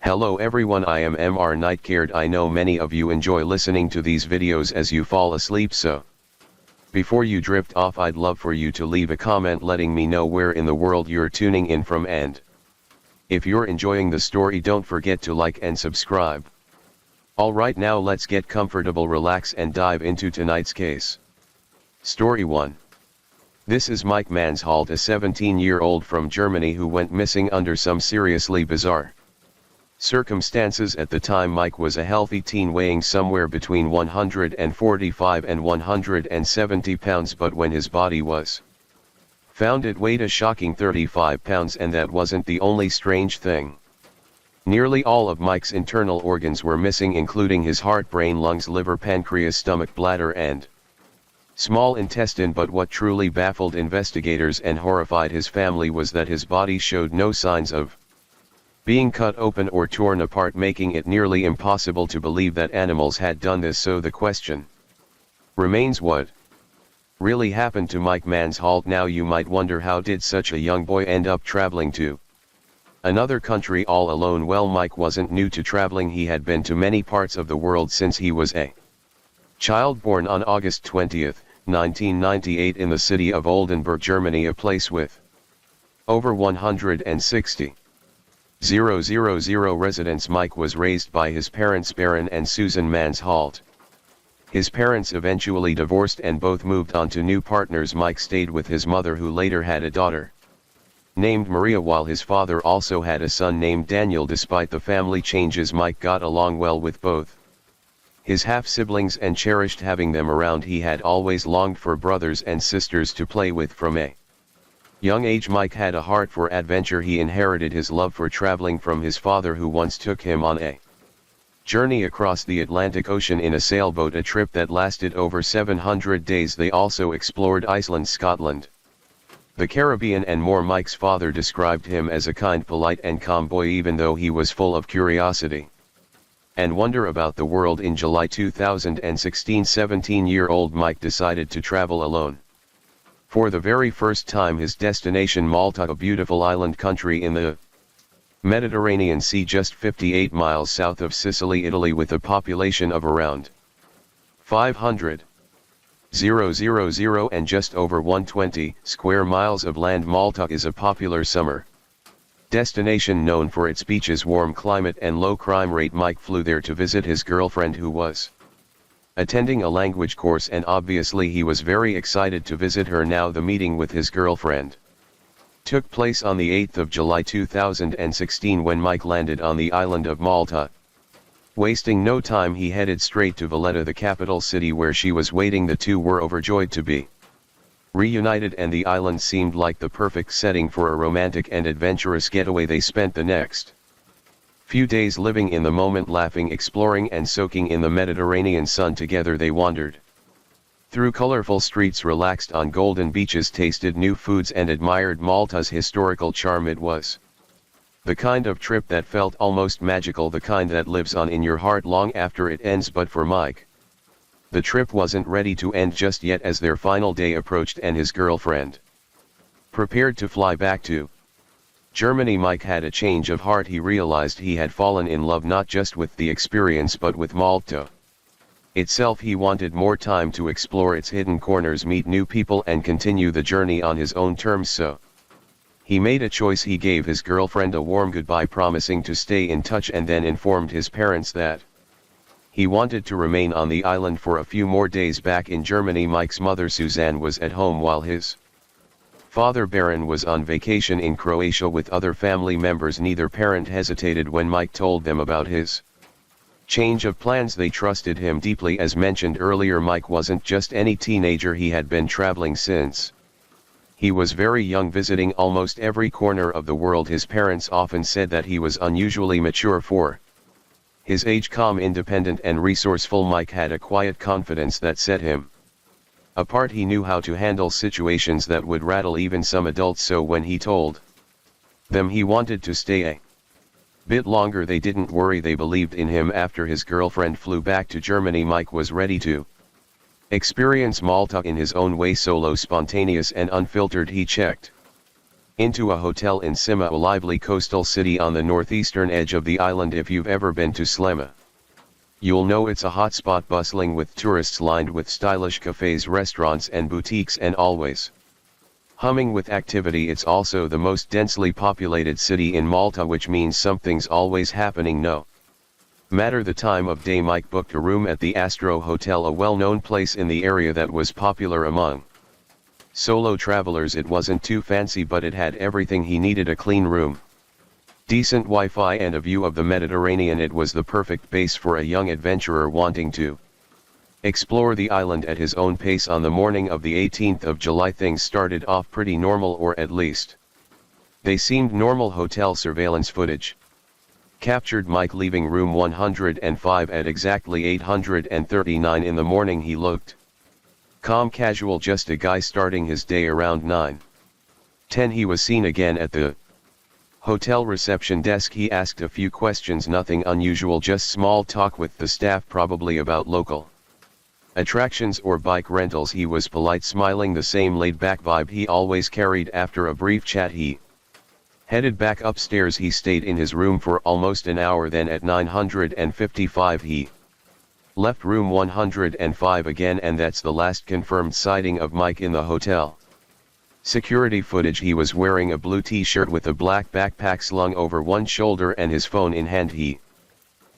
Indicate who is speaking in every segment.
Speaker 1: Hello everyone, I am Mr. Nightcared. I know many of you enjoy listening to these videos as you fall asleep, so before you drift off, I'd love for you to leave a comment letting me know where in the world you're tuning in from, and if you're enjoying the story, don't forget to like and subscribe. Alright, now let's get comfortable, relax and dive into tonight's case. Story 1. This is Mike Mansholt, a 17-year-old from Germany who went missing under some seriously bizarre circumstances. At the time, Mike was a healthy teen weighing somewhere between 145 and 170 pounds, but when his body was found, it weighed a shocking 35 pounds, and that wasn't the only strange thing. Nearly all of Mike's internal organs were missing, including his heart, brain, lungs, liver, pancreas, stomach, bladder, and small intestine. But what truly baffled investigators and horrified his family was that his body showed no signs of being cut open or torn apart, making it nearly impossible to believe that animals had done this. So the question remains, what really happened to Mike Mansholt? Now you might wonder, how did such a young boy end up traveling to another country all alone? Well, Mike wasn't new to traveling. He had been to many parts of the world since he was a child. Born on August 20th, 1998 in the city of Oldenburg, Germany, a place with over 160,000 residents, Mike was raised by his parents, Baron and Susan Mansholt. His parents eventually divorced and both moved on to new partners. Mike stayed with his mother, who later had a daughter named Maria, while his father also had a son named Daniel. Despite the family changes, Mike got along well with both his half-siblings and cherished having them around. He had always longed for brothers and sisters to play with. From a young age, Mike had a heart for adventure. He inherited his love for traveling from his father, who once took him on a journey across the Atlantic Ocean in a sailboat, a trip that lasted over 700 days. They also explored Iceland, Scotland, the Caribbean, and more. Mike's father described him as a kind, polite, and calm boy, even though he was full of curiosity and wonder about the world. In July 2016, 17-year-old Mike decided to travel alone for the very first time. His destination, Malta, a beautiful island country in the Mediterranean Sea, just 58 miles south of Sicily, Italy, with a population of around 500,000 and just over 120 square miles of land. Malta is a popular summer destination known for its beaches, warm climate, and low crime rate. Mike flew there to visit his girlfriend, who was attending a language course, and obviously he was very excited to visit her. Now, the meeting with his girlfriend took place on the 8th of July 2016 when Mike landed on the island of Malta. Wasting no time, he headed straight to Valletta, the capital city, where she was waiting. The two were overjoyed to be reunited, and the island seemed like the perfect setting for a romantic and adventurous getaway. They spent the next few days living in the moment, laughing, exploring, and soaking in the Mediterranean sun together. They wandered through colorful streets, relaxed on golden beaches, tasted new foods, and admired Malta's historical charm. It was the kind of trip that felt almost magical, the kind that lives on in your heart long after it ends. But for Mike, the trip wasn't ready to end just yet. As their final day approached and his girlfriend prepared to fly back to Germany, Mike had a change of heart. He realized he had fallen in love not just with the experience but with Malta itself. He wanted more time to explore its hidden corners, meet new people, and continue the journey on his own terms. So he made a choice. He gave his girlfriend a warm goodbye, promising to stay in touch, and then informed his parents that he wanted to remain on the island for a few more days. Back in Germany, Mike's mother Suzanne was at home while his father Baron was on vacation in Croatia with other family members. Neither parent hesitated when Mike told them about his change of plans. They trusted him deeply. As mentioned earlier, Mike wasn't just any teenager. He had been traveling since he was very young, visiting almost every corner of the world. His parents often said that he was unusually mature for his age, calm, independent, and resourceful. Mike had a quiet confidence that set him apart. He knew how to handle situations that would rattle even some adults. So when he told them he wanted to stay a bit longer, they didn't worry. They believed in him. After his girlfriend flew back to Germany, Mike was ready to experience Malta in his own way, solo, spontaneous, and unfiltered. He checked into a hotel in Sima, a lively coastal city on the northeastern edge of the island. If you've ever been to Slema, you'll know it's a hotspot bustling with tourists, lined with stylish cafes, restaurants and boutiques, and always humming with activity. It's also the most densely populated city in Malta, which means something's always happening. No matter the time of day, Mike booked a room at the Astro Hotel, a well-known place in the area that was popular among solo travelers. It wasn't too fancy, but it had everything he needed: a clean room, decent Wi-Fi, and a view of the Mediterranean. It was the perfect base for a young adventurer wanting to explore the island at his own pace. On the morning of the 18th of July, things started off pretty normal, or at least they seemed normal. Hotel surveillance footage captured Mike leaving room 105 at exactly 8:39 in the morning. He looked calm, casual, just a guy starting his day. Around 9:10 he was seen again at the hotel reception desk. He asked a few questions, nothing unusual, just small talk with the staff, probably about local attractions or bike rentals. He was polite, smiling, the same laid-back vibe he always carried. After a brief chat, he headed back upstairs. He stayed in his room for almost an hour, then at 9:55 he left room 105 again, and that's the last confirmed sighting of Mike in the hotel. Security footage: he was wearing a blue t-shirt with a black backpack slung over one shoulder and his phone in hand. He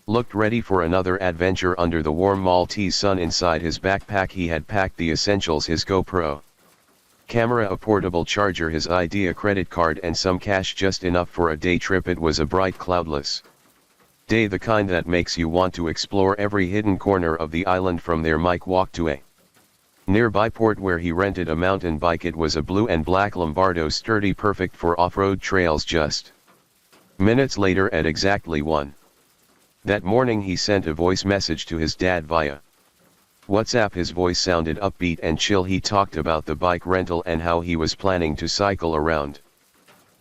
Speaker 1: looked ready for another adventure under the warm Maltese sun. Inside his backpack he had packed the essentials: his GoPro camera, a portable charger, his ID, a credit card, and some cash, just enough for a day trip. It was a bright, cloudless day, the kind that makes you want to explore every hidden corner of the island. From there, Mike walked to a nearby port where he rented a mountain bike. It was a blue and black Lombardo, sturdy, perfect for off-road trails. Just minutes later, at exactly 1 that morning, he sent a voice message to his dad via WhatsApp. His voice sounded upbeat and chill. He talked about the bike rental and how he was planning to cycle around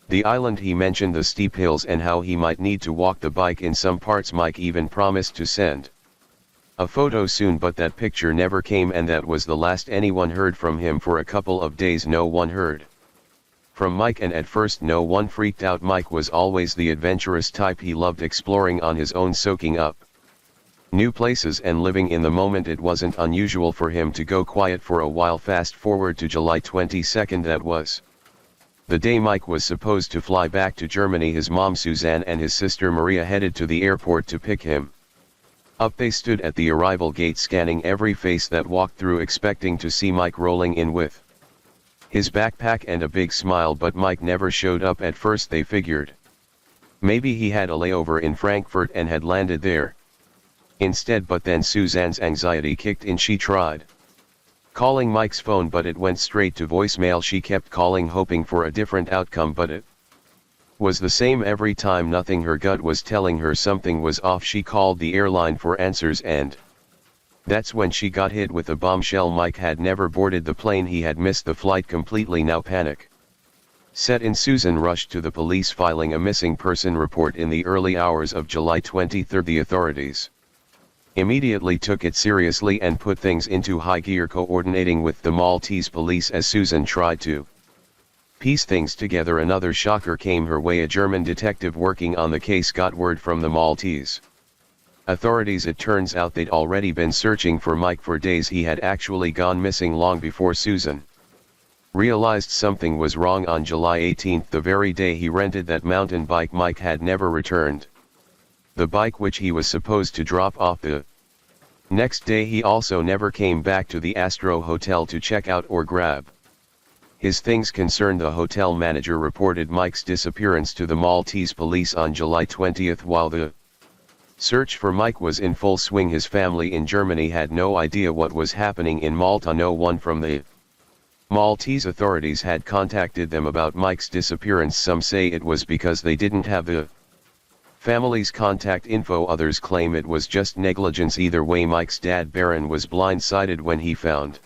Speaker 1: the island. He mentioned the steep hills and how he might need to walk the bike in some parts. Mike even promised to send a photo soon, but that picture never came, and that was the last anyone heard from him. For a couple of days no one heard from Mike, and at first no one freaked out. Mike was always the adventurous type. He loved exploring on his own, soaking up new places and living in the moment. It wasn't unusual for him to go quiet for a while. Fast forward to July 22nd. That was the day Mike was supposed to fly back to Germany. His mom Suzanne and his sister Maria headed to the airport to pick him up. They stood at the arrival gate, scanning every face that walked through, expecting to see Mike rolling in with his backpack and a big smile, but Mike never showed up. At first they figured maybe he had a layover in Frankfurt and had landed there instead, but then Suzanne's anxiety kicked in. She tried calling Mike's phone, but it went straight to voicemail. She kept calling, hoping for a different outcome, but it was the same every time. Nothing. Her gut was telling her something was off. She called the airline for answers, and that's when she got hit with a bombshell. Mike had never boarded the plane. He had missed the flight completely. Now panic set in. Susan rushed to the police, filing a missing person report in the early hours of July 23. The authorities immediately took it seriously and put things into high gear, coordinating with the Maltese police as Susan tried to piece things together. Another shocker came her way. A German detective working on the case got word from the Maltese authorities. It turns out they'd already been searching for Mike for days. He had actually gone missing long before Susan realized something was wrong. On July 18, the very day he rented that mountain bike, Mike had never returned the bike, which he was supposed to drop off the next day. He also never came back to the Astro Hotel to check out or grab his things. Concerned, the hotel manager reported Mike's disappearance to the Maltese police on July 20. While the search for Mike was in full swing, his family in Germany had no idea what was happening in Malta. No one from the Maltese authorities had contacted them about Mike's disappearance. Some say it was because they didn't have the family's contact info. Others claim it was just negligence. Either way, Mike's dad Baron was blindsided when he found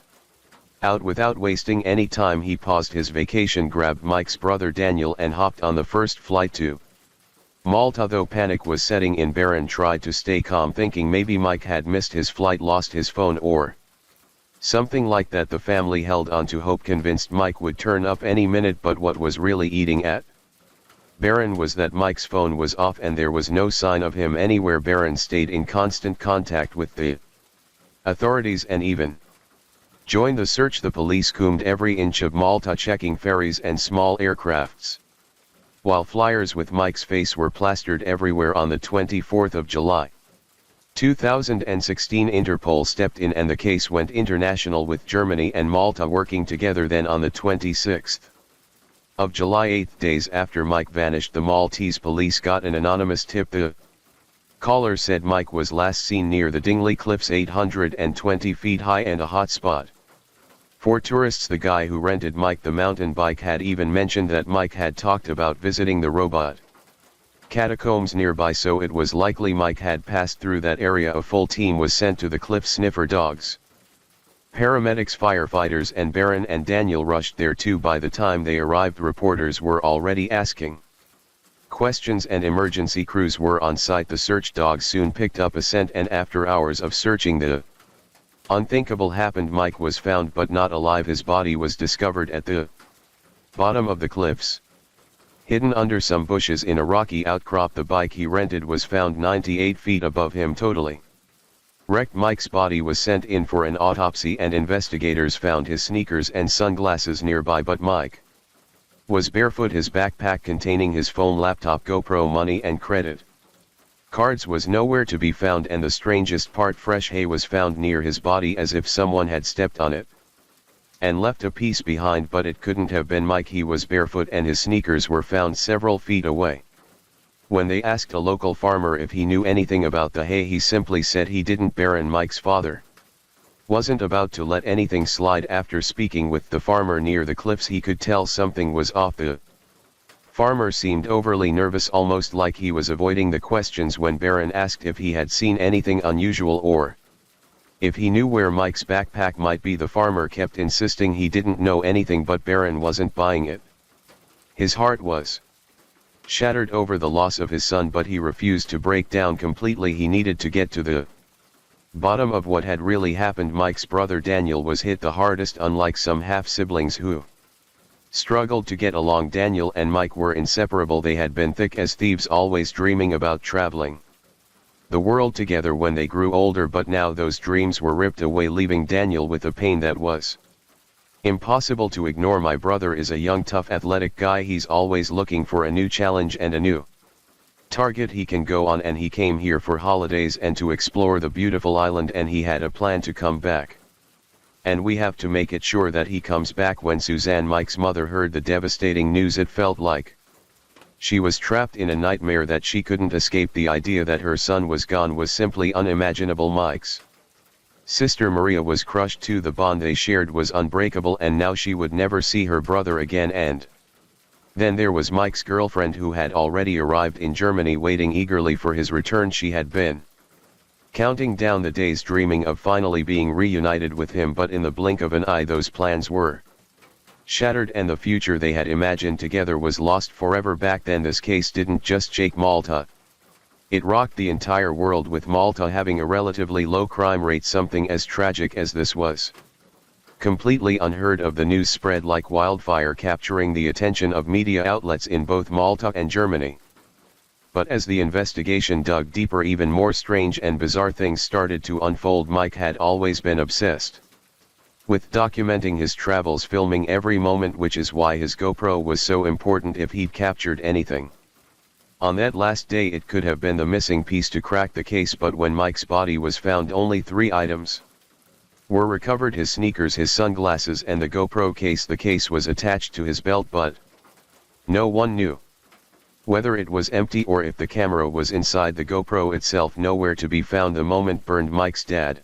Speaker 1: out. Without wasting any time, he paused his vacation, grabbed Mike's brother Daniel, and hopped on the first flight to Malta. Though panic was setting in, Baron tried to stay calm, thinking maybe Mike had missed his flight, lost his phone, or Something like that. The family held on to hope, convinced Mike would turn up any minute, but what was really eating at Barron was that Mike's phone was off and there was no sign of him anywhere. Barron stayed in constant contact with the authorities and even joined the search. The police combed every inch of Malta, checking ferries and small aircrafts, while flyers with Mike's face were plastered everywhere. On the 24th of July, 2016, Interpol stepped in and the case went international, with Germany and Malta working together. Then on the 26th of July, 8 days after Mike vanished, the Maltese police got an anonymous tip. The caller said Mike was last seen near the Dingley Cliffs, 820 feet high and a hot spot for tourists. The guy who rented Mike the mountain bike had even mentioned that Mike had talked about visiting the robot catacombs nearby, so it was likely Mike had passed through that area. A full team was sent to the cliff. Sniffer dogs, paramedics, firefighters, and Barron and Daniel rushed there too. By the time they arrived, reporters were already asking questions and emergency crews were on site. The search dogs soon picked up a scent, and after hours of searching, the unthinkable happened. Mike was found but not alive. His body was discovered at the bottom of the cliffs, hidden under some bushes in a rocky outcrop. The bike he rented was found 98 feet above him, totally wrecked. Mike's body was sent in for an autopsy and investigators found his sneakers and sunglasses nearby, but Mike was barefoot. His backpack containing his phone, laptop, GoPro, money and credit cards was nowhere to be found, and the strangest part, fresh hay was found near his body as if someone had stepped on it and left a piece behind, but it couldn't have been Mike. He was barefoot and his sneakers were found several feet away. When they asked a local farmer if he knew anything about the hay, he simply said he didn't. Barron, Mike's father, wasn't about to let anything slide. After speaking with the farmer near the cliffs, he could tell something was off. The farmer seemed overly nervous, almost like he was avoiding the questions. When Barron asked if he had seen anything unusual or if he knew where Mike's backpack might be, the farmer kept insisting he didn't know anything, but Barron wasn't buying it. His heart was shattered over the loss of his son, but he refused to break down completely. He needed to get to the bottom of what had really happened. Mike's brother Daniel was hit the hardest. Unlike some half-siblings who struggled to get along, Daniel and Mike were inseparable. They had been thick as thieves, always dreaming about traveling the world together when they grew older, but now those dreams were ripped away, leaving Daniel with a pain that was impossible to ignore. My brother is a young, tough, athletic guy. He's always looking for a new challenge and a new target he can go on, and he came here for holidays and to explore the beautiful island, and he had a plan to come back. And we have to make it sure that he comes back. When Suzanne, Mike's mother, heard the devastating news, it felt like she was trapped in a nightmare that she couldn't escape. The idea that her son was gone was simply unimaginable. Mike's sister Maria was crushed too. The bond they shared was unbreakable, and now she would never see her brother again. And then there was Mike's girlfriend, who had already arrived in Germany, waiting eagerly for his return. She had been counting down the days, dreaming of finally being reunited with him, but in the blink of an eye those plans were shattered, and the future they had imagined together was lost forever. Back then this case didn't just shake Malta, it rocked the entire world. With Malta having a relatively low crime rate, something as tragic as this was completely unheard of. The news spread like wildfire, capturing the attention of media outlets in both Malta and Germany. But as the investigation dug deeper, even more strange and bizarre things started to unfold. Mike had always been obsessed with documenting his travels, filming every moment, which is why his GoPro was so important if he'd captured anything. On that last day it could have been the missing piece to crack the case, but when Mike's body was found, only 3 items were recovered: his sneakers, his sunglasses, and the GoPro case. The case was attached to his belt, but no one knew whether it was empty or if the camera was inside the GoPro itself. Nowhere to be found. The moment Mike's dad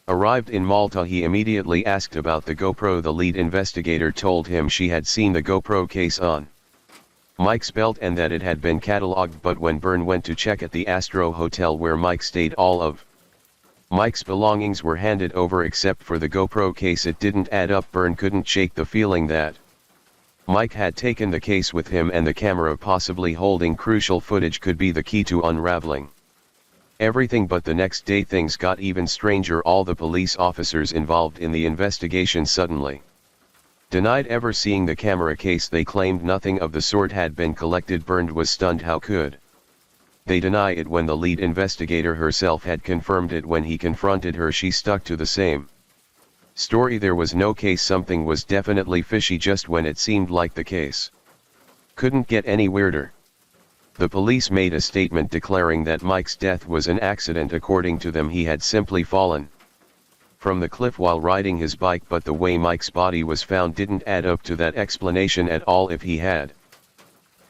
Speaker 1: arrived in Malta, he immediately asked about the GoPro. The lead investigator told him she had seen the GoPro case on Mike's belt and that it had been catalogued, but when Byrne went to check at the Astro Hotel where Mike stayed, all of Mike's belongings were handed over except for the GoPro case. It didn't add up. Byrne couldn't shake the feeling that Mike had taken the case with him, and the camera possibly holding crucial footage could be the key to unraveling Everything but the next day things got even stranger. All the police officers involved in the investigation suddenly denied ever seeing the camera case. They claimed nothing of the sort had been collected. Bernd was stunned. How could they deny it when the lead investigator herself had confirmed it? When he confronted her, she stuck to the same story. There was no case. Something was definitely fishy just when it seemed like the case couldn't get any weirder. The police made a statement declaring that Mike's death was an accident. According to them, he had simply fallen from the cliff while riding his bike, but the way Mike's body was found didn't add up to that explanation at all. If he had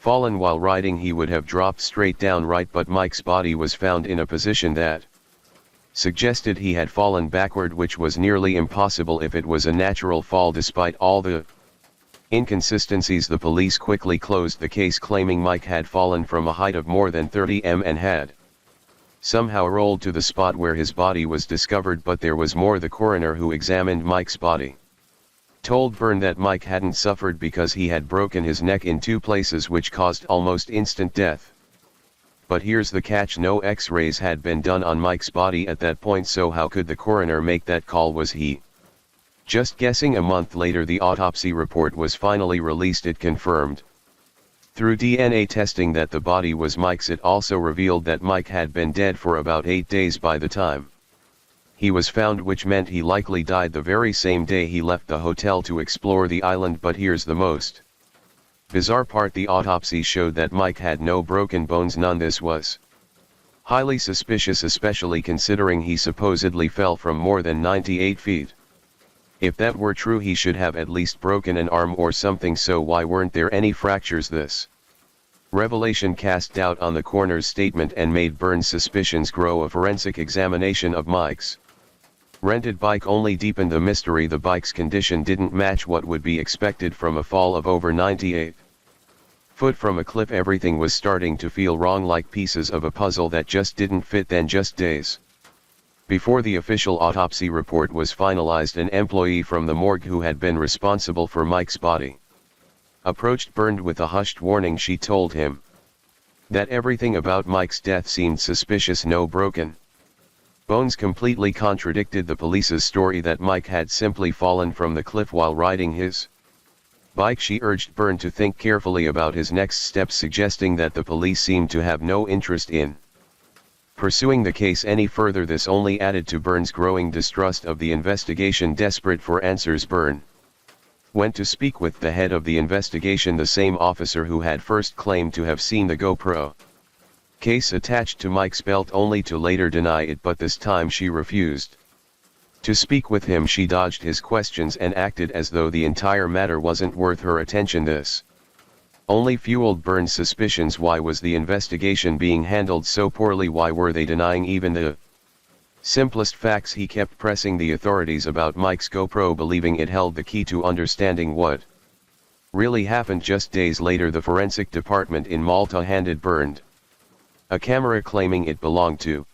Speaker 1: fallen while riding, he would have dropped straight down, right? But Mike's body was found in a position that suggested he had fallen backward, which was nearly impossible if it was a natural fall. Despite all the inconsistencies, the police quickly closed the case, claiming Mike had fallen from a height of more than 30 m and had somehow rolled to the spot where his body was discovered. But there was more. The coroner who examined Mike's body told Bernd that Mike hadn't suffered because he had broken his neck in 2 places, which caused almost instant death. But here's the catch: no x-rays had been done on Mike's body at that point, so how could the coroner make that call? Was he just guessing? A month later, the autopsy report was finally released. It confirmed through DNA testing that the body was Mike's. It also revealed that Mike had been dead for about 8 days by the time he was found, which meant he likely died the very same day he left the hotel to explore the island. But here's the most bizarre part: the autopsy showed that Mike had no broken bones, none. This was highly suspicious, especially considering he supposedly fell from more than 98 feet. If that were true, he should have at least broken an arm or something, so why weren't there any fractures? This revelation cast doubt on the coroner's statement and made Bernd's suspicions grow. A forensic examination of Mike's rented bike only deepened the mystery. The bike's condition didn't match what would be expected from a fall of over 98 foot from a cliff. Everything was starting to feel wrong, like pieces of a puzzle that just didn't fit. Then, just days before the official autopsy report was finalized, an employee from the morgue who had been responsible for Mike's body approached Bernd with a hushed warning. She told him that everything about Mike's death seemed suspicious. No broken bones completely contradicted the police's story that Mike had simply fallen from the cliff while riding his bike. She urged Bernd to think carefully about his next steps, suggesting that the police seemed to have no interest in pursuing the case any further. This only added to Bernd's growing distrust of the investigation. Desperate for answers, Bernd went to speak with the head of the investigation, the same officer who had first claimed to have seen the GoPro case attached to Mike's belt, only to later deny it. But this time she refused to speak with him. She dodged his questions and acted as though the entire matter wasn't worth her attention. This only fueled Bernd's suspicions. Why was the investigation being handled so poorly? Why were they denying even the simplest facts? He kept pressing the authorities about Mike's GoPro, believing it held the key to understanding what really happened. Just days later, the forensic department in Malta handed Bernd a camera claiming it belonged to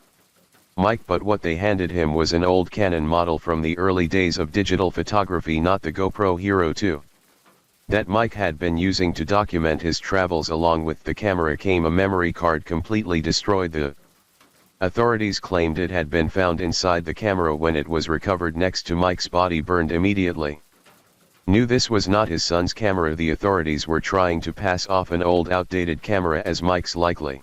Speaker 1: Mike, but what they handed him was an old Canon model from the early days of digital photography, not the GoPro Hero 2 that Mike had been using to document his travels. Along with the camera came a memory card completely destroyed. The authorities claimed it had been found inside the camera when it was recovered next to Mike's body. Bernd immediately knew this was not his son's camera. The authorities were trying to pass off an old, outdated camera as Mike's, likely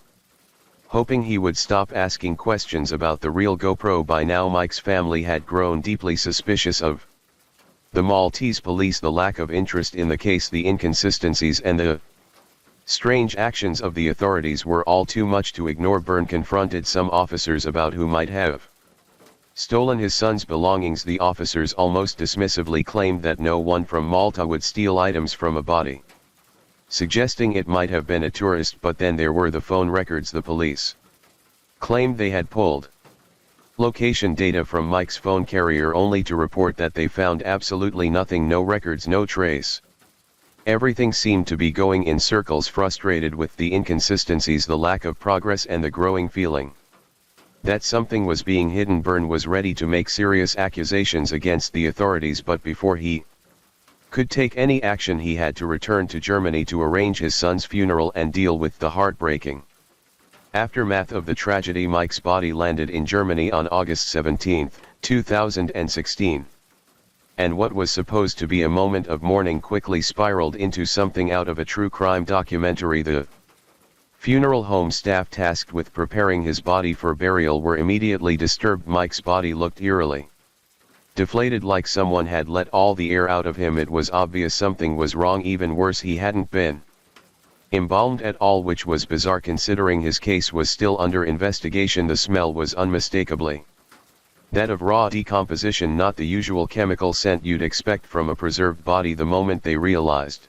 Speaker 1: hoping he would stop asking questions about the real GoPro. By now, Mike's family had grown deeply suspicious of the Maltese police, the lack of interest in the case, the inconsistencies, and the strange actions of the authorities were all too much to ignore. Bernd confronted some officers about who might have stolen his son's belongings. The officers almost dismissively claimed that no one from Malta would steal items from a body, suggesting it might have been a tourist. But then there were the phone records. The police claimed they had pulled location data from Mike's phone carrier, only to report that they found absolutely nothing. No records, no trace. Everything seemed to be going in circles. Frustrated with the inconsistencies, the lack of progress, and the growing feeling that something was being hidden, Bernd was ready to make serious accusations against the authorities. But before he could take any action, he had to return to Germany to arrange his son's funeral and deal with the heartbreaking Aftermath of the tragedy. Mike's body landed in Germany on August 17, 2016. And what was supposed to be a moment of mourning quickly spiraled into something out of a true crime documentary. The funeral home staff tasked with preparing his body for burial were immediately disturbed. Mike's body looked eerily deflated, like someone had let all the air out of him. It was obvious something was wrong. Even worse, he hadn't been embalmed at all, which was bizarre considering his case was still under investigation. The smell was unmistakably that of raw decomposition, not the usual chemical scent you'd expect from a preserved body. The moment they realized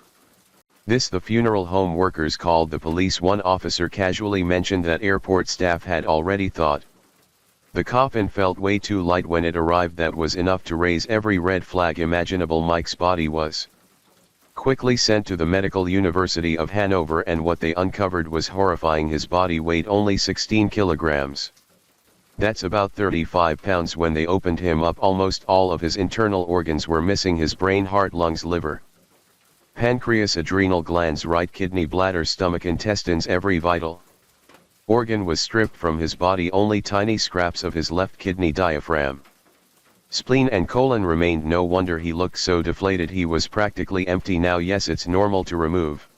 Speaker 1: this, the funeral home workers called the police. One officer casually mentioned that airport staff had already thought the coffin felt way too light when it arrived. That was enough to raise every red flag imaginable. Mike's body was quickly sent to the Medical University of Hanover, and what they uncovered was horrifying. His body weighed only 16 kilograms. That's about 35 pounds. When they opened him up, almost all of his internal organs were missing: his brain, heart, lungs, liver, pancreas, adrenal glands, right kidney, bladder, stomach, intestines. Every vital organ was stripped from his body. Only tiny scraps of his left kidney, diaphragm, spleen and colon remained. No wonder he looked so deflated. He was practically empty now. Yes, it's normal to remove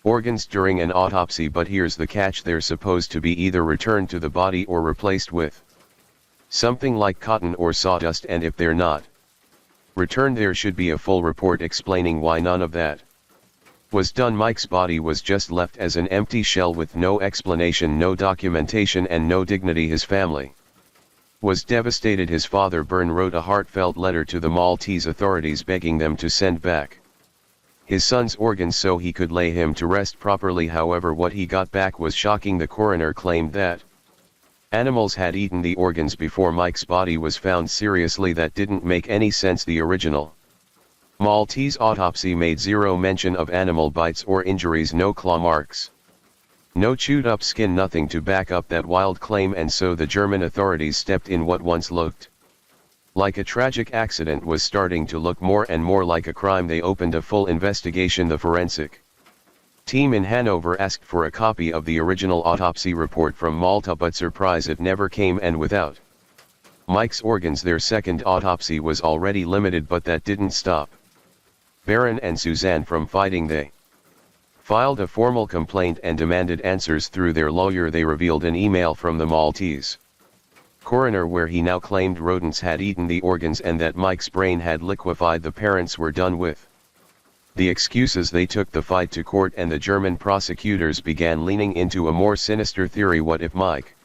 Speaker 1: organs during an autopsy, but here's the catch: they're supposed to be either returned to the body or replaced with something like cotton or sawdust, and if they're not returned, there should be a full report explaining why none of that was done. Mike's body was just left as an empty shell with no explanation, no documentation, and no dignity. His family was devastated. His father, Bern, wrote a heartfelt letter to the Maltese authorities begging them to send back his son's organs so he could lay him to rest properly. However, what he got back was shocking. The coroner claimed that animals had eaten the organs before Mike's body was found. Seriously, that didn't make any sense. The original Maltese autopsy made zero mention of animal bites or injuries, no claw marks, no chewed up skin, nothing to back up that wild claim. And so the German authorities stepped in. What once looked like a tragic accident was starting to look more and more like a crime. They opened a full investigation. The forensic team in Hanover asked for a copy of the original autopsy report from Malta, but surprise, it never came. And without Mike's organs, their second autopsy was already limited. But that didn't stop Baron and Suzanne from fighting. They filed a formal complaint and demanded answers through their lawyer. They revealed an email from the Maltese coroner where he now claimed rodents had eaten the organs and that Mike's brain had liquefied. The parents were done with the excuses. They took the fight to court, and the German prosecutors began leaning into a more sinister theory. What if Mike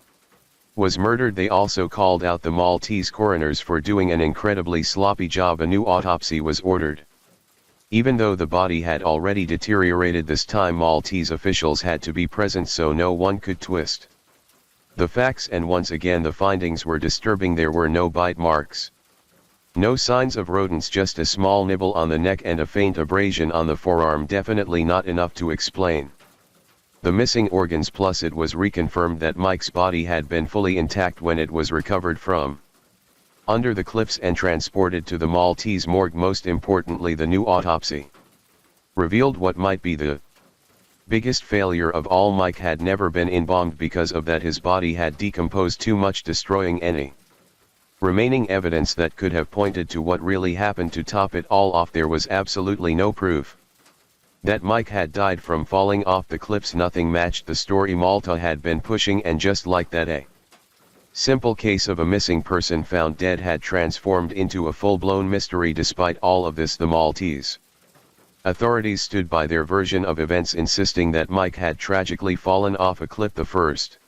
Speaker 1: was murdered? They also called out the Maltese coroners for doing an incredibly sloppy job. A new autopsy was ordered, even though the body had already deteriorated. This time Maltese officials had to be present so no one could twist the facts, and once again the findings were disturbing. There were no bite marks, no signs of rodents, just a small nibble on the neck and a faint abrasion on the forearm. Definitely not enough to explain the missing organs. Plus, it was reconfirmed that Mike's body had been fully intact when it was recovered from under the cliffs and transported to the Maltese morgue. Most importantly, the new autopsy revealed what might be the biggest failure of all. Mike had never been embalmed. Because of that, his body had decomposed too much, destroying any remaining evidence that could have pointed to what really happened. To top it all off, there was absolutely no proof that Mike had died from falling off the cliffs. Nothing matched the story Malta had been pushing, and just like that, a simple case of a missing person found dead had transformed into a full-blown mystery. Despite all of this, the Maltese authorities stood by their version of events, insisting that Mike had tragically fallen off a cliff. The first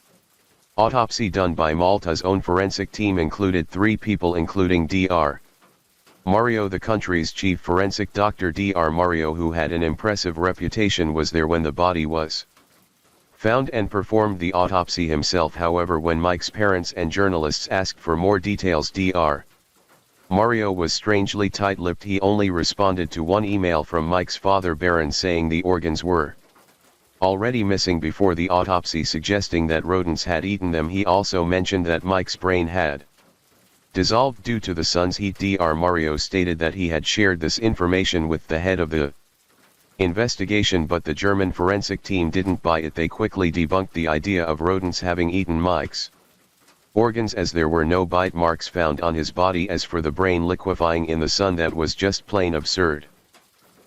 Speaker 1: autopsy done by Malta's own forensic team included 3 people, including Dr. Mario, the country's chief forensic doctor. Dr. Mario, who had an impressive reputation, was there when the body was found and performed the autopsy himself. However, when Mike's parents and journalists asked for more details, Dr. Mario was strangely tight-lipped. He only responded to one email from Mike's father, Baron, saying the organs were already missing before the autopsy, suggesting that rodents had eaten them. He also mentioned that Mike's brain had dissolved due to the sun's heat. Dr. Mario stated that he had shared this information with the head of the investigation, but the German forensic team didn't buy it. They quickly debunked the idea of rodents having eaten Mike's organs, as there were no bite marks found on his body. As for the brain liquefying in the sun, that was just plain absurd.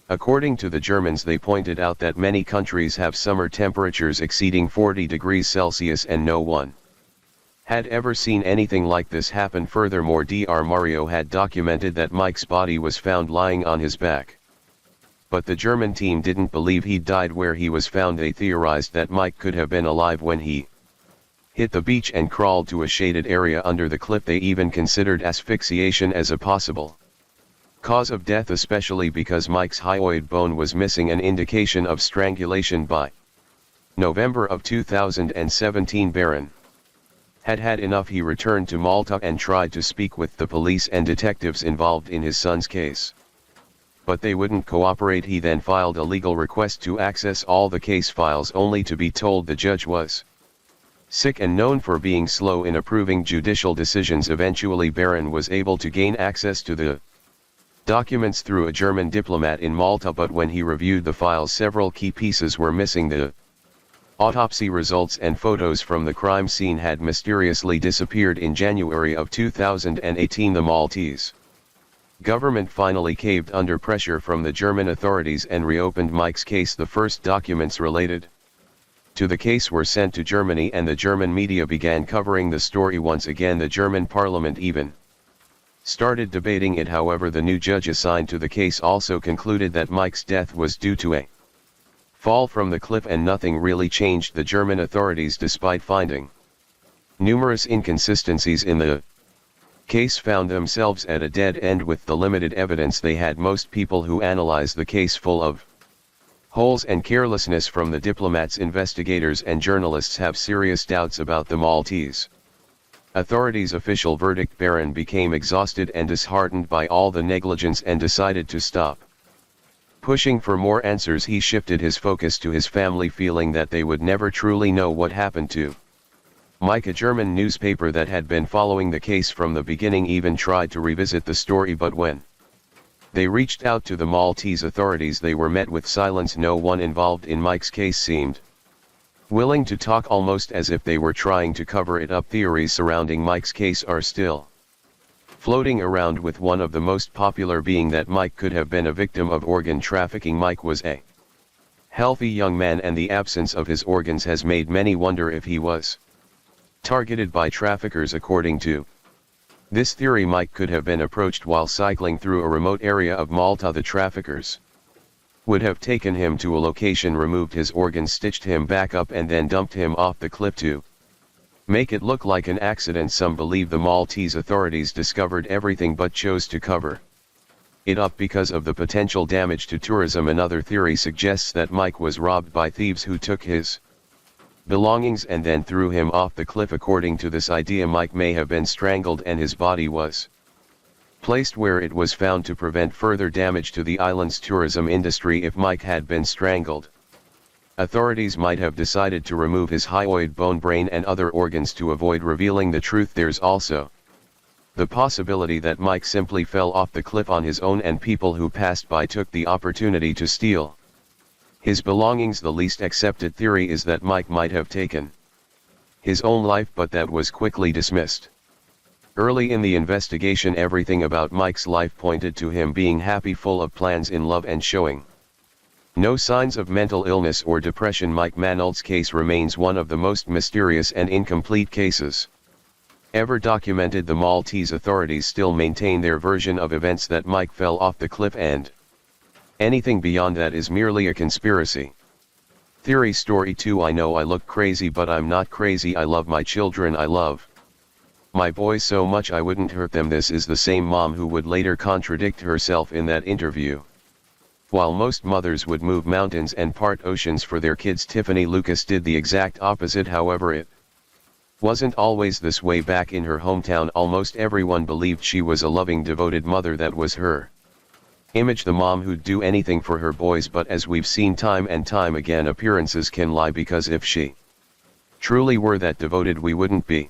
Speaker 1: According to the Germans, they pointed out that many countries have summer temperatures exceeding 40 degrees Celsius and no one had ever seen anything like this happen. Furthermore, Dr. Mario had documented that Mike's body was found lying on his back. But the German team didn't believe he died where he was found. They theorized that Mike could have been alive when he hit the beach and crawled to a shaded area under the cliff. They even considered asphyxiation as a possible cause of death, especially because Mike's hyoid bone was missing, an indication of strangulation. By November of 2017, Baron had had enough. He returned to Malta and tried to speak with the police and detectives involved in his son's case, but they wouldn't cooperate. He then filed a legal request to access all the case files, only to be told the judge was sick and known for being slow in approving judicial decisions. Eventually, Baron was able to gain access to the documents through a German diplomat in Malta, but when he reviewed the files, several key pieces were missing. The autopsy results and photos from the crime scene had mysteriously disappeared. In January of 2018, the Maltese government finally caved under pressure from the German authorities and reopened Mike's case. The first documents related to the case were sent to Germany, and the German media began covering the story once again. The German parliament even started debating it. However, the new judge assigned to the case also concluded that Mike's death was due to a fall from the cliff, and nothing really changed. The German authorities, despite finding numerous inconsistencies in the case, found themselves at a dead end with the limited evidence they had. Most people who analyzed the case full of holes and carelessness from the diplomats, investigators and journalists have serious doubts about the Maltese authorities' official verdict. Baron became exhausted and disheartened by all the negligence and decided to stop pushing for more answers. He shifted his focus to his family, feeling that they would never truly know what happened to Mike. A German newspaper that had been following the case from the beginning even tried to revisit the story, but when they reached out to the Maltese authorities, they were met with silence. No one involved in Mike's case seemed willing to talk, almost as if they were trying to cover it up. Theories surrounding Mike's case are still floating around, with one of the most popular being that Mike could have been a victim of organ trafficking. Mike was a healthy young man, and the absence of his organs has made many wonder if he was targeted by traffickers. According to this theory, Mike could have been approached while cycling through a remote area of Malta. The traffickers would have taken him to a location, removed his organs, stitched him back up, and then dumped him off the cliff to make it look like an accident. Some believe the Maltese authorities discovered everything but chose to cover it up because of the potential damage to tourism. Another theory suggests that Mike was robbed by thieves who took his belongings and then threw him off the cliff. According to this idea, Mike may have been strangled and his body was placed where it was found to prevent further damage to the island's tourism industry. If Mike had been strangled, authorities might have decided to remove his hyoid bone, brain and other organs to avoid revealing the truth. There's also the possibility that Mike simply fell off the cliff on his own and people who passed by took the opportunity to steal his belongings. The least accepted theory is that Mike might have taken his own life, but that was quickly dismissed. Early in the investigation, everything about Mike's life pointed to him being happy, full of plans, in love and showing no signs of mental illness or depression. Mike Manold's case remains one of the most mysterious and incomplete cases ever documented. The Maltese authorities still maintain their version of events, that Mike fell off the cliff, and anything beyond that is merely a conspiracy theory. Story 2. I know I look crazy, but I'm not crazy. I love my children. I love my boys so much I wouldn't hurt them. This is the same mom who would later contradict herself in that interview. While most mothers would move mountains and part oceans for their kids, Tiffany Lucas did the exact opposite. However, it wasn't always this way. Back in her hometown, almost everyone believed she was a loving, devoted mother. That was her image, the mom who'd do anything for her boys. But as we've seen time and time again, appearances can lie, because if she truly were that devoted, we wouldn't be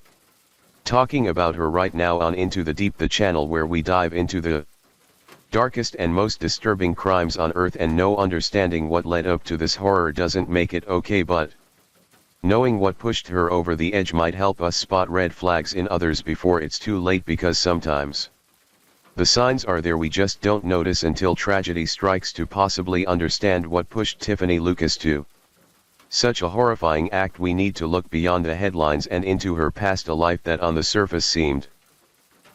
Speaker 1: talking about her right now. On Into the Deep, the channel where we dive into the darkest and most disturbing crimes on earth, and no understanding what led up to this horror doesn't make it okay, but knowing what pushed her over the edge might help us spot red flags in others before it's too late, because sometimes the signs are there, we just don't notice until tragedy strikes. To possibly understand what pushed Tiffany Lucas to such a horrifying act, we need to look beyond the headlines and into her past, a life that on the surface seemed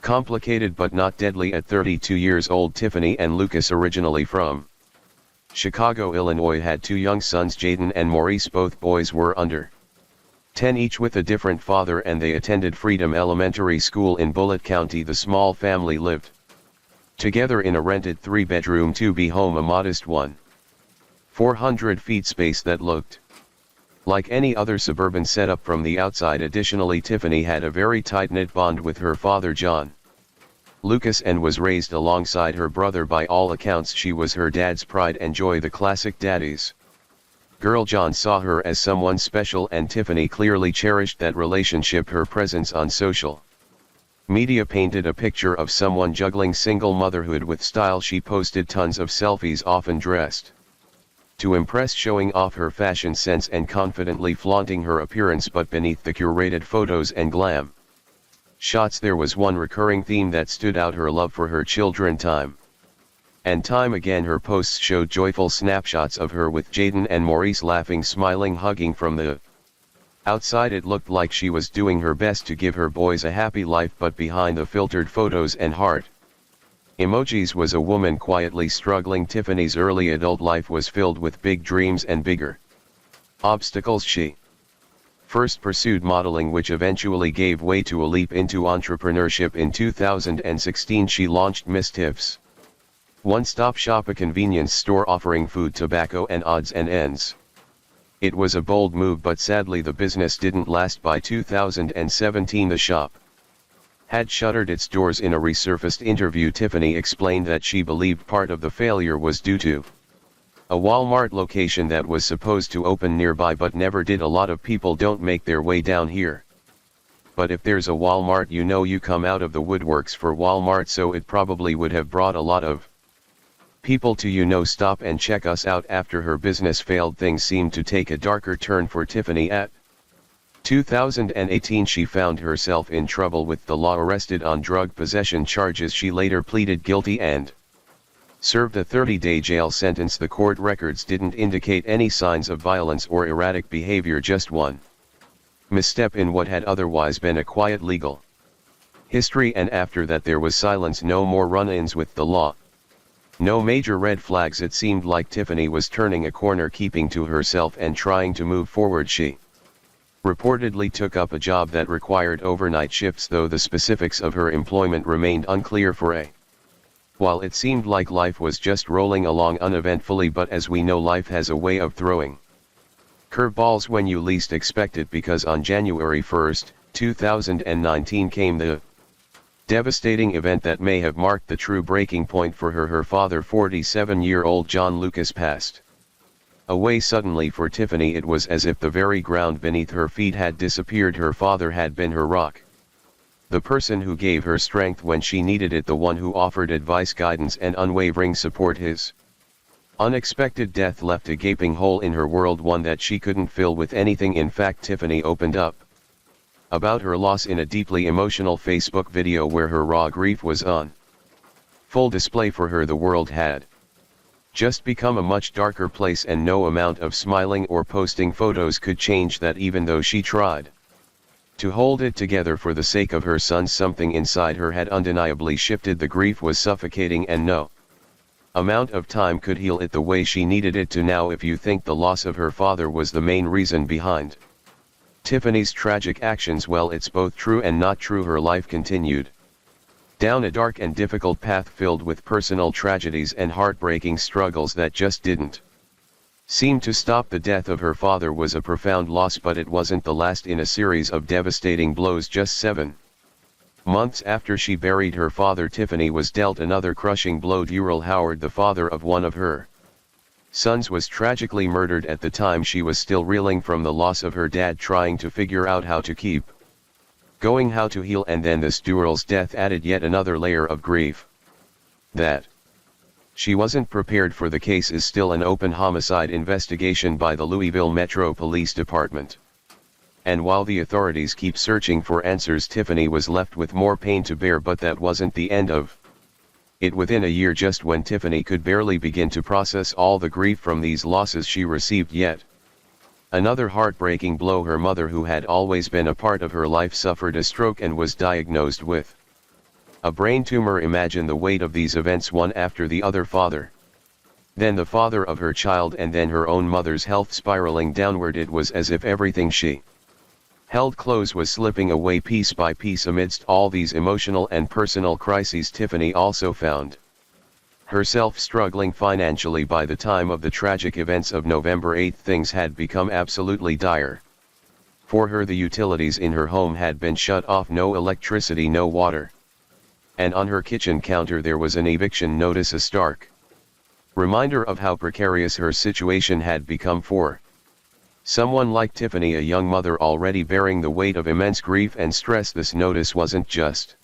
Speaker 1: complicated but not deadly. At 32 years old, Tiffany Ann Lucas, originally from Chicago, Illinois, had two young sons, Jaden and Maurice. Both boys were under 10 each, with a different father, and they attended Freedom Elementary School in Bullitt County. The small family lived together in a rented 3-bedroom 2B home, a modest 1,400 feet space that looked like any other suburban setup from the outside. Additionally, Tiffany had a very tight-knit bond with her father, John Lucas, and was raised alongside her brother. By all accounts, she was her dad's pride and joy, the classic daddy's girl. John saw her as someone special, and Tiffany clearly cherished that relationship. Her presence on social media painted a picture of someone juggling single motherhood with style. She posted tons of selfies, often dressed to impress, showing off her fashion sense and confidently flaunting her appearance. But beneath the curated photos and glam shots, there was one recurring theme that stood out: her love for her children. Time and time again, her posts showed joyful snapshots of her with Jaden and Maurice, laughing, smiling, hugging. From the outside, it looked like she was doing her best to give her boys a happy life, but behind the filtered photos and heart emojis was a woman quietly struggling. Tiffany's early adult life was filled with big dreams and bigger obstacles. She first pursued modeling, which eventually gave way to a leap into entrepreneurship. In 2016, she launched Miss Tiff's one-stop shop, a convenience store offering food, tobacco, and odds and ends. It was a bold move, but sadly the business didn't last. By 2017, the shop had shuttered its doors. In a resurfaced interview, Tiffany explained that she believed part of the failure was due to a Walmart location that was supposed to open nearby but never did. A lot of people don't make their way down here, but if there's a Walmart, you know, you come out of the woodworks for Walmart, so it probably would have brought a lot of people to, you know, stop and check us out. After her business failed, things seemed to take a darker turn for Tiffany. At 2018, she found herself in trouble with the law, arrested on drug possession charges. She later pleaded guilty and served a 30-day jail sentence. The court records didn't indicate any signs of violence or erratic behavior, just one misstep in what had otherwise been a quiet legal history, and after that there was silence. No more run-ins with the law, no major red flags. It seemed like Tiffany was turning a corner, keeping to herself and trying to move forward. She reportedly took up a job that required overnight shifts, though the specifics of her employment remained unclear for a while. It seemed like life was just rolling along uneventfully, but as we know, life has a way of throwing curveballs when you least expect it, because on January 1, 2019 came the devastating event that may have marked the true breaking point for her. Her father, 47-year-old John Lucas, passed away suddenly. For Tiffany, it was as if the very ground beneath her feet had disappeared. Her father had been her rock, the person who gave her strength when she needed it, the one who offered advice, guidance, and unwavering support. His unexpected death left a gaping hole in her world, one that she couldn't fill with anything. In fact, Tiffany opened up about her loss in a deeply emotional Facebook video where her raw grief was on full display for her. The world had just become a much darker place, and no amount of smiling or posting photos could change that. Even though she tried to hold it together for the sake of her sons, something inside her had undeniably shifted. The grief was suffocating, and no amount of time could heal it the way she needed it to. Now, if you think the loss of her father was the main reason behind Tiffany's tragic actions, well, it's both true and not true. Her life continued down a dark and difficult path filled with personal tragedies and heartbreaking struggles that just didn't seem to stop. The death of her father was a profound loss, but it wasn't the last in a series of devastating blows. Just 7 months after she buried her father, Tiffany was dealt another crushing blow. Durrell Howard, the father of one of her sons, was tragically murdered. At the time, she was still reeling from the loss of her dad, trying to figure out how to keep going, how to heal, and then this Durrell's death added yet another layer of grief. That She wasn't prepared for the case is still an open homicide investigation by the Louisville Metro Police Department. And while the authorities keep searching for answers, Tiffany was left with more pain to bear, but that wasn't the end of it. Within a year, just when Tiffany could barely begin to process all the grief from these losses she received, yet another heartbreaking blow. Her mother, who had always been a part of her life, suffered a stroke and was diagnosed with a brain tumor. Imagine the weight of these events, one after the other. Father, then the father of her child, and then her own mother's health spiraling downward. It was as if everything she held close was slipping away piece by piece. Amidst all these emotional and personal crises, Tiffany also found herself struggling financially. By the time of the tragic events of November 8, things had become absolutely dire. For her, the utilities in her home had been shut off: no electricity, no water. And on her kitchen counter there was an eviction notice, a stark reminder of how precarious her situation had become. For someone like Tiffany, a young mother already bearing the weight of immense grief and stress, this notice wasn't just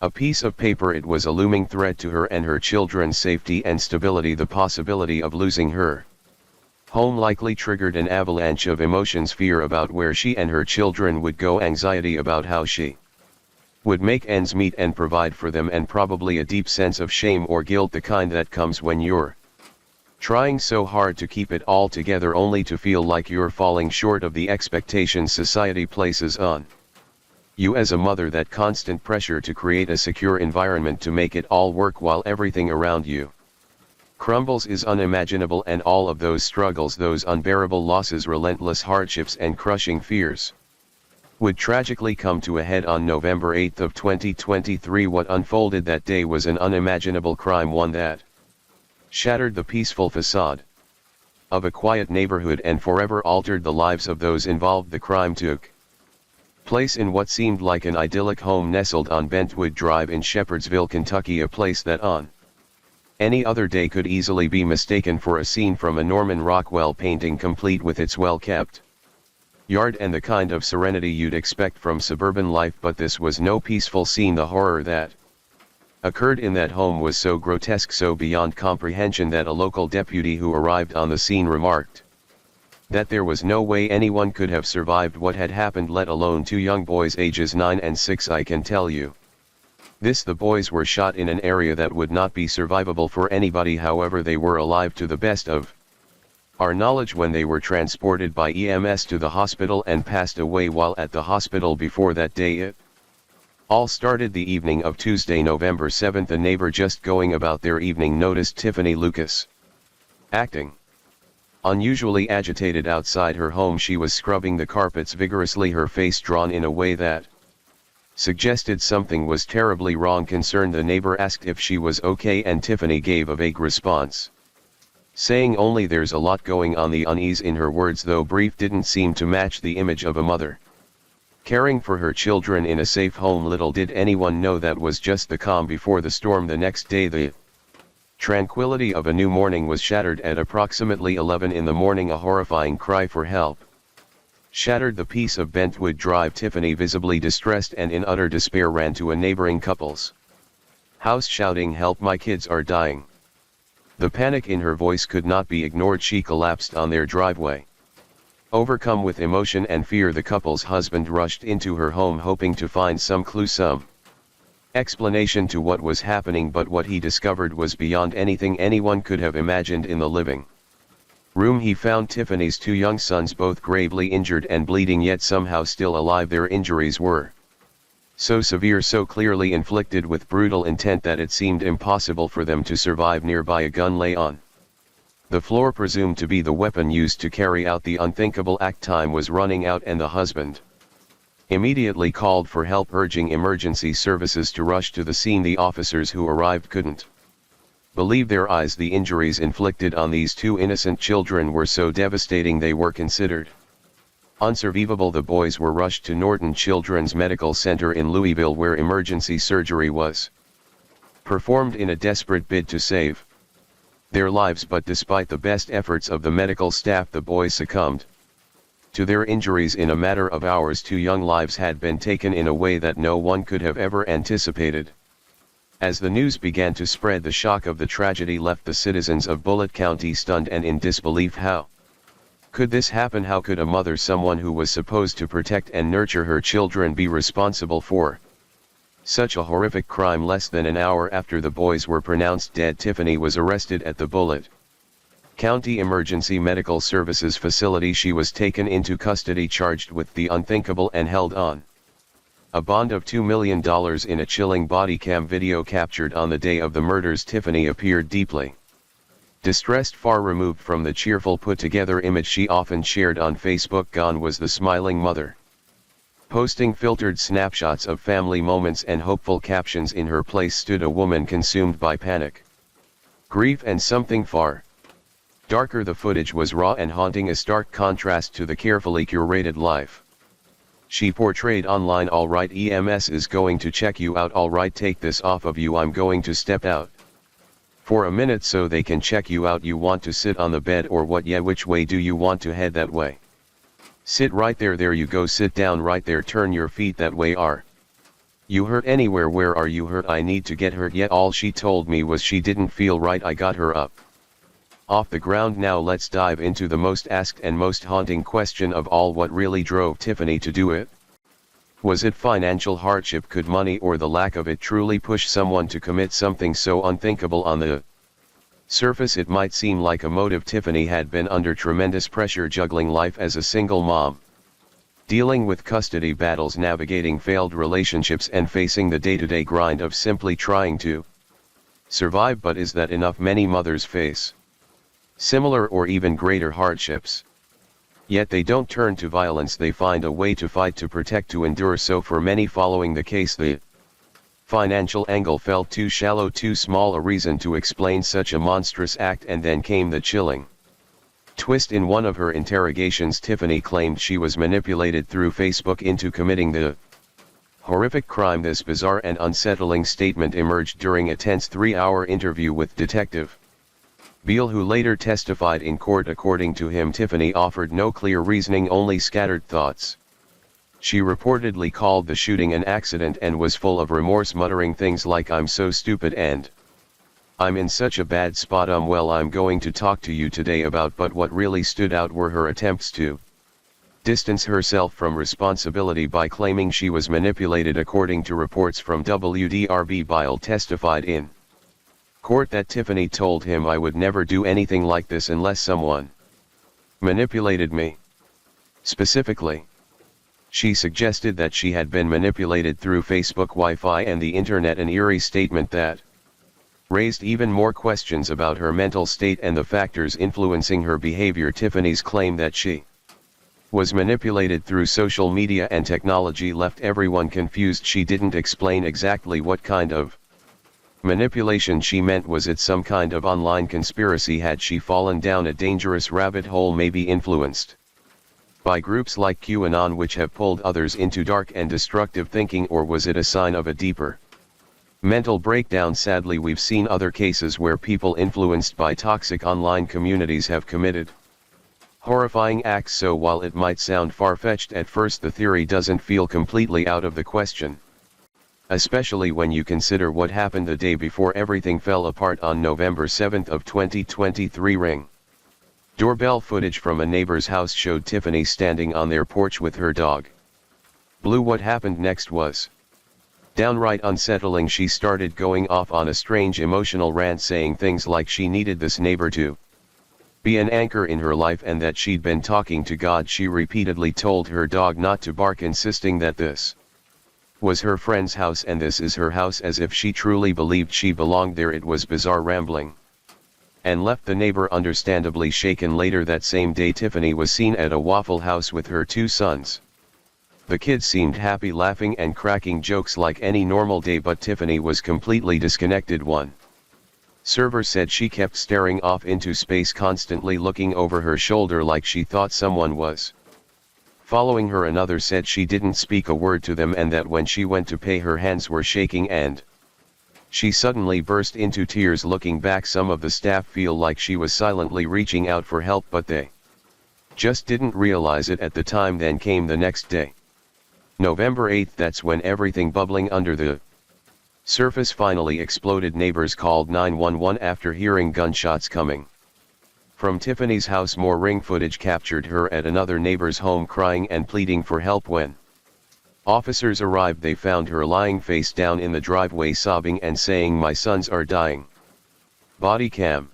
Speaker 1: a piece of paper. It was a looming threat to her and her children's safety and stability. The possibility of losing her home likely triggered an avalanche of emotions: fear about where she and her children would go, anxiety about how she would make ends meet and provide for them, and probably a deep sense of shame or guilt, the kind that comes when you're trying so hard to keep it all together only to feel like you're falling short of the expectations society places on you as a mother. That constant pressure to create a secure environment to make it all work while everything around you crumbles is unimaginable. And all of those struggles, those unbearable losses, relentless hardships and crushing fears would tragically come to a head on November 8 of 2023. What unfolded that day was an unimaginable crime, one that shattered the peaceful facade of a quiet neighborhood and forever altered the lives of those involved. The crime took place in what seemed like an idyllic home nestled on Bentwood Drive in Shepherdsville, Kentucky, a place that on any other day could easily be mistaken for a scene from a Norman Rockwell painting, complete with its well-kept yard and the kind of serenity you'd expect from suburban life. But this was no peaceful scene. The horror that occurred in that home was so grotesque, so beyond comprehension, that a local deputy who arrived on the scene remarked that there was no way anyone could have survived what had happened, let alone two young boys ages 9 and 6. I can tell you this: the boys were shot in an area that would not be survivable for anybody. However, they were alive to the best of our knowledge when they were transported by EMS to the hospital and passed away while at the hospital. Before that day, it all started the evening of Tuesday, November 7. A neighbor just going about their evening noticed Tiffany Lucas acting unusually agitated outside her home. She was scrubbing the carpets vigorously, her face drawn in a way that suggested something was terribly wrong. Concerned, the neighbor asked if she was okay, and Tiffany gave a vague response, saying only, "There's a lot going on." The unease in her words, though brief, didn't seem to match the image of a mother caring for her children in a safe home. Little did anyone know that was just the calm before the storm. The next day, the tranquility of a new morning was shattered at approximately 11 in the morning. A horrifying cry for help shattered the peace of Bentwood Drive. Tiffany, visibly distressed and in utter despair, ran to a neighboring couple's house shouting, "Help, my kids are dying." The panic in her voice could not be ignored. She collapsed on their driveway. Overcome with emotion and fear, the couple's husband rushed into her home, hoping to find some clue, some explanation to what was happening, but what he discovered was beyond anything anyone could have imagined. In the living room, he found Tiffany's two young sons, both gravely injured and bleeding, yet somehow still alive. Their injuries were so severe, so clearly inflicted with brutal intent, that it seemed impossible for them to survive. Nearby, a gun lay on the floor, presumed to be the weapon used to carry out the unthinkable act. Time was running out, and the husband immediately called for help, urging emergency services to rush to the scene. The officers who arrived couldn't believe their eyes. The injuries inflicted on these two innocent children were so devastating they were considered unsurvivable. The boys were rushed to Norton Children's Medical Center in Louisville, where emergency surgery was performed in a desperate bid to save their lives. But despite the best efforts of the medical staff, the boys succumbed to their injuries in a matter of hours. Two young lives had been taken in a way that no one could have ever anticipated. As the news began to spread, the shock of the tragedy left the citizens of Bullitt County stunned and in disbelief. How could this happen? How could a mother, someone who was supposed to protect and nurture her children, be responsible for such a horrific crime? Less than an hour after the boys were pronounced dead, Tiffany was arrested at the Bullitt County Emergency Medical Services facility. She was taken into custody, charged with the unthinkable, and held on a bond of $2 million. In a chilling body cam video captured on the day of the murders, Tiffany appeared deeply distressed, far removed from the cheerful, put-together image she often shared on Facebook. Gone was the smiling mother, posting filtered snapshots of family moments and hopeful captions. In her place stood a woman consumed by panic, grief, and something far darker. The footage was raw and haunting, a stark contrast to the carefully curated life she portrayed online. "All right, EMS is going to check you out. All right, take this off of you. I'm going to step out for a minute so they can check you out. You want to sit on the bed or what? Yeah, which way do you want to head? That way. Sit right there. There you go. Sit down right there. Turn your feet that way. Are you hurt anywhere? Where are you hurt? I need to get hurt." Yet all she told me was she didn't feel right. I got her up off the ground. Now let's dive into the most asked and most haunting question of all: what really drove Tiffany to do it? Was it financial hardship? Could money or the lack of it truly push someone to commit something so unthinkable? On the surface it might seem like a motive. Tiffany had been under tremendous pressure, juggling life as a single mom, dealing with custody battles, navigating failed relationships, and facing the day-to-day grind of simply trying to survive. But is that enough? Many mothers face similar or even greater hardships, yet they don't turn to violence. They find a way to fight, to protect, to endure. So for many following the case, the financial angle felt too shallow, too small a reason to explain such a monstrous act. And then came the chilling twist. In one of her interrogations, Tiffany claimed she was manipulated through Facebook into committing the horrific crime. This bizarre and unsettling statement emerged during a tense 3-hour interview with Detective Beale, who later testified in court. According to him, Tiffany offered no clear reasoning, only scattered thoughts. She reportedly called the shooting an accident and was full of remorse, muttering things like, "I'm so stupid and I'm in such a bad spot. Well, I'm going to talk to you today about." But what really stood out were her attempts to distance herself from responsibility by claiming she was manipulated. According to reports from WDRB, Beale testified in court that Tiffany told him, "I would never do anything like this unless someone manipulated me." Specifically, she suggested that she had been manipulated through Facebook, Wi-Fi, and the internet, an eerie statement that raised even more questions about her mental state and the factors influencing her behavior. Tiffany's claim that she was manipulated through social media and technology left everyone confused. She didn't explain exactly what kind of manipulation she meant. Was it some kind of online conspiracy? Had she fallen down a dangerous rabbit hole, maybe influenced by groups like QAnon, which have pulled others into dark and destructive thinking? Or was it a sign of a deeper mental breakdown? Sadly, we've seen other cases where people influenced by toxic online communities have committed horrifying acts. So while it might sound far-fetched at first, the theory doesn't feel completely out of the question, especially when you consider what happened the day before everything fell apart. On November 7 of 2023, Ring doorbell footage from a neighbor's house showed Tiffany standing on their porch with her dog, Blue. What happened next was downright unsettling. She started going off on a strange emotional rant, saying things like she needed this neighbor to be an anchor in her life and that she'd been talking to God. She repeatedly told her dog not to bark, insisting that this was her friend's house and this is her house, as if she truly believed she belonged there. It was bizarre rambling, and left the neighbor understandably shaken. Later that same day, Tiffany was seen at a Waffle House with her 2 sons. The kids seemed happy, laughing and cracking jokes like any normal day, but Tiffany was completely disconnected. One server said she kept staring off into space, constantly looking over her shoulder like she thought someone was following her. Another said she didn't speak a word to them and that when she went to pay, her hands were shaking and she suddenly burst into tears. Looking back, some of the staff feel like she was silently reaching out for help, but they just didn't realize it at the time. Then came the next day, November 8. That's when everything bubbling under the Surface finally exploded. Neighbors called 911 after hearing gunshots coming from Tiffany's house. More ring footage captured her at another neighbor's home crying and pleading for help. When officers arrived, they found her lying face down in the driveway, sobbing and saying, "My sons are dying." Body cam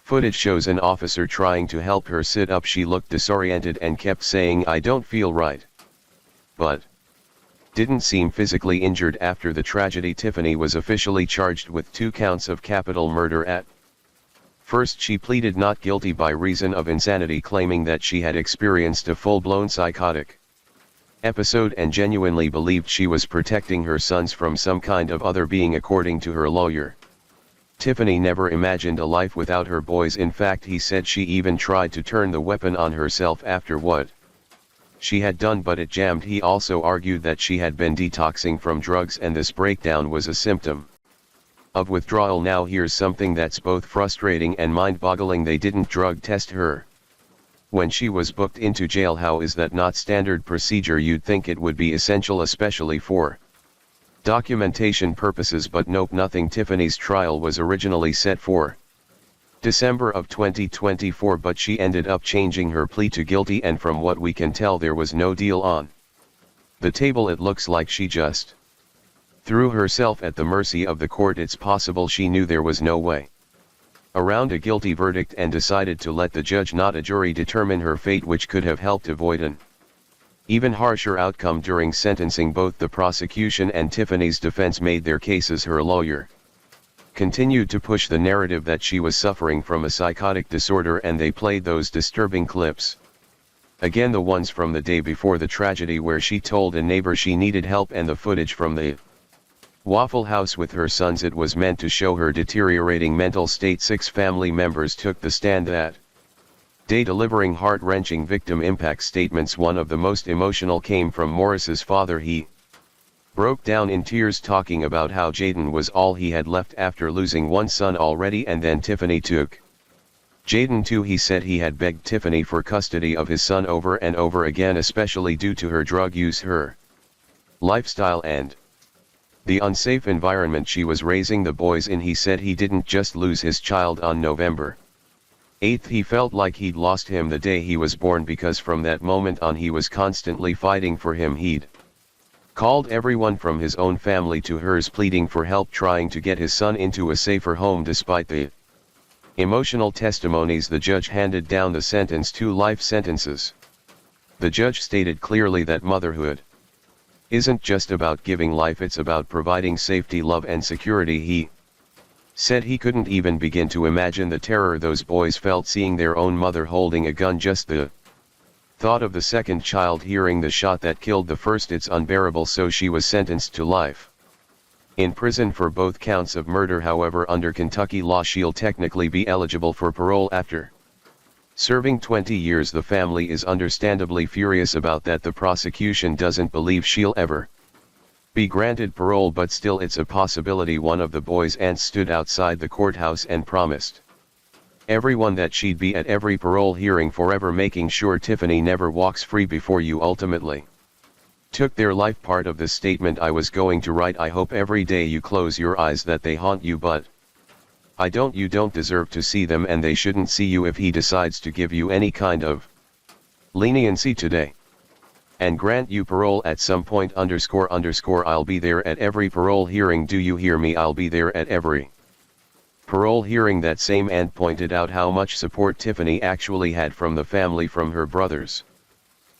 Speaker 1: footage shows an officer trying to help her sit up. She looked disoriented and kept saying, "I don't feel right," but didn't seem physically injured. After the tragedy, Tiffany was officially charged with 2 counts of capital murder. At first she pleaded not guilty by reason of insanity, claiming that she had experienced a full-blown psychotic episode and genuinely believed she was protecting her sons from some kind of other being. According to her lawyer, Tiffany never imagined a life without her boys. In fact, he said she even tried to turn the weapon on herself after what she had done, but it jammed. He also argued that she had been detoxing from drugs and this breakdown was a symptom of withdrawal. Now here's something that's both frustrating and mind-boggling. They didn't drug test her when she was booked into jail. How is that not standard procedure? You'd think it would be essential, especially for documentation purposes, but nope, nothing. Tiffany's trial was originally set for December of 2024, but she ended up changing her plea to guilty, and from what we can tell, there was no deal on the table. It looks like she just threw herself at the mercy of the court. It's possible she knew there was no way around a guilty verdict and decided to let the judge, not a jury, determine her fate, which could have helped avoid an even harsher outcome during sentencing. Both the prosecution and Tiffany's defense made their cases. Her lawyer continued to push the narrative that she was suffering from a psychotic disorder, and they played those disturbing clips again, the ones from the day before the tragedy where she told a neighbor she needed help, and the footage from the Waffle House with her sons. It was meant to show her deteriorating mental state. 6 family members took the stand that day, delivering heart-wrenching victim impact statements. One of the most emotional came from Morris's father. He broke down in tears, talking about how Jaden was all he had left after losing one son already, and then Tiffany took Jaden too. He said he had begged Tiffany for custody of his son over and over again, especially due to her drug use, her lifestyle, and the unsafe environment she was raising the boys in. He said he didn't just lose his child on November 8th, he felt like he'd lost him the day he was born, because from that moment on he was constantly fighting for him. He'd called everyone from his own family to hers, pleading for help, trying to get his son into a safer home. Despite the emotional testimonies, the judge handed down the sentence, 2 life sentences. The judge stated clearly that motherhood isn't just about giving life, it's about providing safety, love and security. He said he couldn't even begin to imagine the terror those boys felt seeing their own mother holding a gun. Just the thought of the second child hearing the shot that killed the first, it's unbearable. So she was sentenced to life in prison for both counts of murder. However, under Kentucky law, she'll technically be eligible for parole after serving 20 years. The family is understandably furious about that. The prosecution doesn't believe she'll ever be granted parole, but still it's a possibility. One of the boys' aunts stood outside the courthouse and promised everyone that she'd be at every parole hearing forever, making sure Tiffany never walks free. Before you ultimately took their life. Part of the statement I was going to write: I hope every day you close your eyes that they haunt you, but I don't. You don't deserve to see them, and they shouldn't see you. If he decides to give you any kind of leniency today and grant you parole at some point, __, I'll be there at every parole hearing. Do you hear me? I'll be there at every parole hearing. That same aunt pointed out how much support Tiffany actually had from the family, from her brothers,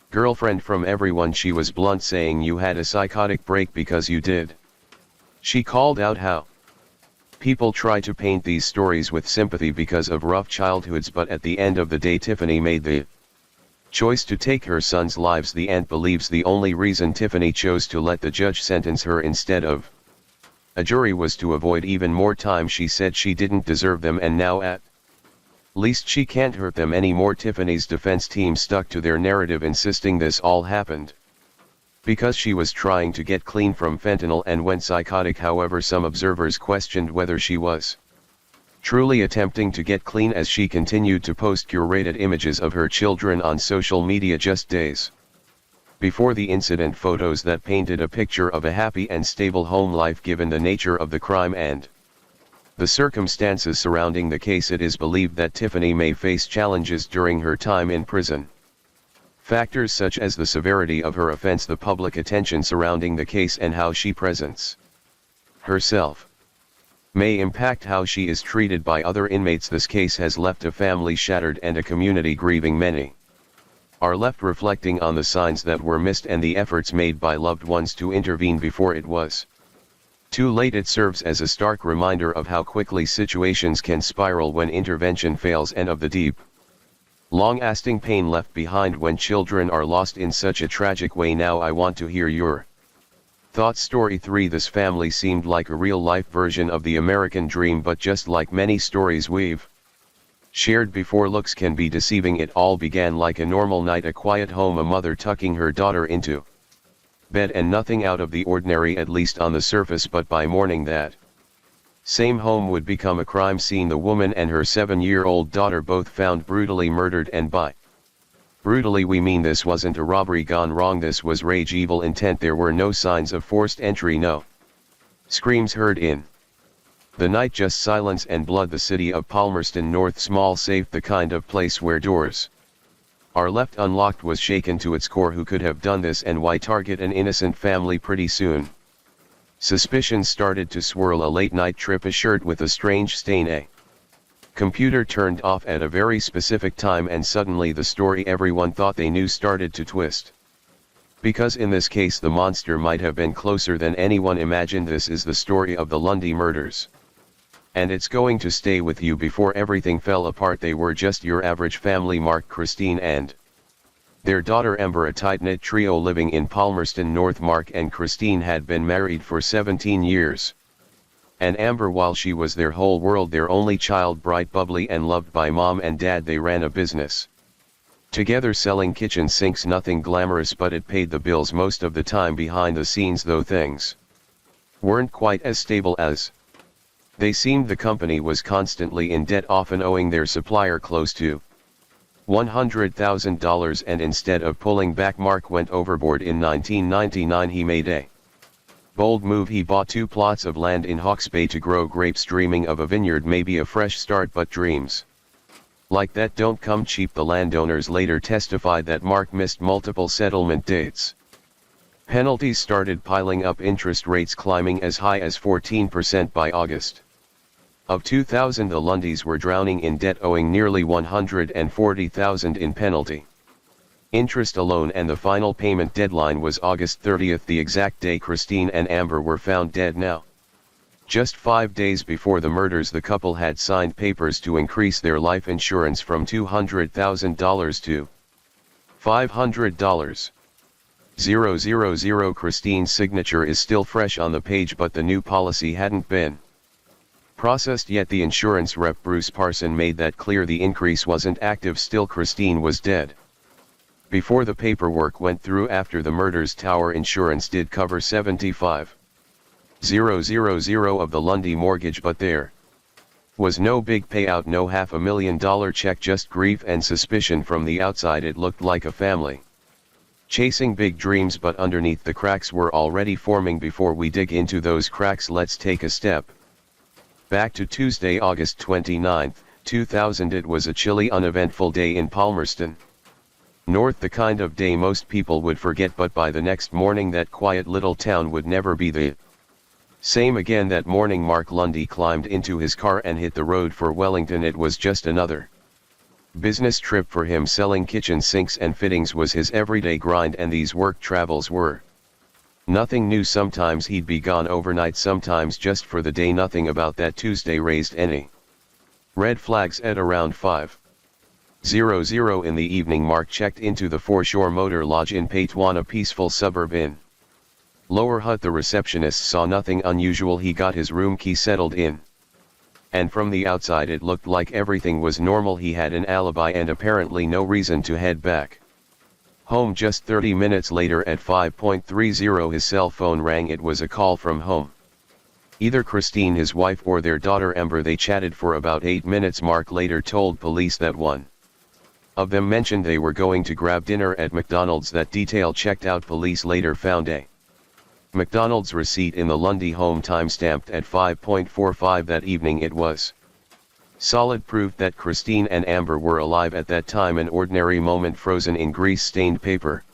Speaker 1: girlfriend, from everyone. She was blunt, saying, "You had a psychotic break because you did." She called out how people try to paint these stories with sympathy because of rough childhoods, but at the end of the day, Tiffany made the choice to take her sons' lives. The aunt believes the only reason Tiffany chose to let the judge sentence her instead of a jury was to avoid even more time. She said she didn't deserve them, and now at least she can't hurt them anymore. Tiffany's defense team stuck to their narrative, insisting this all happened because she was trying to get clean from fentanyl and went psychotic. However, some observers questioned whether she was truly attempting to get clean, as she continued to post curated images of her children on social media just days Before the incident, photos that painted a picture of a happy and stable home life. Given the nature of the crime and the circumstances surrounding the case, it is believed that Tiffany may face challenges during her time in prison. Factors such as the severity of her offense, the public attention surrounding the case, and how she presents herself may impact how she is treated by other inmates. This case has left a family shattered and a community grieving. Many are left reflecting on the signs that were missed and the efforts made by loved ones to intervene before it was too late. It serves as a stark reminder of how quickly situations can spiral when intervention fails, and of the deep, long-lasting pain left behind when children are lost in such a tragic way. Now I want to hear your thoughts. Story 3. This family seemed like a real-life version of the American dream, but just like many stories we've shared before, looks can be deceiving. It all began like a normal night, a quiet home, a mother tucking her daughter into bed, and nothing out of the ordinary, at least on the surface. But by morning, that same home would become a crime scene. The woman and her 7-year-old daughter both found brutally murdered, and by brutally we mean this wasn't a robbery gone wrong, this was rage, evil intent. There were no signs of forced entry, no screams heard in the night, just silence and blood. The city of Palmerston North, small, safe, the kind of place where doors are left unlocked, was shaken to its core. Who could have done this, and why target an innocent family? Pretty soon suspicions started to swirl. A late night trip, a shirt with a strange stain, a computer turned off at a very specific time, and suddenly the story everyone thought they knew started to twist. Because in this case the monster might have been closer than anyone imagined. This is the story of the Lundy murders, and it's going to stay with you. Before everything fell apart, they were just your average family: Mark, Christine, and their daughter Amber, a tight-knit trio living in Palmerston North. Mark and Christine had been married for 17 years. And Amber, while she was their whole world, their only child, bright, bubbly, and loved by mom and dad. They ran a business together selling kitchen sinks. Nothing glamorous, but it paid the bills most of the time. Behind the scenes, though, things weren't quite as stable as they seemed. The company was constantly in debt, often owing their supplier close to $100,000, and instead of pulling back, Mark went overboard. In 1999 he made a bold move. He bought 2 plots of land in Hawke's Bay to grow grapes, dreaming of a vineyard, maybe a fresh start. But dreams like that don't come cheap. The landowners later testified that Mark missed multiple settlement dates. Penalties started piling up, interest rates climbing as high as 14%. By August of 2000, the Lundys were drowning in debt, owing nearly $140,000 in penalty interest alone, and the final payment deadline was August 30th, the exact day Christine and Amber were found dead. Now, just 5 days before the murders, the couple had signed papers to increase their life insurance from $200,000 to $500,000. Christine's signature is still fresh on the page, but the new policy hadn't been processed yet. The insurance rep Bruce Parson made that clear. The increase wasn't active still. Christine was dead before the paperwork went through. After the murders, Tower Insurance did cover $75,000 of the Lundy mortgage, but there was no big payout, no $500,000 check, just grief and suspicion. From the outside it looked like a family chasing big dreams, but underneath the cracks were already forming. Before we dig into those cracks, let's take a step back to Tuesday, August 29, 2000. It was a chilly, uneventful day in Palmerston North, the kind of day most people would forget, but by the next morning that quiet little town would never be the same again. That morning Mark Lundy climbed into his car and hit the road for Wellington. It was just another business trip for him. Selling kitchen sinks and fittings was his everyday grind, and these work travels were nothing new. Sometimes he'd be gone overnight, sometimes just for the day. Nothing about that Tuesday raised any red flags. At around 5:00 in the evening, Mark checked into the Foreshore Motor Lodge in Paytwan, a peaceful suburb in Lower Hutt. The receptionist saw nothing unusual. He got his room key, settled in, and from the outside it looked like everything was normal. He had an alibi and apparently no reason to head back home. Just 30 minutes later at 5:30 his cell phone rang. It was a call from home. Either Christine, his wife, or their daughter Amber. They chatted for about 8 minutes. Mark later told police that one of them mentioned they were going to grab dinner at McDonald's. That detail checked out. Police later found a McDonald's receipt in the Lundy home, time-stamped at 5:45 that evening. It was solid proof that Christine and Amber were alive at that time, an ordinary moment frozen in grease-stained paper.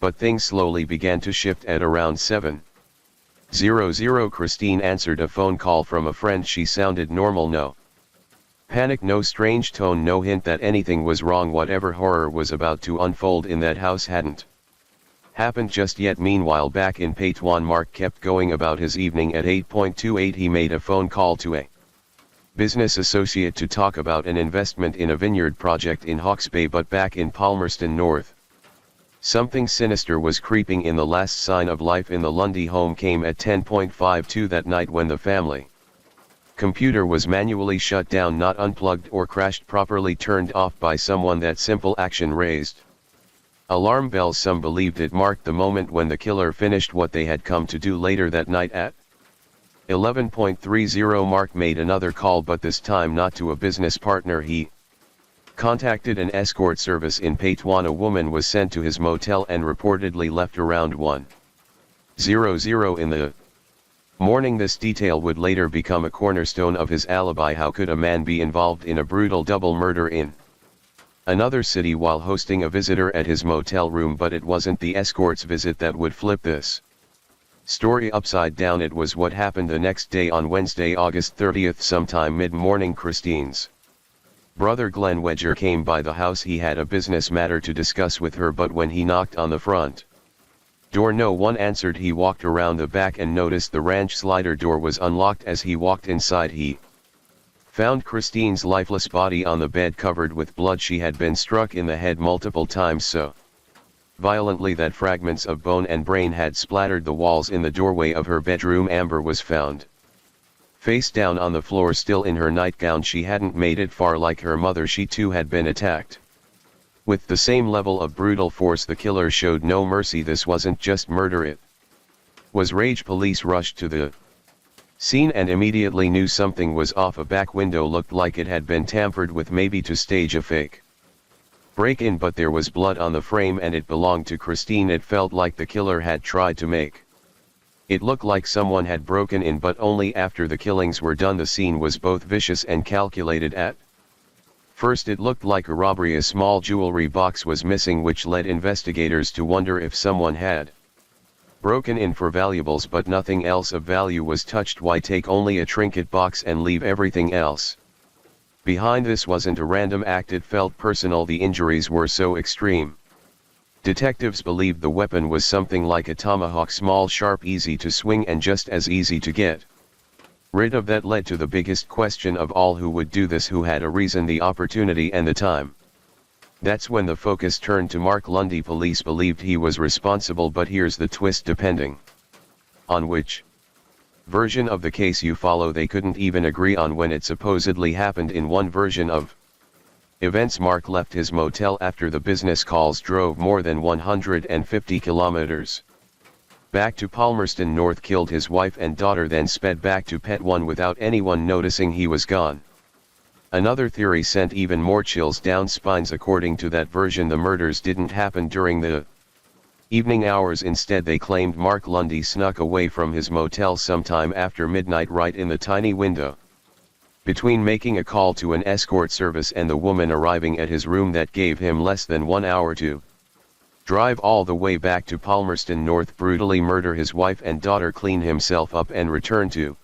Speaker 1: But things slowly began to shift at around 7:00. Christine answered a phone call from a friend. She sounded normal. No panic, no strange tone, no hint that anything was wrong. Whatever horror was about to unfold in that house hadn't happened just yet. Meanwhile, back in Bedtime, Mark kept going about his evening. At 8:28 he made a phone call to a business associate to talk about an investment in a vineyard project in Hawke's Bay, but back in Palmerston North. Something sinister was creeping in. The last sign of life in the Lundy home came at 10:52 that night, when the family computer was manually shut down, not unplugged or crashed, properly turned off by someone. That simple action raised alarm bells. Some believed it marked the moment when the killer finished what they had come to do. Later that night at 11:30 Mark made another call, but this time not to a business partner. He contacted an escort service in Bedtime. A woman was sent to his motel and reportedly left around 1:00 in the morning. This detail would later become a cornerstone of his alibi. How could a man be involved in a brutal double murder in another city while hosting a visitor at his motel room? But it wasn't the escort's visit that would flip this story upside down. It was what happened the next day, on Wednesday, August 30th, sometime mid-morning. Christine's brother Glenn Wedger came by the house. He had a business matter to discuss with her, but when he knocked on the front door, no one answered. He walked around the back and noticed the ranch slider door was unlocked. As he walked inside, he found Christine's lifeless body on the bed, covered with blood. She had been struck in the head multiple times, so violently that fragments of bone and brain had splattered the walls. In the doorway of her bedroom, Amber was found face down on the floor, still in her nightgown. She hadn't made it far. Like her mother, she too had been attacked with the same level of brutal force. The killer showed no mercy. This wasn't just murder, it was rage. Police rushed to the scene and immediately knew something was off. A back window looked like it had been tampered with, maybe to stage a fake break-in, but there was blood on the frame and it belonged to Christine. It felt like the killer had tried to make it look like someone had broken in, but only after the killings were done. The scene was both vicious and calculated. At first it looked like a robbery. A small jewelry box was missing, which led investigators to wonder if someone had broken in for valuables, but nothing else of value was touched. Why take only a trinket box and leave everything else behind? This wasn't a random act, it felt personal. The injuries were so extreme. Detectives believed the weapon was something like a tomahawk, small, sharp, easy to swing, and just as easy to get rid of. That led to the biggest question of all: who would do this? Who had a reason, the opportunity, and the time? That's when the focus turned to Mark Lundy. Police believed he was responsible, but here's the twist: depending on which version of the case you follow, they couldn't even agree on when it supposedly happened. In one version of events, Mark left his motel after the business calls, drove more than 150 kilometers back to Palmerston North, killed his wife and daughter, then sped back to Bedtime without anyone noticing he was gone. Another theory sent even more chills down spines. According to that version, the murders didn't happen during the evening hours. Instead, they claimed Mark Lundy snuck away from his motel sometime after midnight, right in the tiny window between making a call to an escort service and the woman arriving at his room. That gave him less than 1 hour to drive all the way back to Palmerston North, brutally murder his wife and daughter, clean himself up, and return to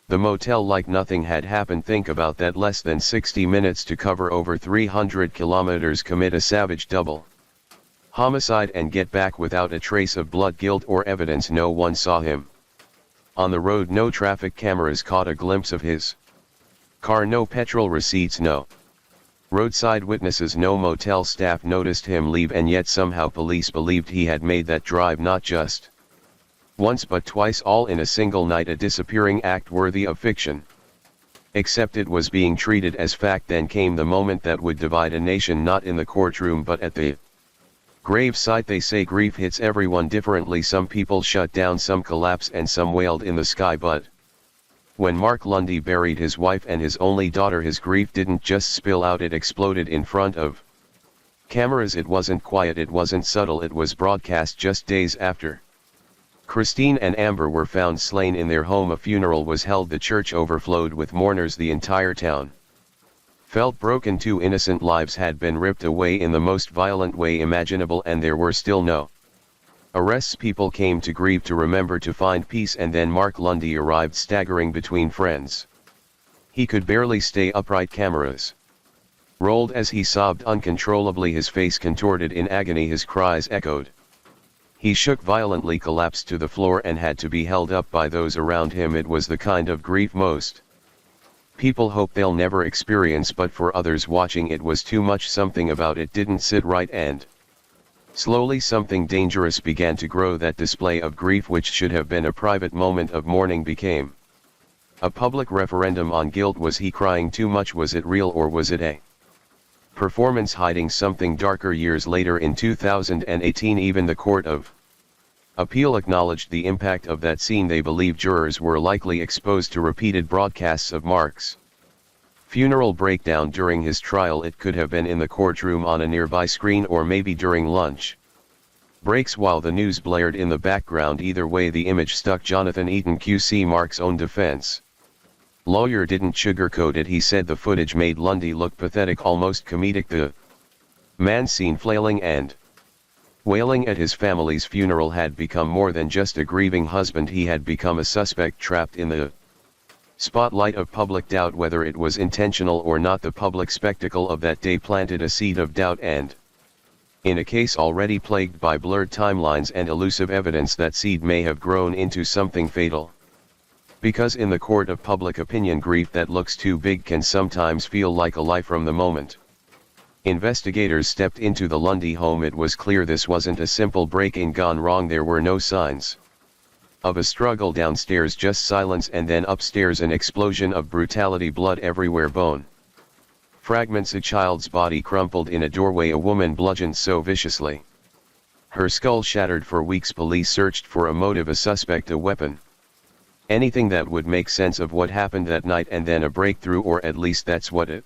Speaker 1: the motel like nothing had happened. Think about that, less than 60 minutes to cover over 300 kilometers, commit a savage double homicide, and get back without a trace of blood, guilt, or evidence. No one saw him on the road. No traffic cameras caught a glimpse of his car. No petrol receipts, no roadside witnesses, no motel staff noticed him leave. And yet somehow police believed he had made that drive not just once but twice, all in a single night. A disappearing act worthy of fiction. Except it was being treated as fact. Then came the moment that would divide a nation, not in the courtroom but at the grave site. They say grief hits everyone differently. Some people shut down, some collapse, and some wailed in the sky. But when Mark Lundy buried his wife and his only daughter, his grief didn't just spill out, it exploded in front of Cameras. It wasn't quiet, it wasn't subtle, it was broadcast just days after. Christine and Amber were found slain in their home. A funeral was held. The church overflowed with mourners. The entire town felt broken. 2 innocent lives had been ripped away in the most violent way imaginable, and there were still no arrests. People came to grieve, to remember, to find peace. And then Mark Lundy arrived, staggering between friends. He could barely stay upright. Cameras rolled as he sobbed uncontrollably, his face contorted in agony, his cries echoed. He shook violently, collapsed to the floor, and had to be held up by those around him. It was the kind of grief most people hope they'll never experience, but for others watching it was too much. Something about it didn't sit right, and slowly something dangerous began to grow. That display of grief, which should have been a private moment of mourning, became a public referendum on guilt. Was he crying too much? Was it real, or was it a performance hiding something darker? Years later, in 2018, even the Court of Appeal acknowledged the impact of that scene. They believe jurors were likely exposed to repeated broadcasts of Mark's funeral breakdown during his trial. It could have been in the courtroom, on a nearby screen, or maybe during lunch breaks while the news blared in the background. Either way, the image stuck. Jonathan Eaton, QC, Mark's own defense lawyer, didn't sugarcoat it. He said the footage made Lundy look pathetic, almost comedic. The man seen flailing and wailing at his family's funeral had become more than just a grieving husband. He had become a suspect, trapped in the spotlight of public doubt. Whether it was intentional or not, the public spectacle of that day planted a seed of doubt, and in a case already plagued by blurred timelines and elusive evidence, that seed may have grown into something fatal. Because in the court of public opinion, grief that looks too big can sometimes feel like a lie. From the moment investigators stepped into the Lundy home, it was clear this wasn't a simple break-in gone wrong. There were no signs of a struggle downstairs, just silence, and then upstairs an explosion of brutality, blood everywhere, bone fragments, a child's body crumpled in a doorway, a woman bludgeoned so viciously her skull shattered. For weeks police searched for a motive, a suspect, a weapon, anything that would make sense of what happened that night. And then a breakthrough, or at least that's what it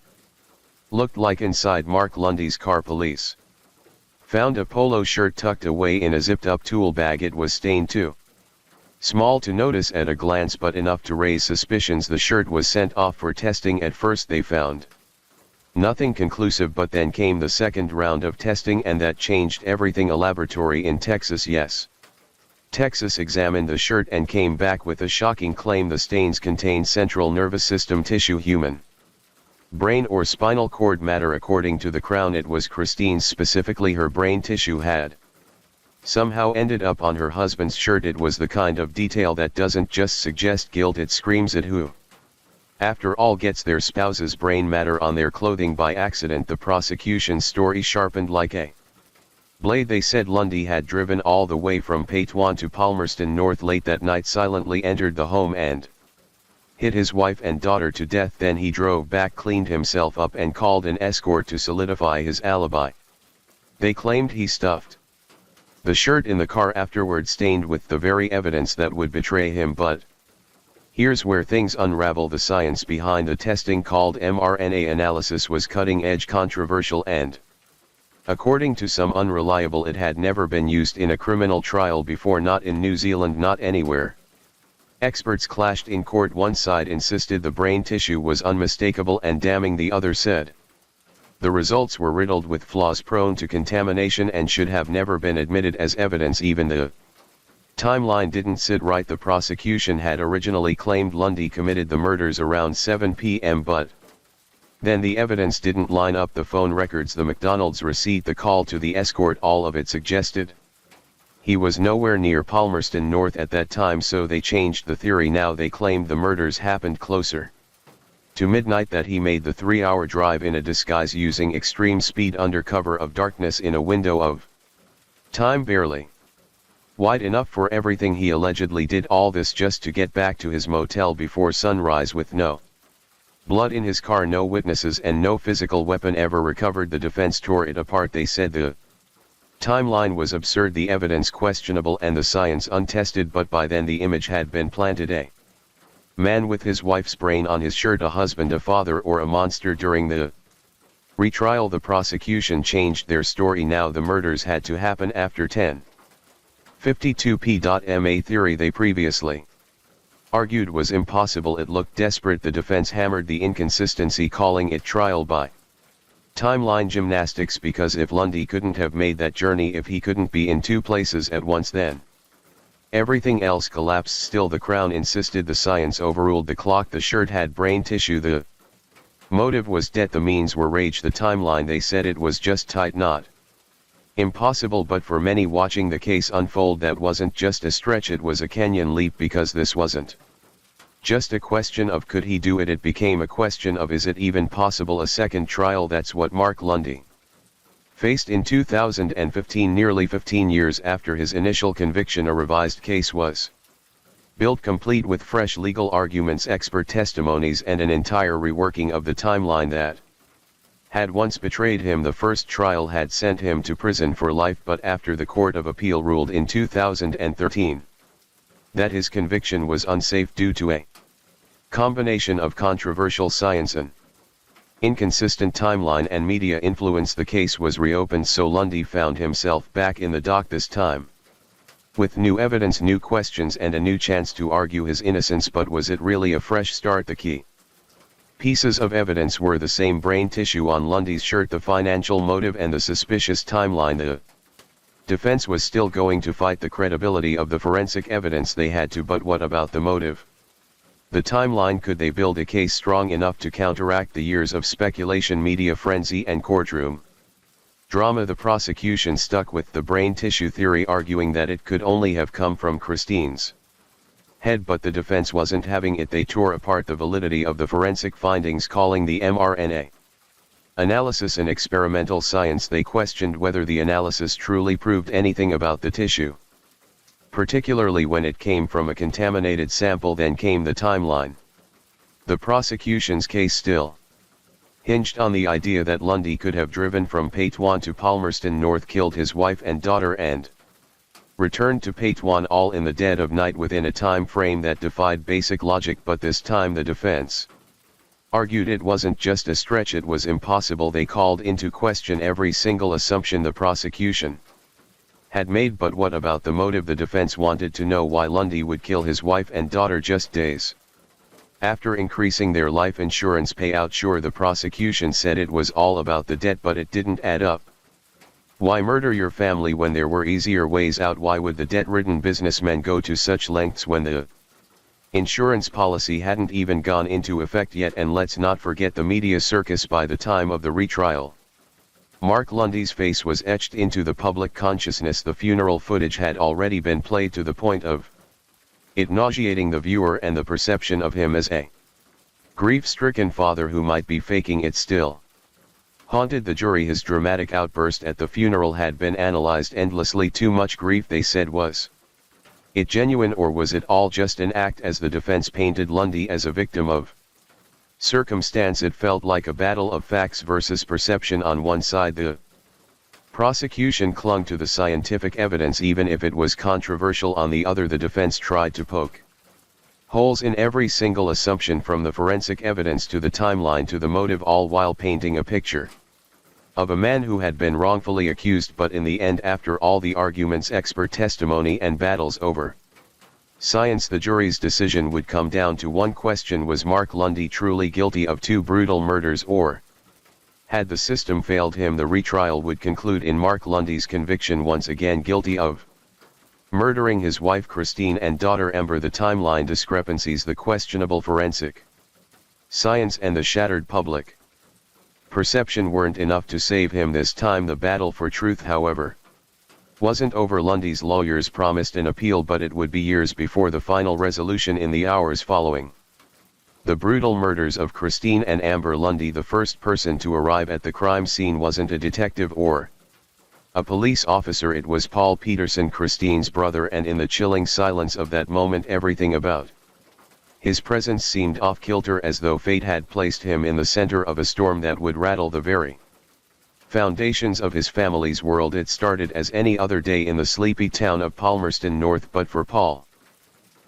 Speaker 1: looked like. Inside Mark Lundy's car, police found a polo shirt tucked away in a zipped-up tool bag. It was stained too small to notice at a glance, but enough to raise suspicions. The shirt was sent off for testing. At first they found nothing conclusive, but then came the second round of testing, and that changed everything. A laboratory in Texas, yes, Texas, examined the shirt and came back with a shocking claim. The stains contained central nervous system tissue, human brain or spinal cord matter. According to the Crown, it was Christine's. Specifically, her brain tissue had somehow ended up on her husband's shirt. It was the kind of detail that doesn't just suggest guilt, it screams at who, after all, gets their spouse's brain matter on their clothing by accident. The prosecution's story sharpened like a blade. They said Lundy had driven all the way from Paytwan to Palmerston North late that night, silently entered the home and hit his wife and daughter to death. Then he drove back, cleaned himself up, and called an escort to solidify his alibi. They claimed he stuffed the shirt in the car afterward, stained with the very evidence that would betray him. But here's where things unravel. The science behind the testing, called mRNA analysis, was cutting edge, controversial, and according to some unreliable. It had never been used in a criminal trial before, not in New Zealand, not anywhere. Experts clashed in court. One side insisted the brain tissue was unmistakable and damning. The other said the results were riddled with flaws, prone to contamination, and should have never been admitted as evidence. Even the timeline didn't sit right. The prosecution had originally claimed Lundy committed the murders around 7 p.m., but then the evidence didn't line up. The phone records, the McDonald's receipt, the call to the escort, all of it suggested he was nowhere near Palmerston North at that time, so they changed the theory. Now they claimed the murders happened closer to midnight, that he made the 3-hour drive in a disguise using extreme speed under cover of darkness in a window of time barely wide enough for everything he allegedly did. All this just to get back to his motel before sunrise with no blood in his car, no witnesses, and no physical weapon ever recovered. The defense tore it apart. They said the timeline was absurd, the evidence questionable, and the science untested. But by then the image had been planted: a man with his wife's brain on his shirt, a husband, a father, or a monster. During the Retrial. The prosecution changed their story. Now the murders had to happen after 10:52 p.m. A theory they previously argued was impossible. It looked desperate. The defense hammered the inconsistency, calling it trial by timeline gymnastics, because if Lundy couldn't have made that journey, if he couldn't be in two places at once, then everything else collapsed. Still the Crown insisted the science overruled the clock. The shirt had brain tissue. The motive was debt. The means were rage. The timeline, they said it was just tight, not impossible. But for many watching the case unfold, that wasn't just a stretch, it was a Kenyan leap, because this wasn't just a question of could he do it, it became a question of is it even possible. A second trial. That's what Mark Lundy faced in 2015, nearly 15 years after his initial conviction. A revised case was built, complete with fresh legal arguments, expert testimonies, and an entire reworking of the timeline that had once betrayed him. The first trial had sent him to prison for life, but after the Court of Appeal ruled in 2013 that his conviction was unsafe due to a combination of controversial science and inconsistent timeline and media influence, the case was reopened. So Lundy found himself back in the dock, this time with new evidence, new questions, and a new chance to argue his innocence. But was it really a fresh start? The key pieces of evidence were the same: brain tissue on Lundy's shirt, the financial motive, and the suspicious timeline. The defense was still going to fight the credibility of the forensic evidence. They had to. But what about the motive? The timeline. Could they build a case strong enough to counteract the years of speculation, media frenzy, and courtroom drama? The prosecution stuck with the brain tissue theory, arguing that it could only have come from Christine's head, but the defense wasn't having it. They tore apart the validity of the forensic findings, calling the mRNA analysis an experimental science. They questioned whether the analysis truly proved anything about the tissue, particularly when it came from a contaminated sample. Then came the timeline. The prosecution's case still hinged on the idea that Lundy could have driven from Pétuan to Palmerston North, killed his wife and daughter, and returned to Pétuan all in the dead of night within a time frame that defied basic logic. But this time the defense argued it wasn't just a stretch, it was impossible. They called into question every single assumption the prosecution had made. But what about the motive? The defense wanted to know why Lundy would kill his wife and daughter just days after increasing their life insurance payout. Sure, the prosecution said it was all about the debt, but it didn't add up. Why murder your family when there were easier ways out? Why would the debt-ridden businessmen go to such lengths when the insurance policy hadn't even gone into effect yet? And let's not forget the media circus. By the time of the retrial, Mark Lundy's face was etched into the public consciousness. The funeral footage had already been played to the point of it nauseating the viewer, and the perception of him as a grief-stricken father who might be faking it still haunted the jury. His dramatic outburst at the funeral had been analyzed endlessly. Too much grief, they said. Was it genuine, or was it all just an act? As the defense painted Lundy as a victim of circumstance, it felt like a battle of facts versus perception. On one side, the prosecution clung to the scientific evidence even if it was controversial. On the other, the defense tried to poke holes in every single assumption, from the forensic evidence to the timeline to the motive, all while painting a picture of a man who had been wrongfully accused. But in the end, after all the arguments, expert testimony, and battles over science, the jury's decision would come down to one question: was Mark Lundy truly guilty of two brutal murders, or had the system failed him? The retrial would conclude in Mark Lundy's conviction, once again guilty of murdering his wife Christine and daughter Ember. The timeline discrepancies, the questionable forensic science, and the shattered public perception weren't enough to save him this time. The battle for truth, however, wasn't over. Lundy's lawyers promised an appeal, but it would be years before the final resolution. In the hours following the brutal murders of Christine and Amber Lundy, the first person to arrive at the crime scene wasn't a detective or a police officer. It was Paul Peterson, Christine's brother, and in the chilling silence of that moment, everything about his presence seemed off-kilter, as though fate had placed him in the center of a storm that would rattle the very foundations of his family's world. It started as any other day in the sleepy town of Palmerston North, but for Paul,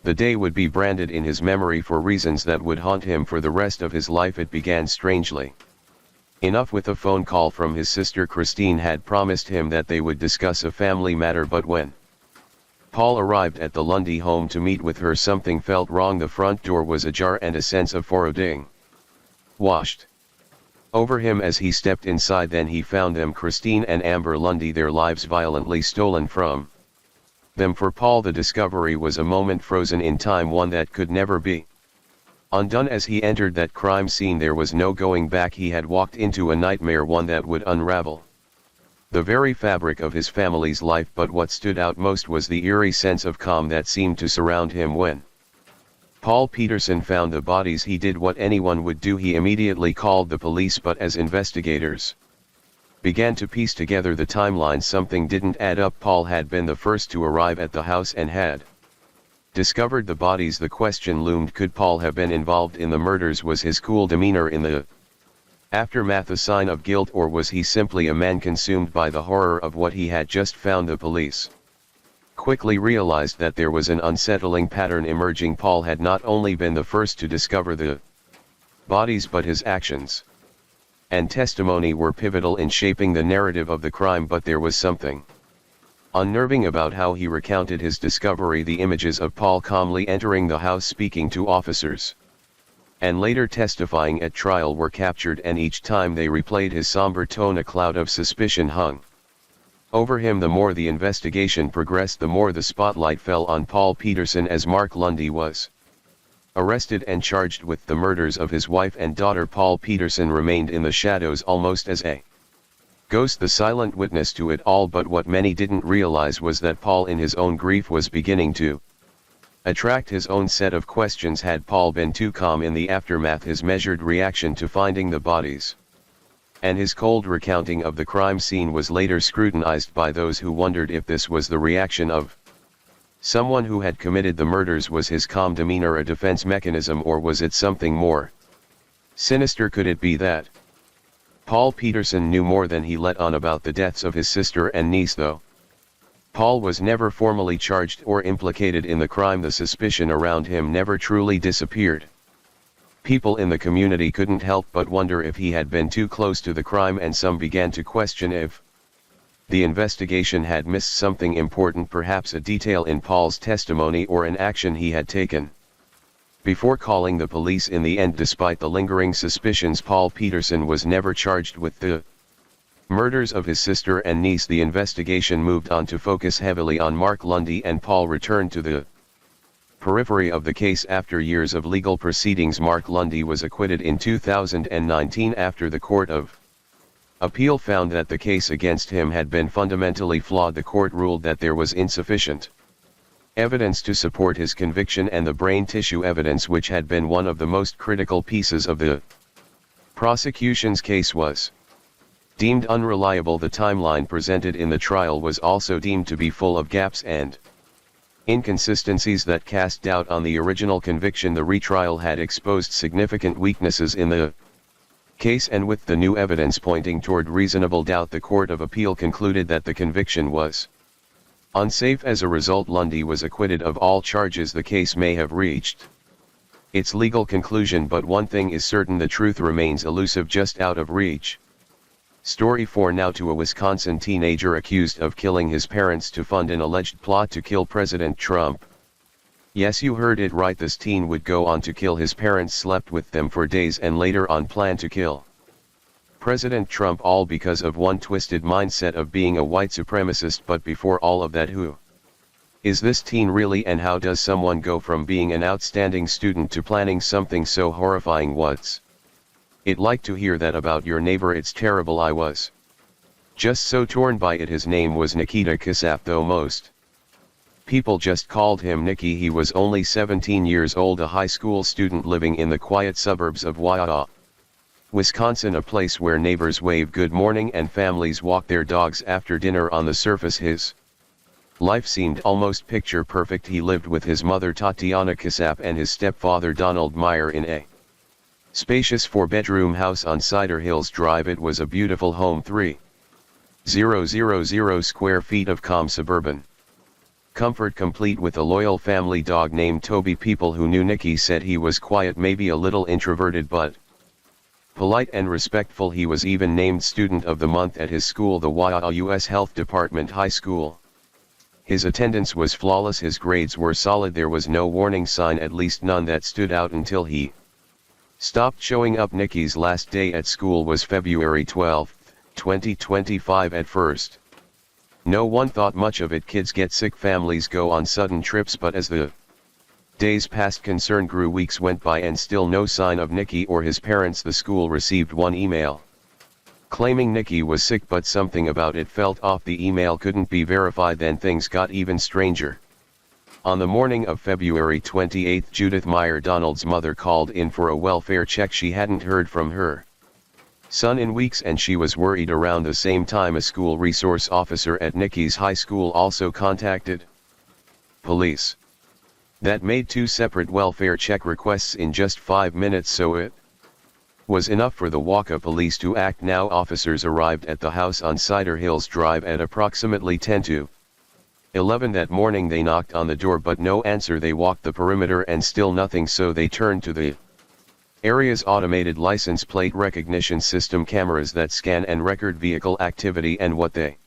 Speaker 1: the day would be branded in his memory for reasons that would haunt him for the rest of his life. It began strangely Enough with a phone call from his sister. Christine had promised him that they would discuss a family matter, but when Paul arrived at the Lundy home to meet with her, something felt wrong. The front door was ajar and a sense of foreboding washed over him as he stepped inside. Then he found them, Christine and Amber Lundy, their lives violently stolen from them. For Paul, the discovery was a moment frozen in time, one that could never be undone. As he entered that crime scene, there was no going back. He had walked into a nightmare, one that would unravel the very fabric of his family's life. But what stood out most was the eerie sense of calm that seemed to surround him when Paul Peterson found the bodies. He did what anyone would do. He immediately called the police, but as investigators began to piece together the timeline, something didn't add up. Paul had been the first to arrive at the house and had discovered the bodies. The question loomed: could Paul have been involved in the murders? Was his cool demeanor in the aftermath a sign of guilt, or was he simply a man consumed by the horror of what he had just found? The police quickly realized that there was an unsettling pattern emerging. Paul had not only been the first to discover the bodies, but his actions and testimony were pivotal in shaping the narrative of the crime. But there was something unnerving about how he recounted his discovery. The images of Paul calmly entering the house, speaking to officers, and later testifying at trial were captured, and each time they replayed his somber tone, a cloud of suspicion hung over him. The more the investigation progressed, the more the spotlight fell on Paul Peterson as Mark Lundy was arrested and charged with the murders of his wife and daughter. Paul Peterson remained in the shadows, almost as a ghost, the silent witness to it all. But what many didn't realize was that Paul, in his own grief, was beginning to attract his own set of questions. Had Paul been too calm in the aftermath? His measured reaction to finding the bodies and his cold recounting of the crime scene was later scrutinized by those who wondered if this was the reaction of someone who had committed the murders. Was his calm demeanor a defense mechanism, or was it something more sinister? Could it be that Paul Peterson knew more than he let on about the deaths of his sister and niece? Though Paul was never formally charged or implicated in the crime, the suspicion around him never truly disappeared. People in the community couldn't help but wonder if he had been too close to the crime, and some began to question if the investigation had missed something important, perhaps a detail in Paul's testimony or an action he had taken before calling the police. In the end, despite the lingering suspicions, Paul Peterson was never charged with the murders of his sister and niece. The investigation moved on to focus heavily on Mark Lundy, and Paul returned to the periphery of the case. After years of legal proceedings, Mark Lundy was acquitted in 2019 after the Court of Appeal found that the case against him had been fundamentally flawed. The court ruled that there was insufficient evidence to support his conviction, and the brain tissue evidence, which had been one of the most critical pieces of the prosecution's case, was deemed unreliable. The timeline presented in the trial was also deemed to be full of gaps and inconsistencies that cast doubt on the original conviction. The retrial had exposed significant weaknesses in the case, and with the new evidence pointing toward reasonable doubt, the Court of Appeal concluded that the conviction was unsafe. As a result, Lundy was acquitted of all charges. The case may have reached its legal conclusion, but one thing is certain: the truth remains elusive, just out of reach. Story 4 now to a Wisconsin teenager accused of killing his parents to fund an alleged plot to kill President Trump. Yes, you heard it right, this teen would go on to kill his parents, slept with them for days, and later on planned to kill President Trump, all because of one twisted mindset of being a white supremacist. But before all of that, who is this teen really, and how does someone go from being an outstanding student to planning something so horrifying? What's it like to hear that about your neighbor? It's terrible. I was just so torn by it. His name was Nikita Kasap, though most people just called him Nicky. He was only 17 years old, a high school student living in the quiet suburbs of Wauwau, Wisconsin, a place where neighbors wave good morning and families walk their dogs after dinner. On the surface, his life seemed almost picture perfect. He lived with his mother Tatiana Kasap and his stepfather Donald Meyer in a spacious 4-bedroom house on Cider Hills Drive. It was a beautiful home, 3,000 square feet of calm suburban comfort, complete with a loyal family dog named Toby. People who knew Nicky said he was quiet, maybe a little introverted, but Polite and respectful, he was even named Student of the Month at his school, the U.S. Health Department High School. His attendance was flawless, his grades were solid, there was no warning sign, at least none that stood out, until he stopped showing up. Nikki's last day at school was February 12, 2025. At first, no one thought much of it. Kids get sick, families go on sudden trips, but as the days passed, concern grew. Weeks went by and still no sign of Nikki or his parents. The school received one email claiming Nikki was sick, but something about it felt off. The email couldn't be verified. Then things got even stranger. On the morning of February 28, Judith Meyer, Donald's mother, called in for a welfare check. She hadn't heard from her son in weeks, and she was worried. Around the same time, a school resource officer at Nikki's high school also contacted police. That made 2 separate welfare check requests in just 5 minutes, so it was enough for the Waukee police to act. Now officers arrived at the house on Cider Hills Drive at approximately 10 to 11 that morning. They knocked on the door but no answer. They walked the perimeter and still nothing, so they turned to the area's automated license plate recognition system cameras that scan and record vehicle activity, and what they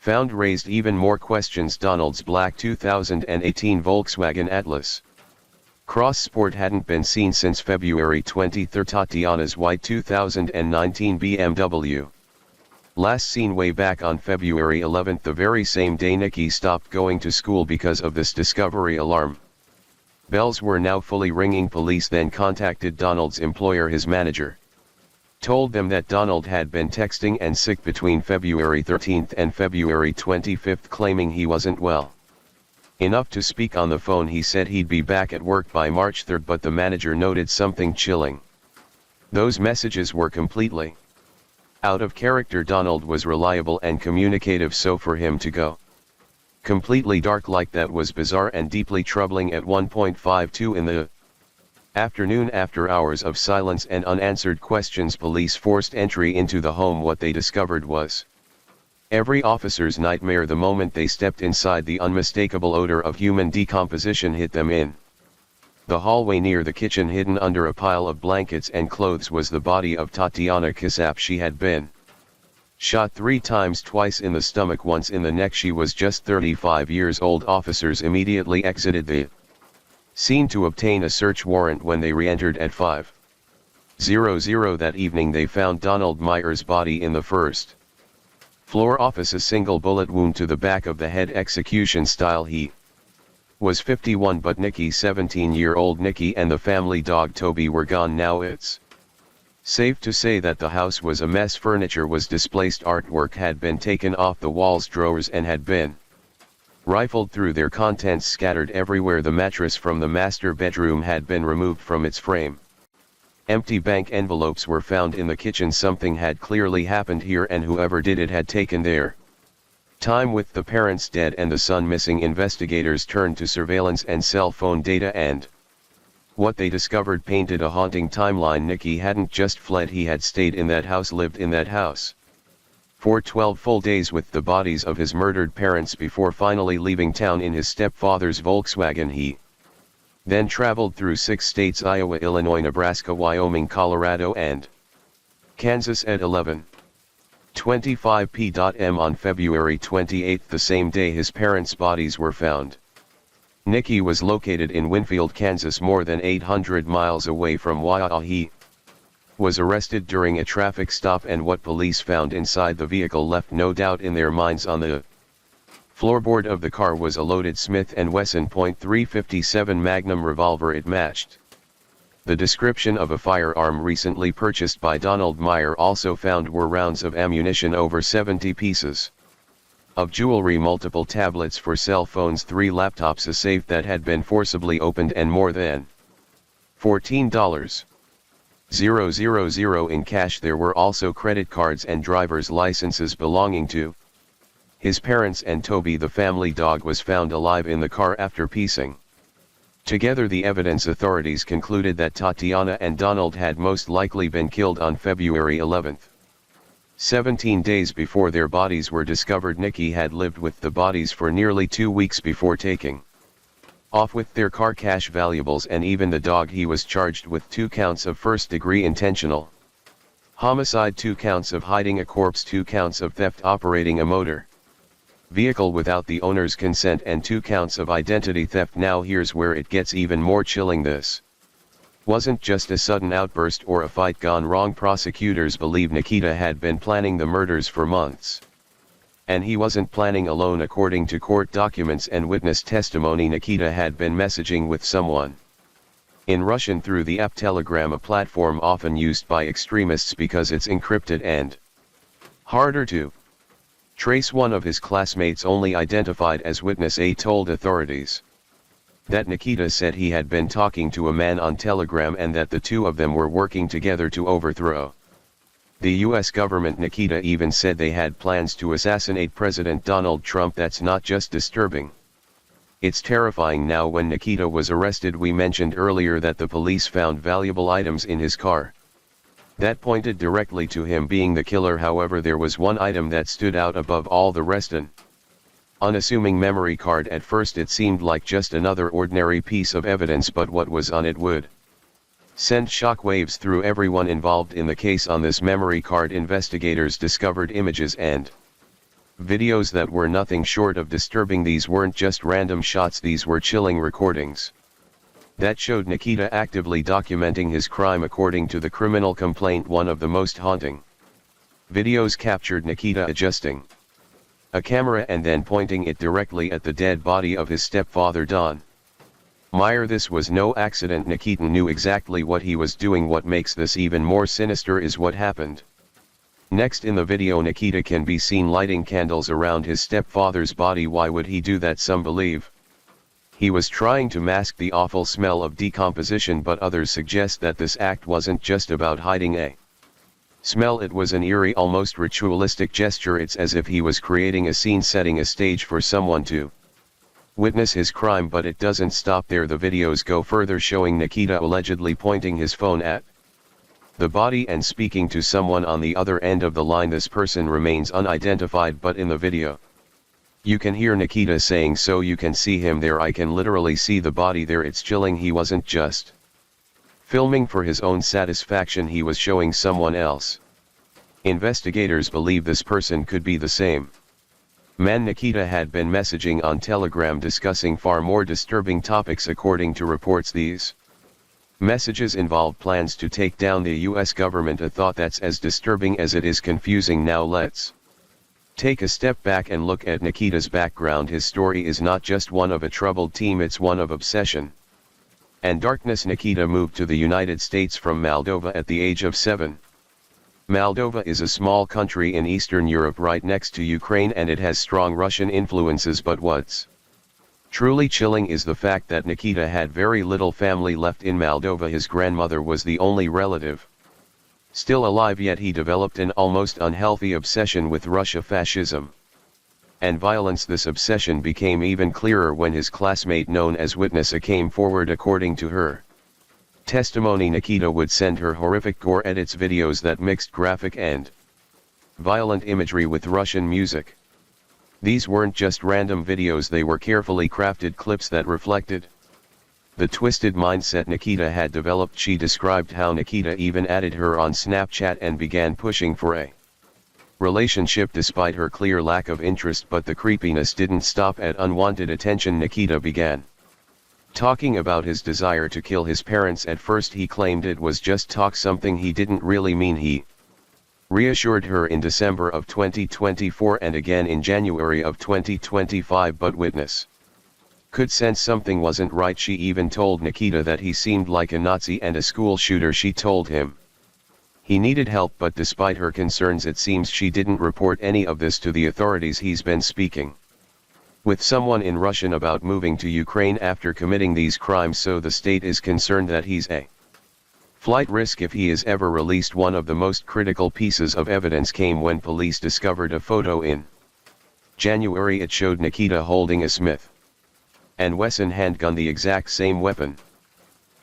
Speaker 1: found raised even more questions. Donald's black 2018 Volkswagen Atlas Cross Sport hadn't been seen since February 23. Tatiana's white 2019 BMW last seen way back on February 11, the very same day Nikki stopped going to school. Because of this discovery, alarm bells were now fully ringing. Police then contacted Donald's employer. His manager told them that Donald had been texting and sick between February 13 and February 25, claiming he wasn't well enough to speak on the phone. He said he'd be back at work by March 3, but the manager noted something chilling. Those messages were completely out of character. Donald was reliable and communicative, so for him to go completely dark like that was bizarre and deeply troubling. At 1:52 in the afternoon, after hours of silence and unanswered questions, police forced entry into the home. What they discovered was every officer's nightmare. The moment they stepped inside, the unmistakable odor of human decomposition hit them. In the hallway near the kitchen, hidden under a pile of blankets and clothes, was the body of Tatiana Kisap. She had been shot 3 times, twice in the stomach, once in the neck. She was just 35 years old. Officers immediately exited the scene to obtain a search warrant. When they re-entered at 5:00 that evening, they found Donald Meyer's body in the first floor office, a single bullet wound to the back of the head, execution style. He was 51, but Nikki, 17-year-old Nikki, and the family dog Toby were gone. Now it's safe to say that the house was a mess. Furniture was displaced, artwork had been taken off the walls, drawers and had been rifled through, their contents scattered everywhere. The mattress from the master bedroom had been removed from its frame. Empty bank envelopes were found in the kitchen. Something had clearly happened here, and whoever did it had taken their time. With the parents dead and the son missing, investigators turned to surveillance and cell phone data, and what they discovered painted a haunting timeline. Nikki hadn't just fled, he had stayed in that house, lived in that house for 12 full days with the bodies of his murdered parents before finally leaving town in his stepfather's Volkswagen. He then traveled through 6 states: Iowa, Illinois, Nebraska, Wyoming, Colorado, and Kansas. At 11:25 p.m. on February 28, the same day his parents' bodies were found, Nikki was located in Winfield, Kansas, more than 800 miles away from Waukee. He was arrested during a traffic stop, and what police found inside the vehicle left no doubt in their minds. On the floorboard of the car was a loaded Smith & Wesson .357 Magnum revolver. It matched the description of a firearm recently purchased by Donald Meyer. Also found were rounds of ammunition, over 70 pieces of jewelry, multiple tablets for cell phones, 3 laptops, a safe that had been forcibly opened, and more than $14,000 in cash. There were also credit cards and driver's licenses belonging to his parents, and Toby, the family dog, was found alive in the car after piecing together the evidence. Authorities concluded that Tatiana and Donald had most likely been killed on February 11. 17 days before their bodies were discovered, Nikki had lived with the bodies for nearly 2 weeks before taking off with their car, cash, valuables, and even the dog. He was charged with 2 counts of first-degree intentional Homicide, 2 counts of hiding a corpse, 2 counts of theft, operating a motor vehicle without the owner's consent, and 2 counts of identity theft. Now here's where it gets even more chilling. This wasn't just a sudden outburst or a fight gone wrong. Prosecutors believe Nikita had been planning the murders for months. And he wasn't planning alone. According to court documents and witness testimony, Nikita had been messaging with someone in Russian through the app Telegram, a platform often used by extremists because it's encrypted and harder to trace. One of his classmates, only identified as witness A, told authorities that Nikita said he had been talking to a man on Telegram and that the two of them were working together to overthrow the US government. Nikita even said they had plans to assassinate President Donald Trump. That's not just disturbing, it's terrifying. Now, when Nikita was arrested, we mentioned earlier that the police found valuable items in his car that pointed directly to him being the killer. However, there was one item that stood out above all the rest: an unassuming memory card. At first it seemed like just another ordinary piece of evidence, but what was on it would send shockwaves through everyone involved in the case. On this memory card, investigators discovered images and videos that were nothing short of disturbing. These weren't just random shots, these were chilling recordings that showed Nikita actively documenting his crime. According to the criminal complaint, one of the most haunting videos captured Nikita adjusting a camera and then pointing it directly at the dead body of his stepfather, Don Meyer. This was no accident. Nikita knew exactly what he was doing. What makes this even more sinister is what happened next. In the video, Nikita can be seen lighting candles around his stepfather's body. Why would he do that? Some believe he was trying to mask the awful smell of decomposition, but others suggest that this act wasn't just about hiding a smell. It was an eerie, almost ritualistic gesture. It's as if he was creating a scene, setting a stage for someone to witness his crime. But it doesn't stop there. The videos go further, showing Nikita allegedly pointing his phone at the body and speaking to someone on the other end of the line. This person remains unidentified, but in the video you can hear Nikita saying, "So you can see him there, I can literally see the body there." It's chilling. He wasn't just filming for his own satisfaction, he was showing someone else. Investigators believe this person could be the same man Nikita had been messaging on Telegram, discussing far more disturbing topics. According to reports, these messages involve plans to take down the US government, a thought that's as disturbing as it is confusing. Now let's take a step back and look at Nikita's background. His story is not just one of a troubled teen, it's one of obsession and darkness. Nikita moved to the United States from Moldova at the age of 7. Moldova is a small country in Eastern Europe right next to Ukraine, and it has strong Russian influences. But what's truly chilling is the fact that Nikita had very little family left in Moldova. His grandmother was the only relative still alive, yet he developed an almost unhealthy obsession with Russia, fascism, and violence. This obsession became even clearer when his classmate, known as Witness A, came forward. According to her testimony, Nikita would send her horrific gore edits, videos that mixed graphic and violent imagery with Russian music. These weren't just random videos, they were carefully crafted clips that reflected the twisted mindset Nikita had developed. She described how Nikita even added her on Snapchat and began pushing for a relationship despite her clear lack of interest. But the creepiness didn't stop at unwanted attention. Nikita began talking about his desire to kill his parents. At first he claimed it was just talk, something he didn't really mean. He reassured her in December of 2024 and again in January of 2025, but Witness could sense something wasn't right. She even told Nikita that he seemed like a Nazi and a school shooter. She told him he needed help, but despite her concerns, it seems she didn't report any of this to the authorities. He's been speaking with someone in Russian about moving to Ukraine after committing these crimes, so the state is concerned that he's a flight risk if he is ever released. One of the most critical pieces of evidence came when police discovered a photo in January. It showed Nikita holding a Smith & Wesson handgun, the exact same weapon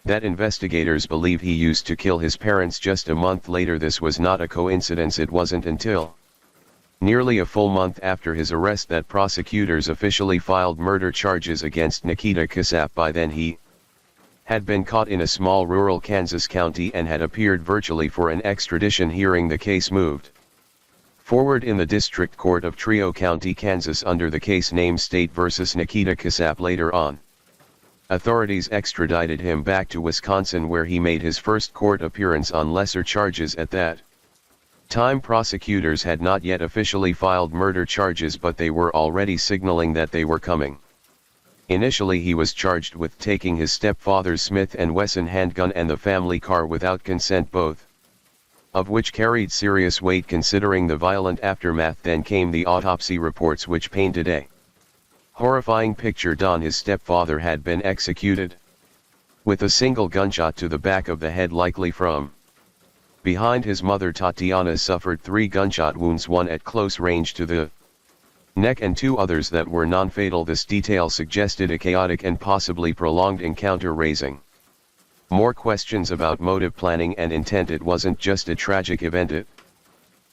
Speaker 1: that investigators believe he used to kill his parents just a month later. This was not a coincidence. It wasn't until nearly a full month after his arrest that prosecutors officially filed murder charges against Nikita Kasap. By then he had been caught in a small rural Kansas county and had appeared virtually for an extradition hearing. The case moved forward in the District Court of Trio County, Kansas under the case name State vs. Nikita Kasap. Later on, authorities extradited him back to Wisconsin, where he made his first court appearance on lesser charges. At that time, prosecutors had not yet officially filed murder charges, but they were already signaling that they were coming. Initially, he was charged with taking his stepfather's Smith & Wesson handgun and the family car without consent, both of which carried serious weight considering the violent aftermath. Then came the autopsy reports, which painted a horrifying picture. Don, his stepfather, had been executed with a single gunshot to the back of the head, likely from behind. His mother Tatiana suffered 3 gunshot wounds, one at close range to the neck and 2 others that were non-fatal. This detail suggested a chaotic and possibly prolonged encounter, raising more questions about motive, planning and intent. It wasn't just a tragic event, it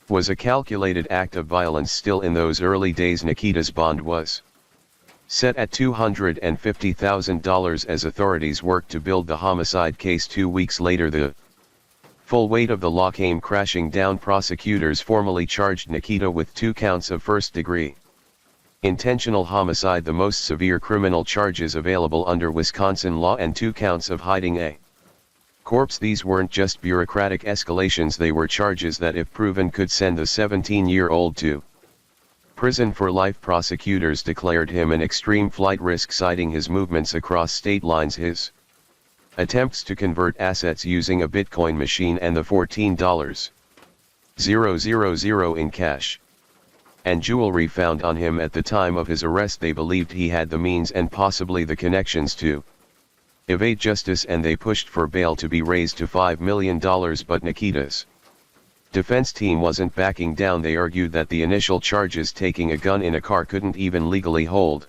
Speaker 1: was a calculated act of violence. Still, in those early days, Nikita's bond was set at $250,000 as authorities worked to build the homicide case. 2 weeks later, the full weight of the law came crashing down. Prosecutors formally charged Nikita with 2 counts of first-degree intentional homicide, the most severe criminal charges available under Wisconsin law, and 2 counts of hiding a corpse. These weren't just bureaucratic escalations, they were charges that, if proven, could send the 17-year-old to prison for life. Prosecutors declared him an extreme flight risk, citing his movements across state lines, his attempts to convert assets using a Bitcoin machine, and the $14,000 in cash and jewelry found on him at the time of his arrest. They believed he had the means and possibly the connections to evade justice, and they pushed for bail to be raised to $5 million. But Nikita's defense team wasn't backing down. They argued that the initial charges, taking a gun in a car, couldn't even legally hold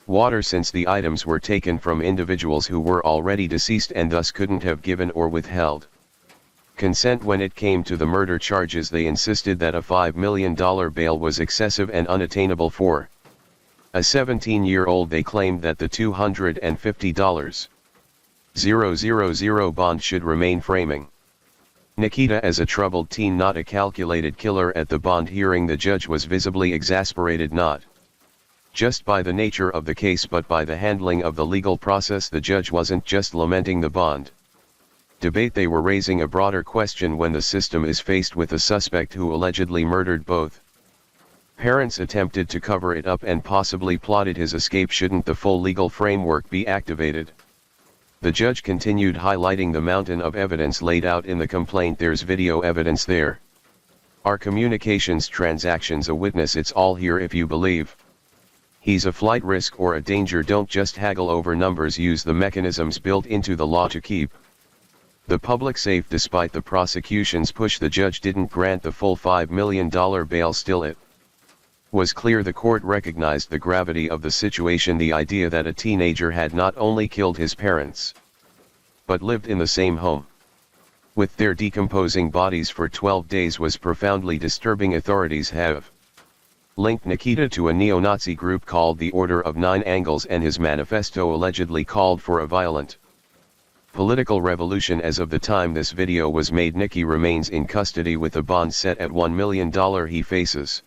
Speaker 1: water, since the items were taken from individuals who were already deceased and thus couldn't have given or withheld consent. When it came to the murder charges, they insisted that a $5 million bail was excessive and unattainable for a 17-year-old. They claimed that the $250,000 bond should remain, framing Nikita as a troubled teen, not a calculated killer. At the bond hearing, the judge was visibly exasperated, not just by the nature of the case but by the handling of the legal process. The judge wasn't just lamenting the bond debate, they were raising a broader question: when the system is faced with a suspect who allegedly murdered both parents, attempted to cover it up, and possibly plotted his escape, shouldn't the full legal framework be activated? The judge continued, highlighting the mountain of evidence laid out in the complaint. There's video evidence, there are communications, transactions, a witness. It's all here. If you believe he's a flight risk or a danger, don't just haggle over numbers. Use the mechanisms built into the law to keep the public safe. Despite the prosecution's push, the judge didn't grant the full $5 million bail. Still, it was clear the court recognized the gravity of the situation. The idea that a teenager had not only killed his parents, but lived in the same home with their decomposing bodies for 12 days was profoundly disturbing. Authorities have linked Nikita to a neo-Nazi group called the Order of Nine Angles, and his manifesto allegedly called for a violent political revolution. As of the time this video was made, Nicky remains in custody with a bond set at $1 million. He faces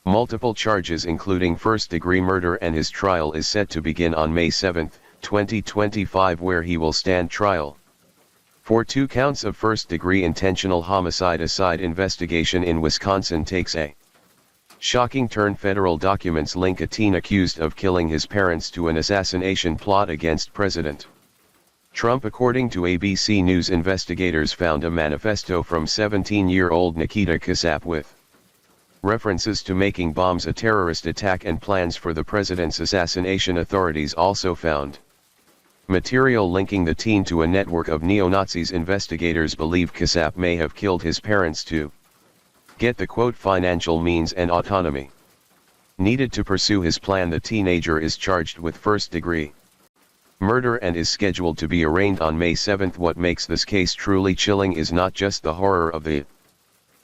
Speaker 1: multiple charges, including first-degree murder, and his trial is set to begin on May 7, 2025, where he will stand trial for 2 counts of first-degree intentional homicide. A side investigation in Wisconsin takes a shocking turn. Federal documents link a teen accused of killing his parents to an assassination plot against President Trump. According to ABC News, investigators found a manifesto from 17-year-old Nikita Kasap with references to making bombs, a terrorist attack, and plans for the president's assassination. Authorities also found material linking the teen to a network of neo-Nazis. Investigators believe Kasap may have killed his parents to get the, quote, financial means and autonomy needed to pursue his plan. The teenager is charged with first-degree murder and is scheduled to be arraigned on May 7. What makes this case truly chilling is not just the horror of the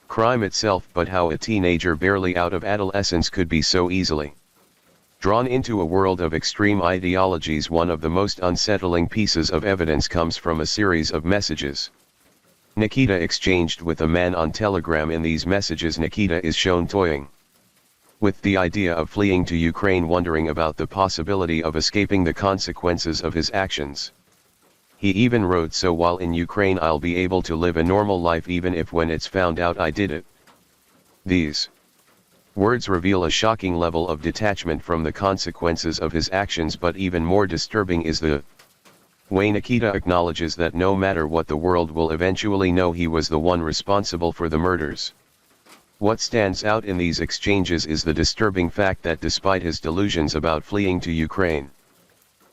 Speaker 1: crime itself, but how a teenager barely out of adolescence could be so easily Drawn into a world of extreme ideologies, one of the most unsettling pieces of evidence comes from a series of messages Nikita exchanged with a man on Telegram. In these messages, Nikita is shown toying with the idea of fleeing to Ukraine, wondering about the possibility of escaping the consequences of his actions. He even wrote, "So while in Ukraine I'll be able to live a normal life even if when it's found out I did it." These words reveal a shocking level of detachment from the consequences of his actions, but even more disturbing is the way Nikita acknowledges that no matter what, the world will eventually know he was the one responsible for the murders. What stands out in these exchanges is the disturbing fact that despite his delusions about fleeing to Ukraine,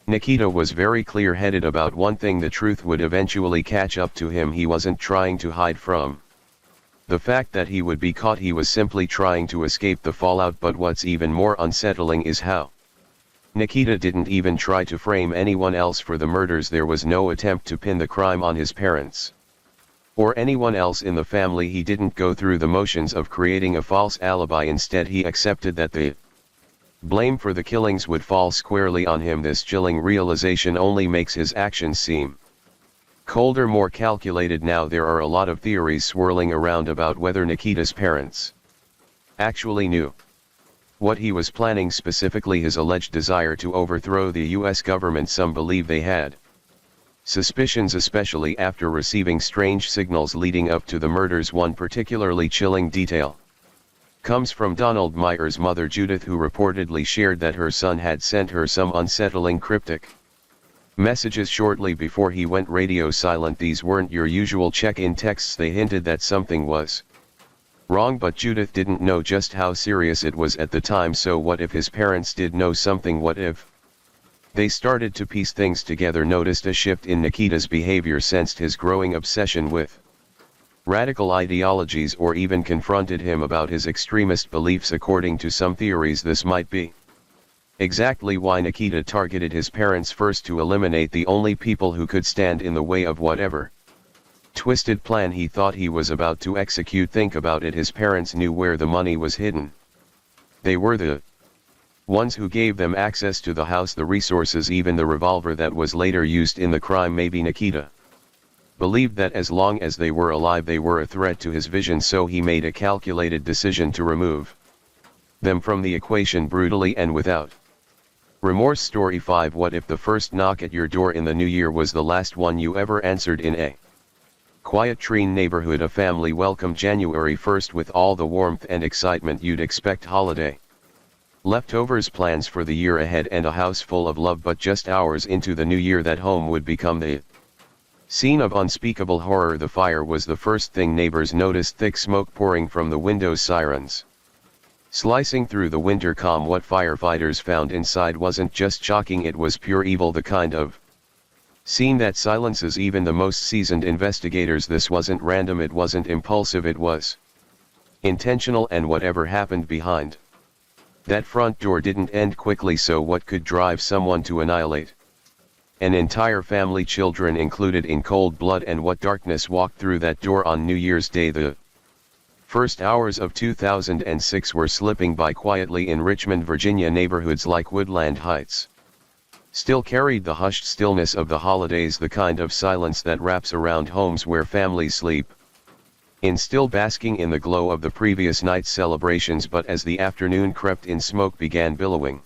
Speaker 1: Nikita was very clear-headed about one thing: the truth would eventually catch up to him. He wasn't trying to hide from the fact that he would be caught. He was simply trying to escape the fallout. But what's even more unsettling is how Nikita didn't even try to frame anyone else for the murders. There was no attempt to pin the crime on his parents or anyone else in the family. He didn't go through the motions of creating a false alibi. Instead, he accepted that the blame for the killings would fall squarely on him. This chilling realization only makes his actions seem colder, more calculated. Now, there are a lot of theories swirling around about whether Nikita's parents actually knew what he was planning, specifically his alleged desire to overthrow the US government. Some believe they had suspicions, especially after receiving strange signals leading up to the murders. One particularly chilling detail comes from Donald Meyer's mother, Judith, who reportedly shared that her son had sent her some unsettling cryptic messages shortly before he went radio silent. These weren't your usual check-in texts. They hinted that something was wrong, but Judith didn't know just how serious it was at the time. So what if his parents did know something? What if they started to piece things together, noticed a shift in Nikita's behavior, sensed his growing obsession with radical ideologies, or even confronted him about his extremist beliefs? According to some theories, this might be exactly why Nikita targeted his parents first, to eliminate the only people who could stand in the way of whatever twisted plan he thought he was about to execute. Think about it, his parents knew where the money was hidden. They were the ones who gave them access to the house, the resources, even the revolver that was later used in the crime. Maybe Nikita believed that as long as they were alive, they were a threat to his vision, so he made a calculated decision to remove them from the equation brutally and without remorse. Story 5. What if the first knock at your door in the new year was the last one you ever answered? In a quiet Treen neighborhood, a family welcomed January 1st with all the warmth and excitement you'd expect. Holiday leftovers, plans for the year ahead, and a house full of love. But just hours into the new year, that home would become the scene of unspeakable horror. The fire was the first thing neighbors noticed, thick smoke pouring from the windows, sirens slicing through the winter calm. What firefighters found inside wasn't just shocking, it was pure evil, the kind of scene that silences even the most seasoned investigators. This wasn't random, it wasn't impulsive, it was intentional. And whatever happened behind that front door didn't end quickly. So what could drive someone to annihilate an entire family, children included, in cold blood? And what darkness walked through that door on New Year's Day? The first hours of 2006 were slipping by quietly in Richmond, Virginia. Neighborhoods like Woodland Heights still carried the hushed stillness of the holidays, the kind of silence that wraps around homes where families sleep in, still basking in the glow of the previous night's celebrations. But as the afternoon crept in, smoke began billowing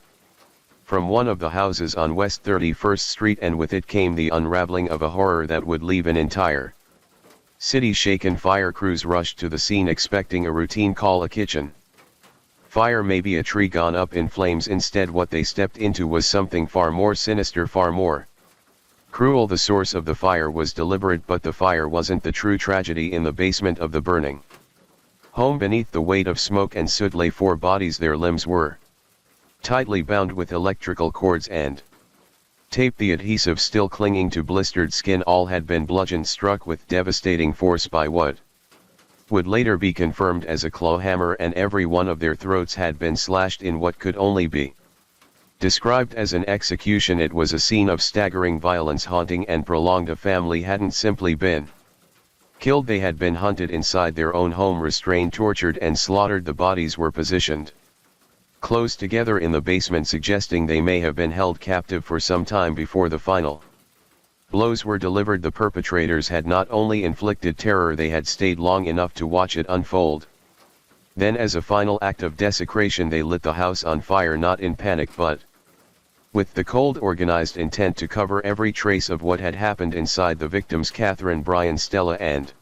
Speaker 1: from one of the houses on West 31st Street, and with it came the unraveling of a horror that would leave an entire city shaken. Fire crews rushed to the scene expecting a routine call, a kitchen fire, maybe a tree gone up in flames. Instead, what they stepped into was something far more sinister, far more cruel. The source of the fire was deliberate, but the fire wasn't the true tragedy. In the basement of the burning home, beneath the weight of smoke and soot, lay 4 bodies. Their limbs were tightly bound with electrical cords and tape, the adhesive still clinging to blistered skin. All had been bludgeoned, struck with devastating force by what would later be confirmed as a claw hammer, and every one of their throats had been slashed in what could only be described as an execution. It was a scene of staggering violence, haunting and prolonged. A family hadn't simply been killed, they had been hunted inside their own home, restrained, tortured and slaughtered. The bodies were positioned closed together in the basement, suggesting they may have been held captive for some time before the final blows were delivered. The perpetrators had not only inflicted terror, they had stayed long enough to watch it unfold. Then, as a final act of desecration, they lit the house on fire, not in panic but with the cold, organized intent to cover every trace of what had happened inside. The victims, Catherine, Brian, Stella and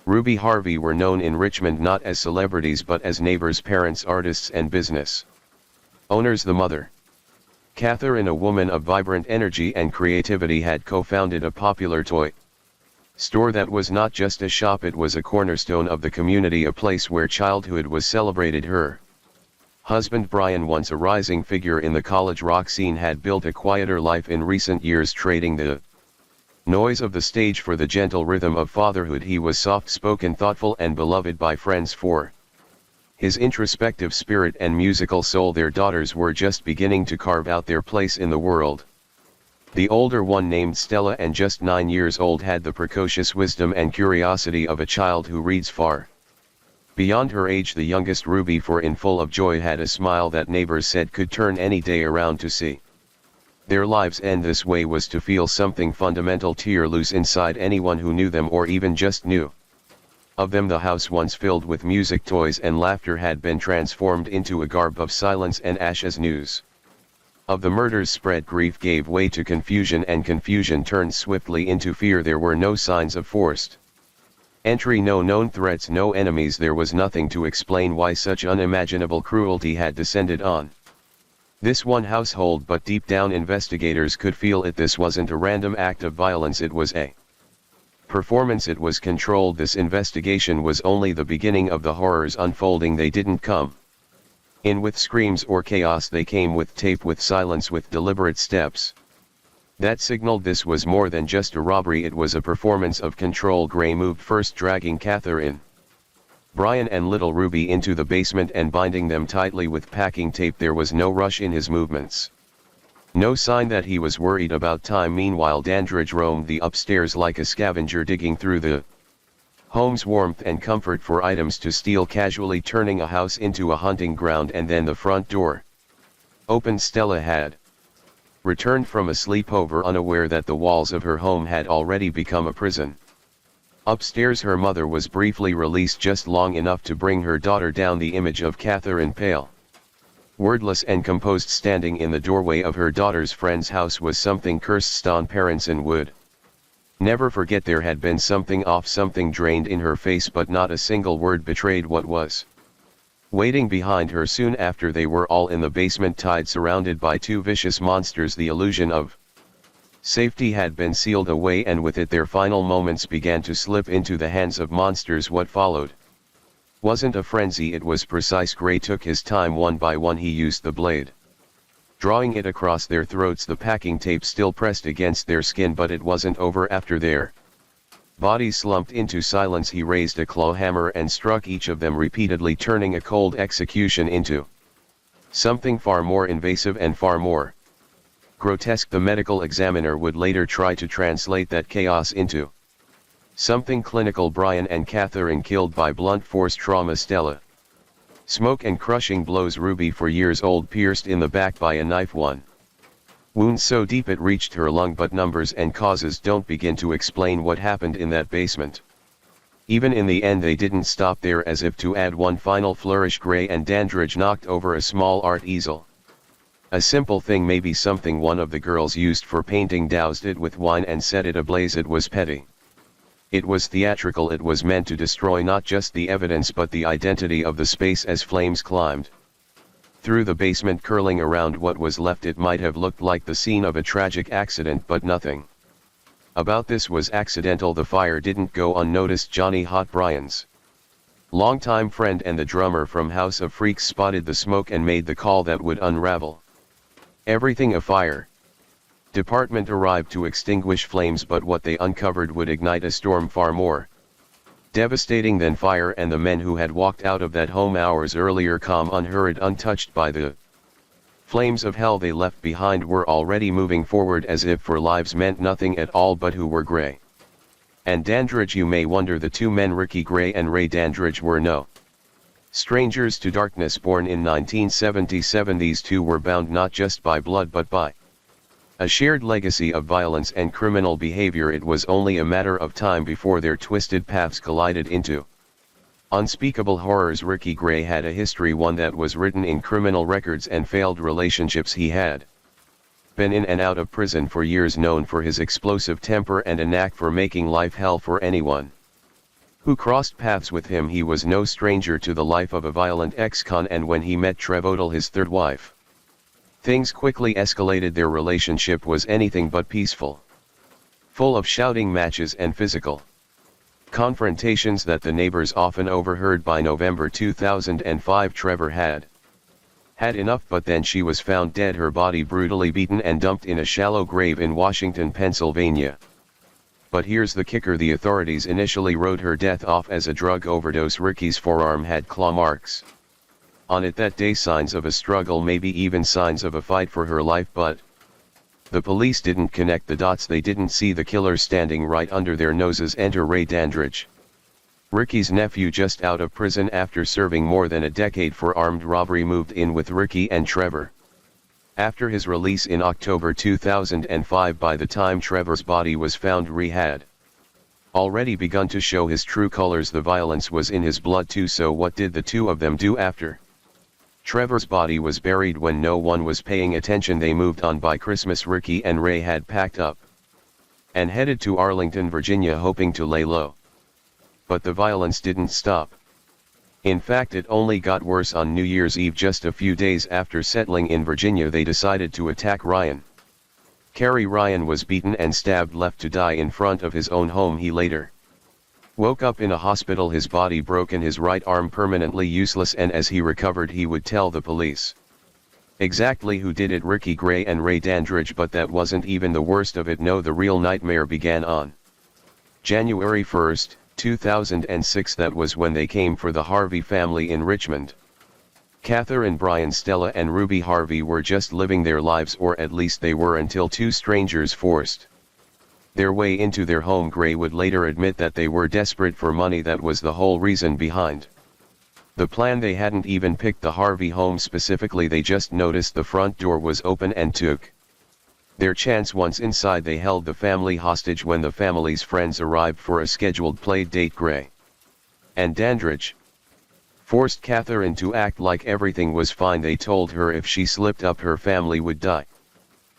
Speaker 1: Ruby Harvey, were known in Richmond not as celebrities but as neighbors, parents, artists and business owners. The mother, Catherine, a woman of vibrant energy and creativity, had co-founded a popular toy store that was not just a shop, it was a cornerstone of the community, a place where childhood was celebrated. Her husband Brian, once a rising figure in the college rock scene, had built a quieter life in recent years, trading the noise of the stage for the gentle rhythm of fatherhood. He was soft-spoken, thoughtful and beloved by friends for his introspective spirit and musical soul. Their daughters were just beginning to carve out their place in the world. The older one, named Stella and just 9 years old, had the precocious wisdom and curiosity of a child who reads far beyond her age. The youngest, Ruby, for in full of joy, had a smile that neighbors said could turn any day around. To see their lives end this way was to feel something fundamental tear loose inside anyone who knew them or even just knew of them. The house, once filled with music, toys and laughter, had been transformed into a garb of silence and ash. As news of the murders spread, grief gave way to confusion, and confusion turned swiftly into fear. There were no signs of forced entry, no known threats, no enemies. There was nothing to explain why such unimaginable cruelty had descended on this one household, but deep down investigators could feel it. This wasn't a random act of violence, it was a performance. It was controlled. This investigation was only the beginning of the horrors unfolding. They didn't come in with screams or chaos, they came with tape, with silence, with deliberate steps that signaled this was more than just a robbery. It was a performance of control. Gray moved first, dragging Catherine, Brian and little Ruby into the basement and binding them tightly with packing tape. There was no rush in his movements, no sign that he was worried about time. Meanwhile, Dandridge roamed the upstairs like a scavenger, digging through the home's warmth and comfort for items to steal, casually turning a house into a hunting ground. And then the front door opened. Stella had returned from a sleepover, unaware that the walls of her home had already become a prison. Upstairs, her mother was briefly released, just long enough to bring her daughter down. The image of Catherine, pale, wordless and composed, standing in the doorway of her daughter's friend's house was something Kirsten Parenson would never forget. There had been something off, something drained in her face, but not a single word betrayed what was waiting behind her. Soon after, they were all in the basement, tied, surrounded by two vicious monsters. The illusion of safety had been sealed away, and with it their final moments began to slip into the hands of monsters. What followed wasn't a frenzy, it was precise. Gray took his time. One by one he used the blade, drawing it across their throats, the packing tape still pressed against their skin. But it wasn't over. After their bodies slumped into silence, he raised a claw hammer and struck each of them repeatedly, turning a cold execution into something far more invasive and far more grotesque. The medical examiner would later try to translate that chaos into something clinical. Brian and Catherine killed by blunt force trauma. Stella, smoke and crushing blows. Ruby, 4 years old, pierced in the back by a knife, one wound so deep it reached her lung. But numbers and causes don't begin to explain what happened in that basement. Even in the end, they didn't stop there. As if to add one final flourish, Gray and Dandridge knocked over a small art easel. A simple thing, maybe something one of the girls used for painting, doused it with wine and set it ablaze. It was petty. It was theatrical. It was meant to destroy not just the evidence but the identity of the space. As flames climbed through the basement, curling around what was left, it might have looked like the scene of a tragic accident, but nothing about this was accidental. The fire didn't go unnoticed. Johnny Hot, Brian's longtime friend and the drummer from House of Freaks, spotted the smoke and made the call that would unravel everything. A fire department arrived to extinguish flames, but what they uncovered would ignite a storm far more devastating than fire. And the men who had walked out of that home hours earlier, calm, unhurried, untouched by the flames of hell they left behind, were already moving forward as if for lives meant nothing at all. But who were Gray and Dandridge? You may wonder. The two men, Ricky Gray and Ray Dandridge, were no Strangers to Darkness, born in 1977, these two were bound not just by blood but by a shared legacy of violence and criminal behavior. It was only a matter of time before their twisted paths collided into unspeakable horrors. Ricky Gray had a history, one that was written in criminal records, and failed relationships. He had been in and out of prison for years, known for his explosive temper and a knack for making life hell for anyone who crossed paths with him. He was no stranger to the life of a violent ex-con, and when he met Trev Odell, his third wife, things quickly escalated. Their relationship was anything but peaceful, full of shouting matches and physical confrontations that the neighbors often overheard. By November 2005, Trevor had enough, but then she was found dead, her body brutally beaten and dumped in a shallow grave in Washington, Pennsylvania. But here's the kicker: the authorities initially wrote her death off as a drug overdose. Ricky's forearm had claw marks on it that day, signs of a struggle, maybe even signs of a fight for her life, but the police didn't connect the dots. They didn't see the killer standing right under their noses. Enter Ray Dandridge, Ricky's nephew, just out of prison after serving more than a decade for armed robbery, moved in with Ricky and Trevor after his release in October 2005. By the time Trevor's body was found, Ray had already begun to show his true colors. The violence was in his blood too. So what did the two of them do after Trevor's body was buried? When no one was paying attention, they moved on. By Christmas, Ricky and Ray had packed up and headed to Arlington, Virginia, hoping to lay low. But the violence didn't stop. In fact, it only got worse. On New Year's Eve, just a few days after settling in Virginia, they decided to attack Ryan Carey. Ryan was beaten and stabbed, left to die in front of his own home. He later woke up in a hospital, his body broken, his right arm permanently useless, and as he recovered he would tell the police exactly who did it: Ricky Gray and Ray Dandridge. But that wasn't even the worst of it. No, the real nightmare began on January 1st, 2006. That was when they came for the Harvey family in Richmond. Catherine, Brian, Stella and Ruby Harvey were just living their lives, or at least they were, until two strangers forced their way into their home. Gray would later admit that they were desperate for money. That was the whole reason behind the plan. They hadn't even picked the Harvey home specifically, they just noticed the front door was open and took their chance. Once inside, they held the family hostage. When the family's friends arrived for a scheduled play date, Gray and Dandridge forced Catherine to act like everything was fine. They told her if she slipped up, her family would die.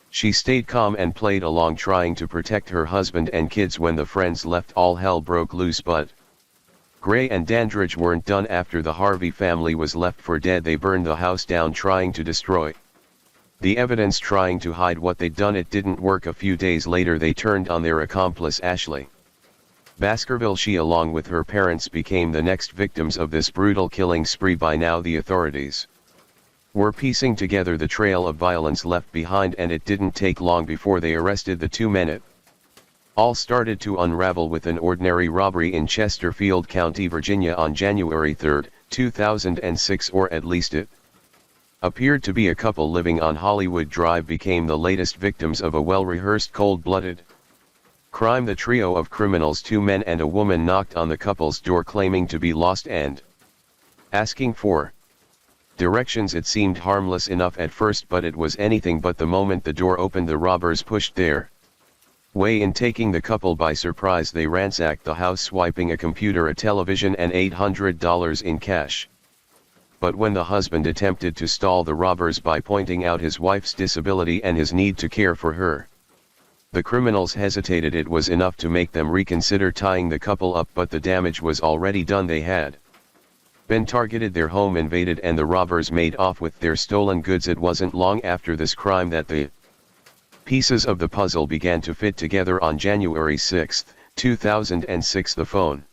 Speaker 1: She stayed calm and played along, trying to protect her husband and kids. When the friends left, all hell broke loose. But Gray and Dandridge weren't done. After the Harvey family was left for dead, they burned the house down, trying to destroy the evidence, trying to hide what they'd done. It didn't work. A few days later, they turned on their accomplice, Ashley Baskerville. She, along with her parents, became the next victims of this brutal killing spree. By now, the authorities were piecing together the trail of violence left behind, and it didn't take long before they arrested the two men. It all started to unravel with an ordinary robbery in Chesterfield County, Virginia on January 3, 2006, or at least it appeared to be. A couple living on Hollywood Drive became the latest victims of a well-rehearsed, cold-blooded crime. The trio of criminals, two men and a woman, knocked on the couple's door claiming to be lost and asking for directions. It seemed harmless enough at first, but it was anything but. The moment the door opened, the robbers pushed their way in, taking the couple by surprise. They ransacked the house, swiping a computer, a television and $800 in cash. But when the husband attempted to stall the robbers by pointing out his wife's disability and his need to care for her, the criminals hesitated. It was enough to make them reconsider tying the couple up, but the damage was already done. They had been targeted, their home invaded, and the robbers made off with their stolen goods. It wasn't long after this crime that the pieces of the puzzle began to fit together. On January 6, 2006, the phone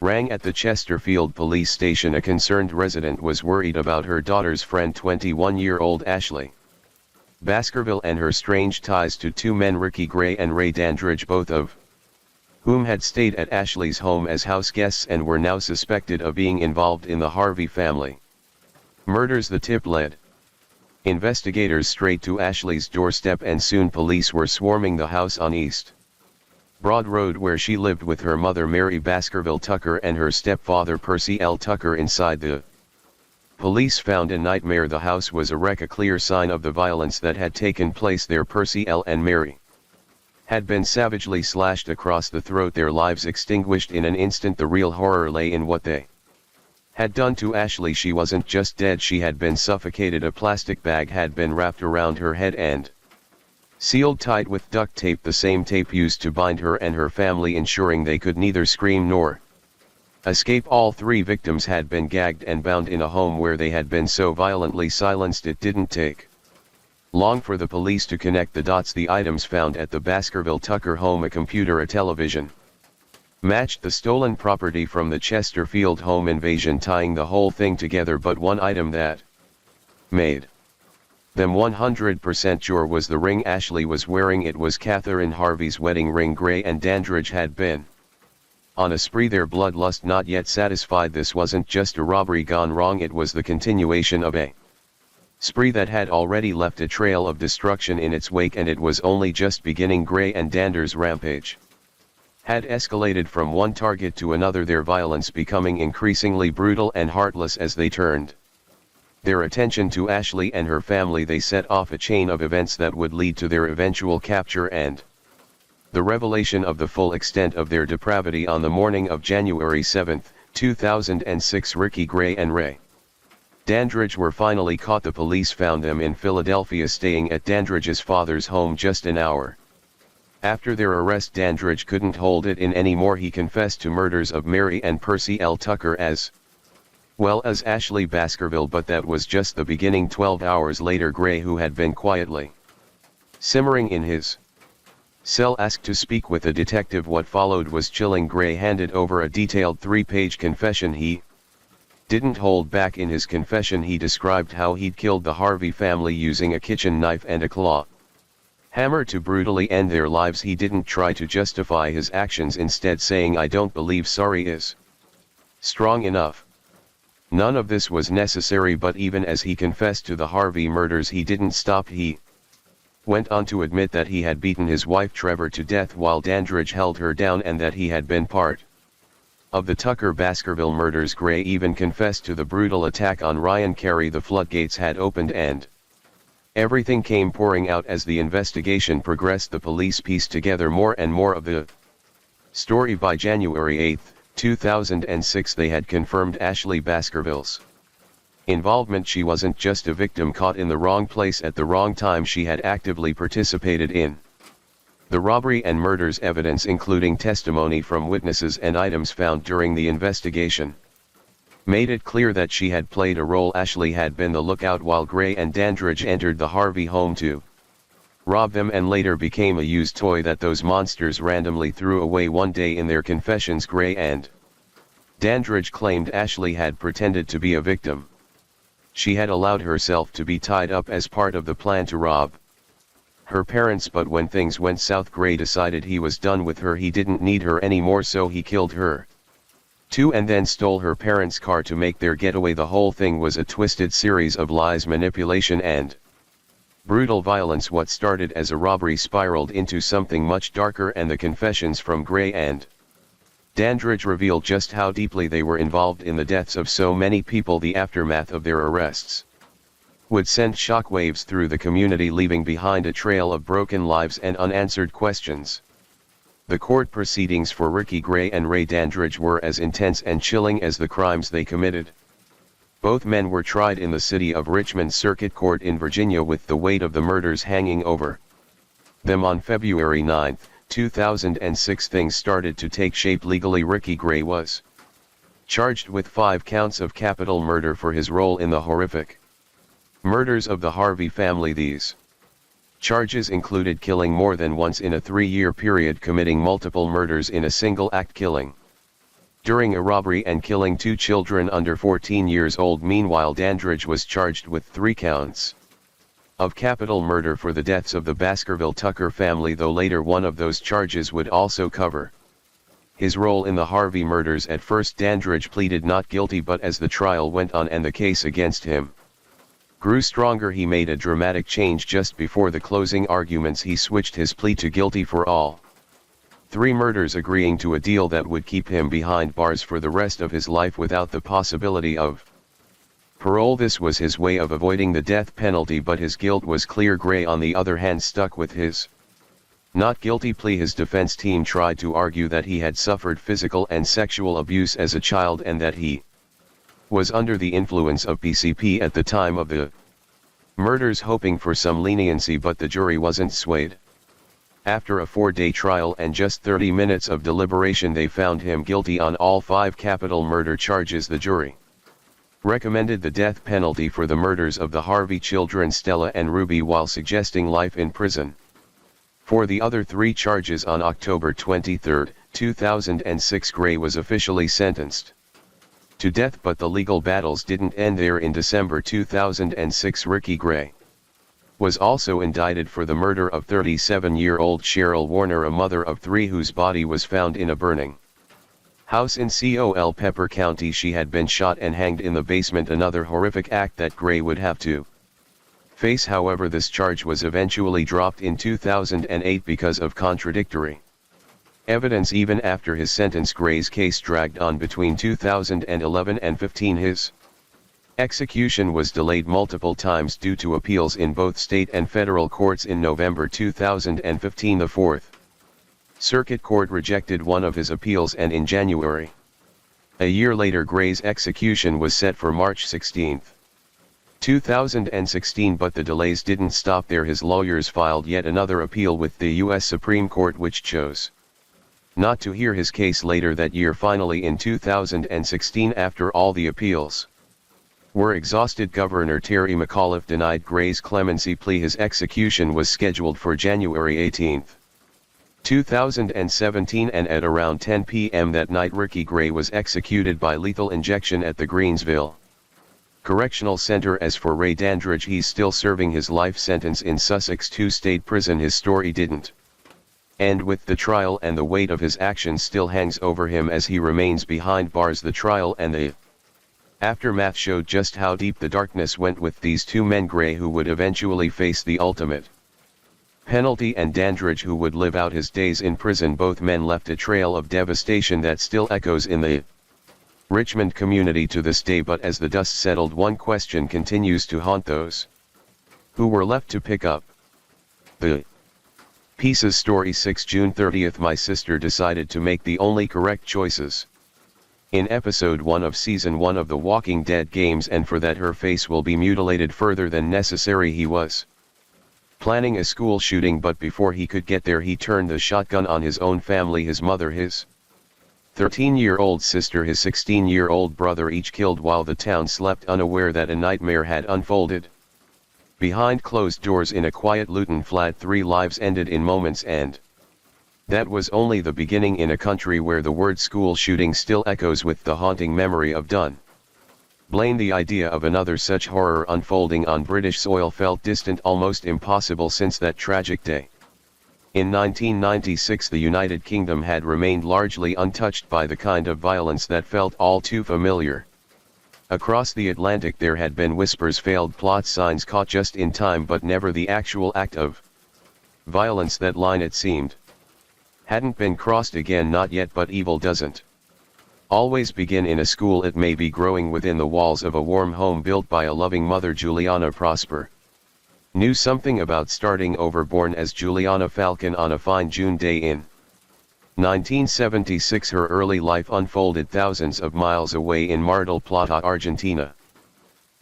Speaker 1: rang at the Chesterfield police station. A concerned resident was worried about her daughter's friend, 21-year-old Ashley Baskerville, and her strange ties to two men, Ricky Gray and Ray Dandridge, both of whom had stayed at Ashley's home as house guests and were now suspected of being involved in the Harvey family murders. The tip led investigators straight to Ashley's doorstep, and soon police were swarming the house on East Broad Road, where she lived with her mother, Mary Baskerville Tucker, and her stepfather, Percy L. Tucker. Inside the Police found a nightmare. The house was a wreck, a clear sign of the violence that had taken place there. Percy L. and Mary had been savagely slashed across the throat, their lives extinguished in an instant. The real horror lay in what they had done to Ashley. She wasn't just dead, she had been suffocated. A plastic bag had been wrapped around her head and sealed tight with duct tape, the same tape used to bind her and her family, ensuring they could neither scream nor escape. All three victims had been gagged and bound in a home where they had been so violently silenced. It didn't take long for the police to connect the dots. The items found at the Baskerville Tucker home, a computer, a television, matched the stolen property from the Chesterfield home invasion, tying the whole thing together. But one item that made them 100% sure was the ring Ashley was wearing. It was Catherine Harvey's wedding ring. Gray and Dandridge had been on a spree, their bloodlust not yet satisfied. This wasn't just a robbery gone wrong, it was the continuation of a spree that had already left a trail of destruction in its wake, and it was only just beginning. Gray and Dander's rampage had escalated from one target to another, their violence becoming increasingly brutal and heartless as they turned their attention to Ashley and her family. They set off a chain of events that would lead to their eventual capture and the revelation of the full extent of their depravity. On the morning of January 7, 2006, Ricky Gray and Ray Dandridge were finally caught. The police found them in Philadelphia, staying at Dandridge's father's home. Just an hour after their arrest, Dandridge couldn't hold it in anymore. He confessed to murders of Mary and Percy L. Tucker as well as Ashley Baskerville, but that was just the beginning. 12 hours later, Gray, who had been quietly simmering in his cell, asked to speak with a detective. What followed was chilling. Gray handed over a detailed 3-page confession. He didn't hold back in his confession. He described how he'd killed the Harvey family using a kitchen knife and a claw hammer to brutally end their lives. He didn't try to justify his actions, instead saying, "I don't believe sorry is strong enough." None of this was necessary, but even as he confessed to the Harvey murders, he didn't stop. He went on to admit that he had beaten his wife Trevor to death while Dandridge held her down, and that he had been part of the Tucker Baskerville murders. Gray even confessed to the brutal attack on Ryan Carey. The floodgates had opened and everything came pouring out as the investigation progressed. The police pieced together more and more of the story. By January 8, 2006, they had confirmed Ashley Baskerville's involvement. She wasn't just a victim caught in the wrong place at the wrong time. She had actively participated in the robbery and murders. Evidence, including testimony from witnesses and items found during the investigation, made it clear that she had played a role. Ashley had been the lookout while Gray and Dandridge entered the Harvey home to rob them, and later became a used toy that those monsters randomly threw away one day. In their confessions, Gray and Dandridge claimed Ashley had pretended to be a victim. She had allowed herself to be tied up as part of the plan to rob her parents, but when things went south, Gray decided he was done with her. He didn't need her anymore, so he killed her too, and then stole her parents' car to make their getaway. The whole thing was a twisted series of lies, manipulation, and brutal violence. What started as a robbery spiraled into something much darker, and the confessions from Gray and Dandridge revealed just how deeply they were involved in the deaths of so many people. The aftermath of their arrests would send shockwaves through the community, leaving behind a trail of broken lives and unanswered questions. The court proceedings for Ricky Gray and Ray Dandridge were as intense and chilling as the crimes they committed. Both men were tried in the city of Richmond Circuit Court in Virginia, with the weight of the murders hanging over them. On February 9, 2006, things started to take shape legally. Ricky Gray was charged with 5 counts of capital murder for his role in the horrific murders of the Harvey family. These charges included killing more than once in a 3-year period, committing multiple murders in a single act, killing during a robbery, and killing 2 children under 14 years old. Meanwhile, Dandridge was charged with 3 counts of capital murder for the deaths of the Baskerville Tucker family, though later one of those charges would also cover his role in the Harvey murders. At first, Dandridge pleaded not guilty, but as the trial went on and the case against him grew stronger, he made a dramatic change. Just before the closing arguments, he switched his plea to guilty for all 3 murders, agreeing to a deal that would keep him behind bars for the rest of his life without the possibility of Parole. This was his way of avoiding the death penalty, but his guilt was clear. Gray on the other hand stuck with his not guilty plea. His defense team tried to argue that he had suffered physical and sexual abuse as a child and that he was under the influence of PCP at the time of the murders, hoping for some leniency, but the jury wasn't swayed. After a 4-day trial and just 30 minutes of deliberation, they found him guilty on all 5 capital murder charges. The jury recommended the death penalty for the murders of the Harvey children Stella and Ruby, while suggesting life in prison for the other 3 charges. On October 23, 2006, Gray was officially sentenced to death, but the legal battles didn't end there. In December 2006, Ricky Gray was also indicted for the murder of 37-year-old Cheryl Warner, a mother of 3 whose body was found in a burning house in Culpeper County. She had been shot and hanged in the basement, another horrific act that Gray would have to face. However, this charge was eventually dropped in 2008 because of contradictory evidence. Even after his sentence, Gray's case dragged on. Between 2011 and 15, his execution was delayed multiple times due to appeals in both state and federal courts. In November 2015, the Fourth Circuit Court rejected one of his appeals, and in January, a year later, Gray's execution was set for March 16, 2016. But the delays didn't stop there. His lawyers filed yet another appeal with the U.S. Supreme Court, which chose not to hear his case later that year. Finally, in 2016, after all the appeals were exhausted, Governor Terry McAuliffe denied Gray's clemency plea. His execution was scheduled for January 18, 2017, and at around 10 p.m. that night, Ricky Gray was executed by lethal injection at the Greensville Correctional Center. As for Ray Dandridge, he's still serving his life sentence in Sussex 2 State Prison. His story didn't end with the trial, and the weight of his actions still hangs over him as he remains behind bars. The trial and the aftermath showed just how deep the darkness went with these 2 men, Gray, who would eventually face the ultimate penalty, and Dandridge, who would live out his days in prison. Both men left a trail of devastation that still echoes in the Richmond community to this day. But as the dust settled, one question continues to haunt those who were left to pick up the pieces. Story 6, June 30th. My sister decided to make the only correct choices in episode 1 of season 1 of The Walking Dead games, and for that her face will be mutilated further than necessary. He was planning a school shooting, but before he could get there, he turned the shotgun on his own family: his mother, his 13-year-old sister, his 16-year-old brother, each killed while the town slept, unaware that a nightmare had unfolded behind closed doors in a quiet Luton flat. 3 lives ended in moments, and that was only the beginning. In a country where the word school shooting still echoes with the haunting memory of Dun Blaine, the idea of another such horror unfolding on British soil felt distant, almost impossible, since that tragic day. In 1996, the United Kingdom had remained largely untouched by the kind of violence that felt all too familiar. Across the Atlantic there had been whispers, failed plot, signs caught just in time, but never the actual act of violence. That line, it seemed, hadn't been crossed again. Not yet. But evil doesn't always begin in a school. It may be growing within the walls of a warm home built by a loving mother. Juliana Prosper knew something about starting over. Born as Juliana Falcon on a fine June day in 1976, her early life unfolded thousands of miles away in Mar del Plata, Argentina,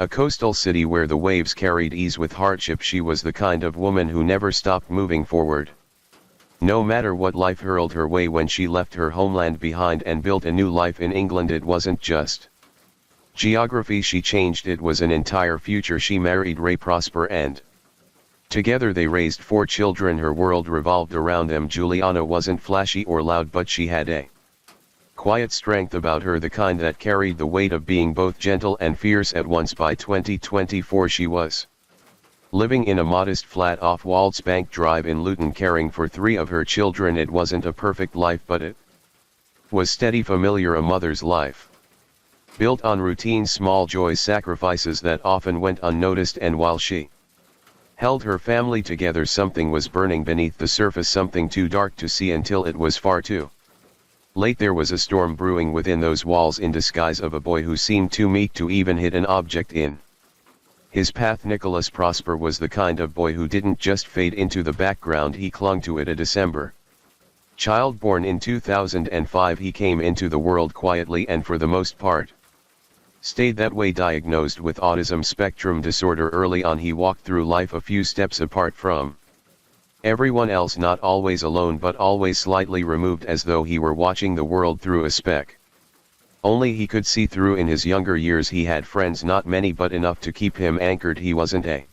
Speaker 1: a coastal city where the waves carried ease with hardship. She was the kind of woman who never stopped moving forward, no matter what life hurled her way. When she left her homeland behind and built a new life in England, it wasn't just geography she changed, it was an entire future. She married Ray Prosper, and together they raised 4 children. Her world revolved around them. Juliana wasn't flashy or loud, but she had a quiet strength about her, the kind that carried the weight of being both gentle and fierce at once. By 2024 she was living in a modest flat off Waldsbank Drive in Luton, caring for 3 of her children. It wasn't a perfect life, but it was steady, familiar, a mother's life, built on routine, small joys, sacrifices that often went unnoticed. And while she held her family together, something was burning beneath the surface, something too dark to see until it was far too Late there was a storm brewing within those walls in disguise of a boy who seemed too meek to even hit an object in his path. Nicholas Prosper was the kind of boy who didn't just fade into the background, he clung to it. A December child born in 2005, he came into the world quietly and for the most part stayed that way. Diagnosed with autism spectrum disorder early on, he walked through life a few steps apart from everyone else, not always alone but always slightly removed, as though he were watching the world through a speck only he could see through. In his younger years he had friends, not many but enough to keep him anchored. He wasn't a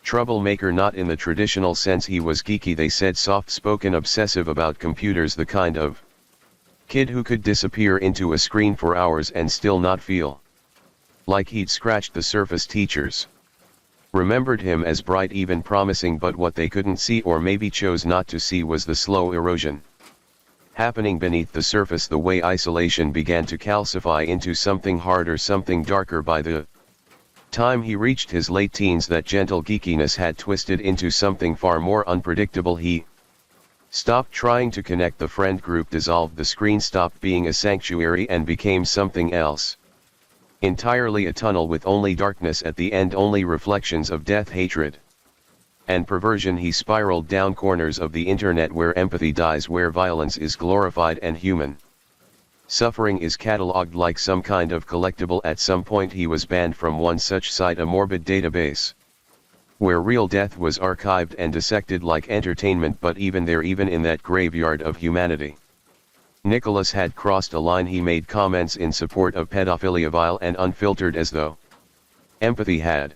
Speaker 1: troublemaker, not in the traditional sense. He was geeky, they said, soft-spoken, obsessive about computers, the kind of kid who could disappear into a screen for hours and still not feel like he'd scratched the surface. Teachers remembered him as bright, even promising, but what they couldn't see, or maybe chose not to see, was the slow erosion happening beneath the surface, the way isolation began to calcify into something harder, something darker. By the time he reached his late teens, that gentle geekiness had twisted into something far more unpredictable. He stopped trying to connect, the friend group dissolved, the screen stopped being a sanctuary and became something else entirely, a tunnel with only darkness at the end, only reflections of death, hatred, and perversion. He spiraled down corners of the internet where empathy dies, where violence is glorified and human suffering is catalogued like some kind of collectible. At some point he was banned from one such site, a morbid database where real death was archived and dissected like entertainment. But even there, even in that graveyard of humanity, Nicholas had crossed a line. He made comments in support of pedophilia, vile and unfiltered, as though empathy had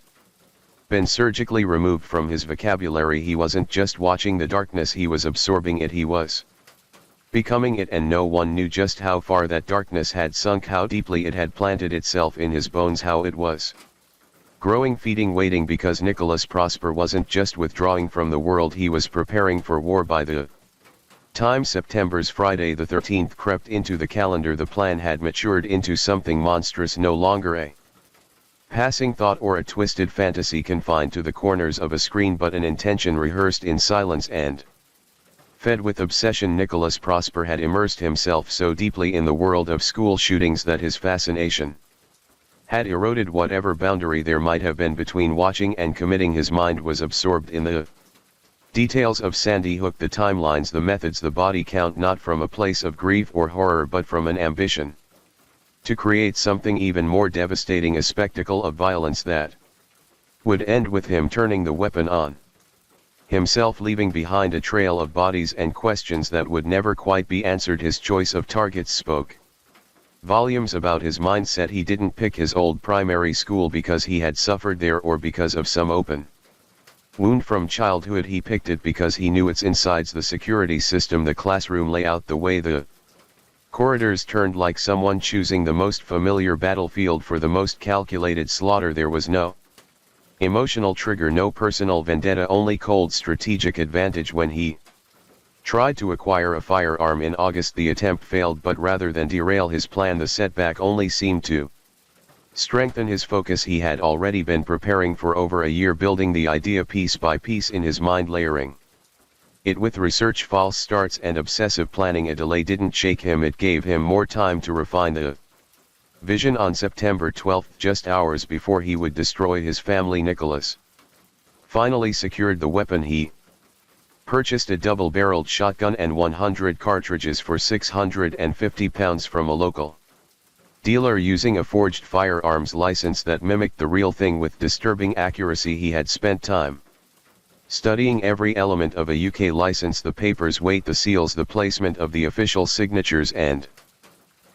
Speaker 1: been surgically removed from his vocabulary. He wasn't just watching the darkness, he was absorbing it, he was becoming it, and no one knew just how far that darkness had sunk, how deeply it had planted itself in his bones, how it was growing, feeding, waiting, because Nicholas Prosper wasn't just withdrawing from the world, he was preparing for war. By the time September's Friday the 13th crept into the calendar, the plan had matured into something monstrous, no longer a passing thought or a twisted fantasy confined to the corners of a screen, but an intention rehearsed in silence and fed with obsession. Nicholas Prosper had immersed himself so deeply in the world of school shootings that his fascination had eroded whatever boundary there might have been between watching and committing. His mind was absorbed in the details of Sandy Hook, the timelines, the methods, the body count, not from a place of grief or horror but from an ambition to create something even more devastating, a spectacle of violence that would end with him turning the weapon on himself, leaving behind a trail of bodies and questions that would never quite be answered. His choice of targets spoke volumes about his mindset. He didn't pick his old primary school because he had suffered there or because of some open wound from childhood. He picked it because he knew its insides, the security system, the classroom layout, the way the corridors turned, like someone choosing the most familiar battlefield for the most calculated slaughter. There was no emotional trigger, no personal vendetta, only cold strategic advantage. When he tried to acquire a firearm in August, the attempt failed, but rather than derail his plan, the setback only seemed to strengthen his focus. He had already been preparing for over a year, building the idea piece by piece in his mind, layering it with research, false starts and obsessive planning. A delay didn't shake him, it gave him more time to refine the vision. On September 12, just hours before he would destroy his family, Nicholas finally secured the weapon. He purchased a double-barreled shotgun and 100 cartridges for £650 from a local dealer, using a forged firearms license that mimicked the real thing with disturbing accuracy. He had spent time studying every element of a UK license, the paper's weight, the seals, the placement of the official signatures, and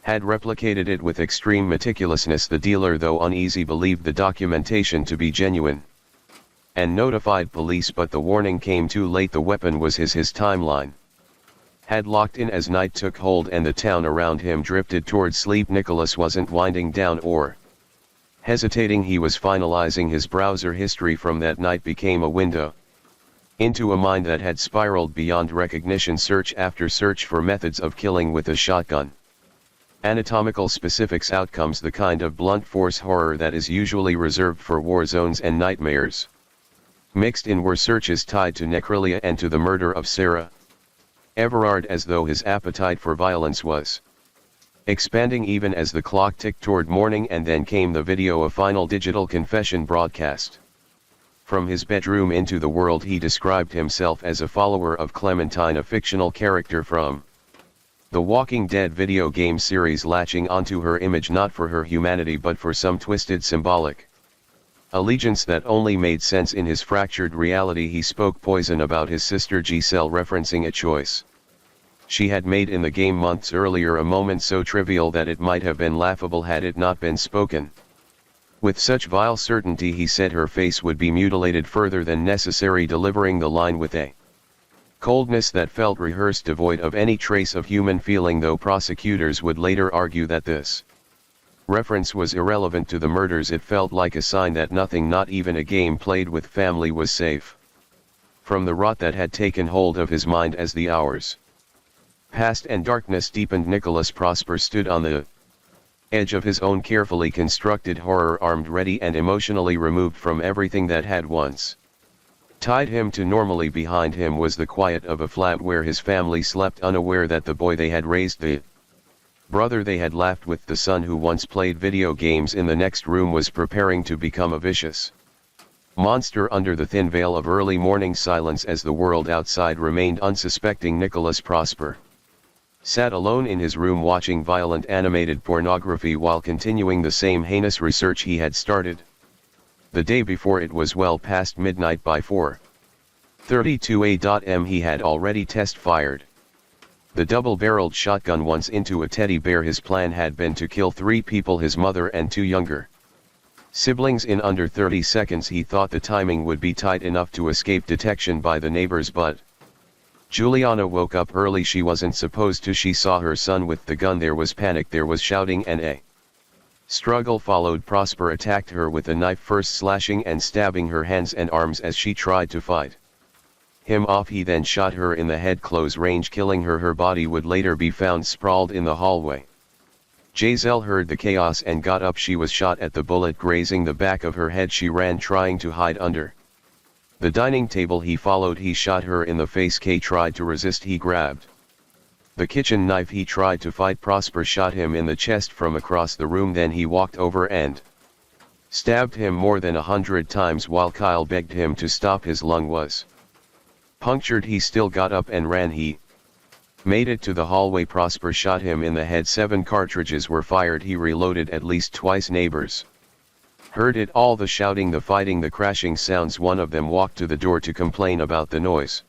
Speaker 1: had replicated it with extreme meticulousness. The dealer, though uneasy, believed the documentation to be genuine and notified police, but the warning came too late. The weapon was his timeline had locked in as night took hold and the town around him drifted towards sleep. Nicholas wasn't winding down or hesitating, he was finalizing. His browser history from that night became a window into a mind that had spiraled beyond recognition. Search after search for methods of killing with a shotgun, anatomical specifics, outcomes, the kind of blunt force horror that is usually reserved for war zones and nightmares. Mixed in were searches tied to necrophilia and to the murder of Sarah Everard, as though his appetite for violence was expanding even as the clock ticked toward morning, and then came the video, a final digital confession broadcast. From his bedroom into the world, he described himself as a follower of Clementine, a fictional character from the Walking Dead video game series, latching onto her image not for her humanity but for some twisted symbolic allegiance that only made sense in his fractured reality. He spoke poison about his sister Giselle, referencing a choice she had made in the game months earlier, a moment so trivial that it might have been laughable had it not been spoken with such vile certainty. He said her face would be mutilated further than necessary, delivering the line with a coldness that felt rehearsed, devoid of any trace of human feeling, though prosecutors would later argue that this reference was irrelevant to the murders. It felt like a sign that nothing, not even a game played with family, was safe from the rot that had taken hold of his mind as the hours passed and darkness deepened. Nicholas Prosper stood on the edge of his own carefully constructed horror, armed, ready, and emotionally removed from everything that had once tied him to normally. Behind him was the quiet of a flat where his family slept, unaware that the boy they had raised, the brother they had laughed with, the son who once played video games in the next room, was preparing to become a vicious monster under the thin veil of early morning silence. As the world outside remained unsuspecting, Nicholas Prosper sat alone in his room watching violent animated pornography while continuing the same heinous research he had started the day before. It was well past midnight by 4:32 a.m. He had already test-fired the double-barreled shotgun once into a teddy bear. His plan had been to kill 3 people, his mother and 2 younger siblings, in under 30 seconds. He thought the timing would be tight enough to escape detection by the neighbors, but Juliana woke up early. She wasn't supposed to. She saw her son with the gun. There was panic, there was shouting, and a struggle followed. Prosper attacked her with a knife, first slashing and stabbing her hands and arms as she tried to fight him off. He then shot her in the head, close range, killing her. Her body would later be found sprawled in the hallway. Giselle heard the chaos and got up. She was shot at, the bullet grazing the back of her head. She ran, trying to hide under the dining table. He followed. He shot her in the face. Kay tried to resist. He grabbed the kitchen knife. He tried to fight. Prosper shot him in the chest from across the room. Then he walked over and stabbed him more than 100 times while Kyle begged him to stop. His lung was punctured. He still got up and ran. He made it to the hallway. Prosper shot him in the head. 7 cartridges were fired. He reloaded at least twice. Neighbors heard it all, the shouting, the fighting, the crashing sounds. One of them walked to the door to complain about the noise.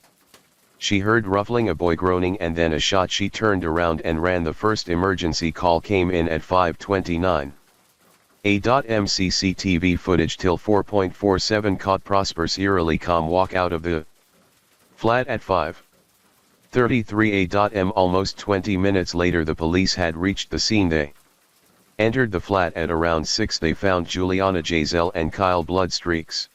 Speaker 1: She heard ruffling, a boy groaning, and then a shot. She turned around and ran. The first emergency call came in at 5:29 a.m. CCTV footage till 4.47 caught Prosper's eerily calm walk out of the flat at 5:33 a.m. Almost 20 minutes later, the police had reached the scene. They entered the flat at around 6. They found Juliana, Giselle, and Kyle blood streaks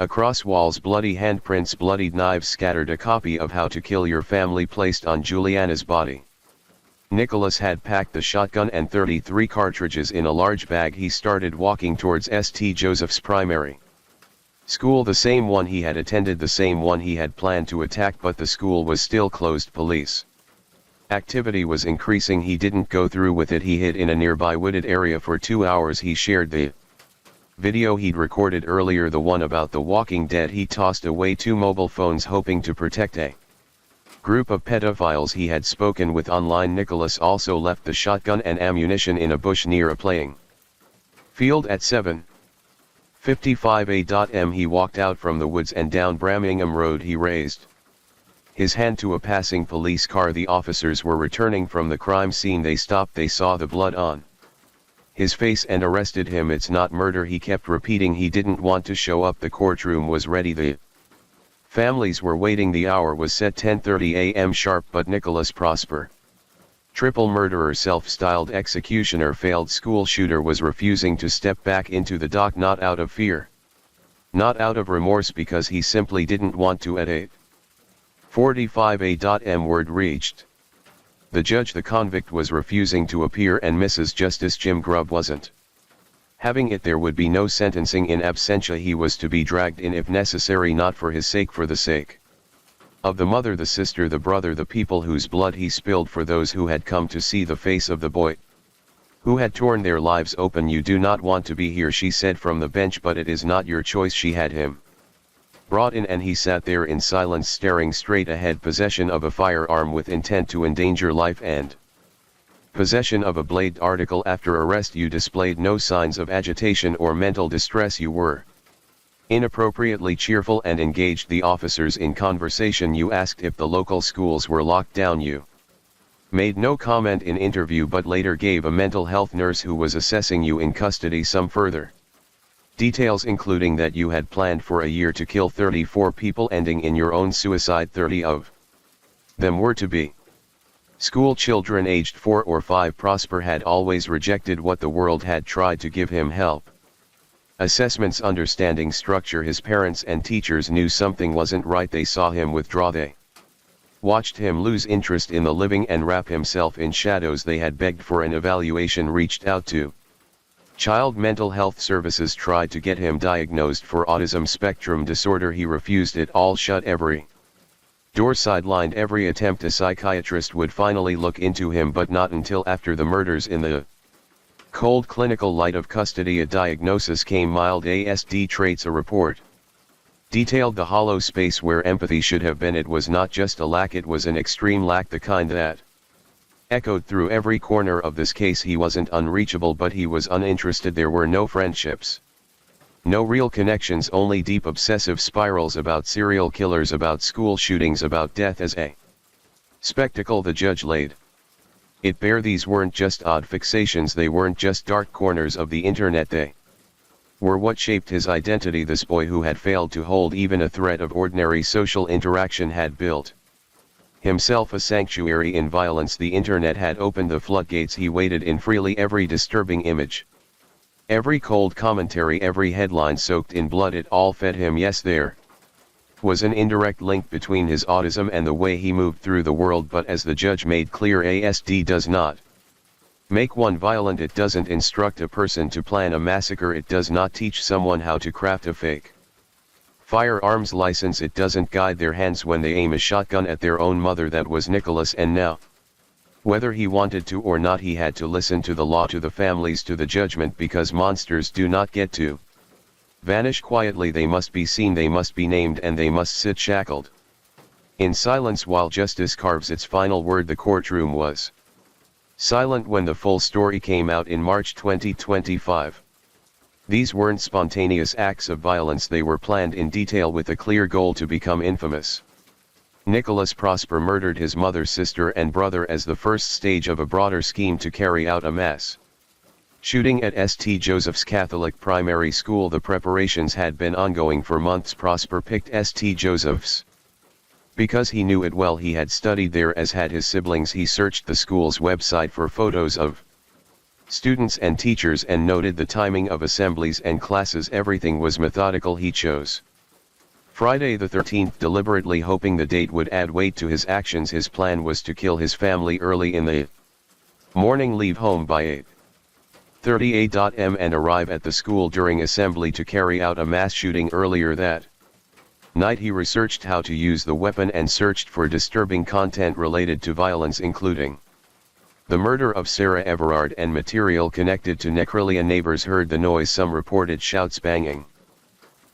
Speaker 1: across walls, bloody handprints, bloodied knives scattered, a copy of How to Kill Your Family placed on Juliana's body. Nicholas had packed the shotgun and 33 cartridges in a large bag. He started walking towards St. Joseph's primary school, the same one he had attended, the same one he had planned to attack, but the school was still closed. Police activity was increasing. He didn't go through with it. He hid in a nearby wooded area for 2 hours. He shared the video he'd recorded earlier, the one about the Walking Dead. He tossed away 2 mobile phones, hoping to protect a group of pedophiles he had spoken with online. Nicholas also left the shotgun and ammunition in a bush near a playing field at 7:55 a.m. He walked out from the woods and down Birmingham Road. He raised his hand to a passing police car. The officers were returning from the crime scene. They stopped. They saw the blood on his face and arrested him. "It's not murder," he kept repeating. He didn't want to show up. The courtroom was ready. The families were waiting. The hour was set 10:30 a.m. sharp, but Nicholas Prosper, triple murderer, self-styled executioner, failed school shooter, was refusing to step back into the dock, not out of fear, not out of remorse, because he simply didn't want to. At 8:45 a.m. word reached the judge. The convict was refusing to appear, and Mrs. Justice Jim Grubb wasn't having it. There would be no sentencing in absentia. He was to be dragged in if necessary, not for his sake, for the sake Of the mother, the sister, the brother, the people whose blood he spilled for those who had come to see the face of the boy, who had torn their lives open. You do not want to be here, she said from the bench, but it is not your choice. She had him brought in and he sat there in silence, staring straight ahead. Possession of a firearm with intent to endanger life and possession of a blade. Article: after arrest you displayed no signs of agitation or mental distress. You were inappropriately cheerful and engaged the officers in conversation. You asked if the local schools were locked down. You made no comment in interview but later gave a mental health nurse who was assessing you in custody some further details, including that you had planned for a year to kill 34 people, ending in your own suicide. 30 of them were to be school children aged 4 or 5. Prosper had always rejected what the world had tried to give him: help, assessments, understanding, structure. His parents and teachers knew something wasn't right. They saw him withdraw. They watched him lose interest in the living and wrap himself in shadows. They had begged for an evaluation, reached out to child mental health services, tried to get him diagnosed for autism spectrum disorder. He refused it all, shut every door, sidelined every attempt. A psychiatrist would finally look into him, but not until after the murders. In the cold clinical light of custody, a diagnosis came: mild ASD traits. A report detailed the hollow space where empathy should have been. It was not just a lack, it was an extreme lack, the kind that echoed through every corner of this case. He wasn't unreachable, but he was uninterested. There were no friendships, no real connections, only deep obsessive spirals about serial killers, about school shootings, about death as a spectacle. The judge laid it bare. These weren't just odd fixations, they weren't just dark corners of the internet, they were what shaped his identity. This boy who had failed to hold even a thread of ordinary social interaction had built himself a sanctuary in violence. The internet had opened the floodgates. He waded in freely. Every disturbing image, every cold commentary, every headline soaked in blood, it all fed him. Yes, there was an indirect link between his autism and the way he moved through the world, but as the judge made clear, ASD does not make one violent. It doesn't instruct a person to plan a massacre. It does not teach someone how to craft a fake firearms license. It doesn't guide their hands when they aim a shotgun at their own mother. That was Nicholas, and now, whether he wanted to or not, he had to listen to the law, to the families, to the judgment, because monsters do not get to vanish quietly. They must be seen, they must be named, and they must sit shackled in silence while justice carves its final word. The courtroom was silent when the full story came out in March 2025. These weren't spontaneous acts of violence, they were planned in detail with a clear goal: to become infamous. Nicholas Prosper murdered his mother, sister, and brother as the first stage of a broader scheme to carry out a mass shooting at St. Joseph's Catholic Primary School. The preparations had been ongoing for months. Prosper picked St. Joseph's because he knew it well. He had studied there, as had his siblings. He searched the school's website for photos of students and teachers and noted the timing of assemblies and classes. Everything was methodical. He chose Friday the 13th, deliberately hoping the date would add weight to his actions. His plan was to kill his family early in the morning, leave home by 8:30 a.m. and arrive at the school during assembly to carry out a mass shooting. Earlier that night he researched how to use the weapon and searched for disturbing content related to violence, including the murder of Sarah Everard and material connected to necrophilia. Neighbors heard the noise. Some reported shouts, banging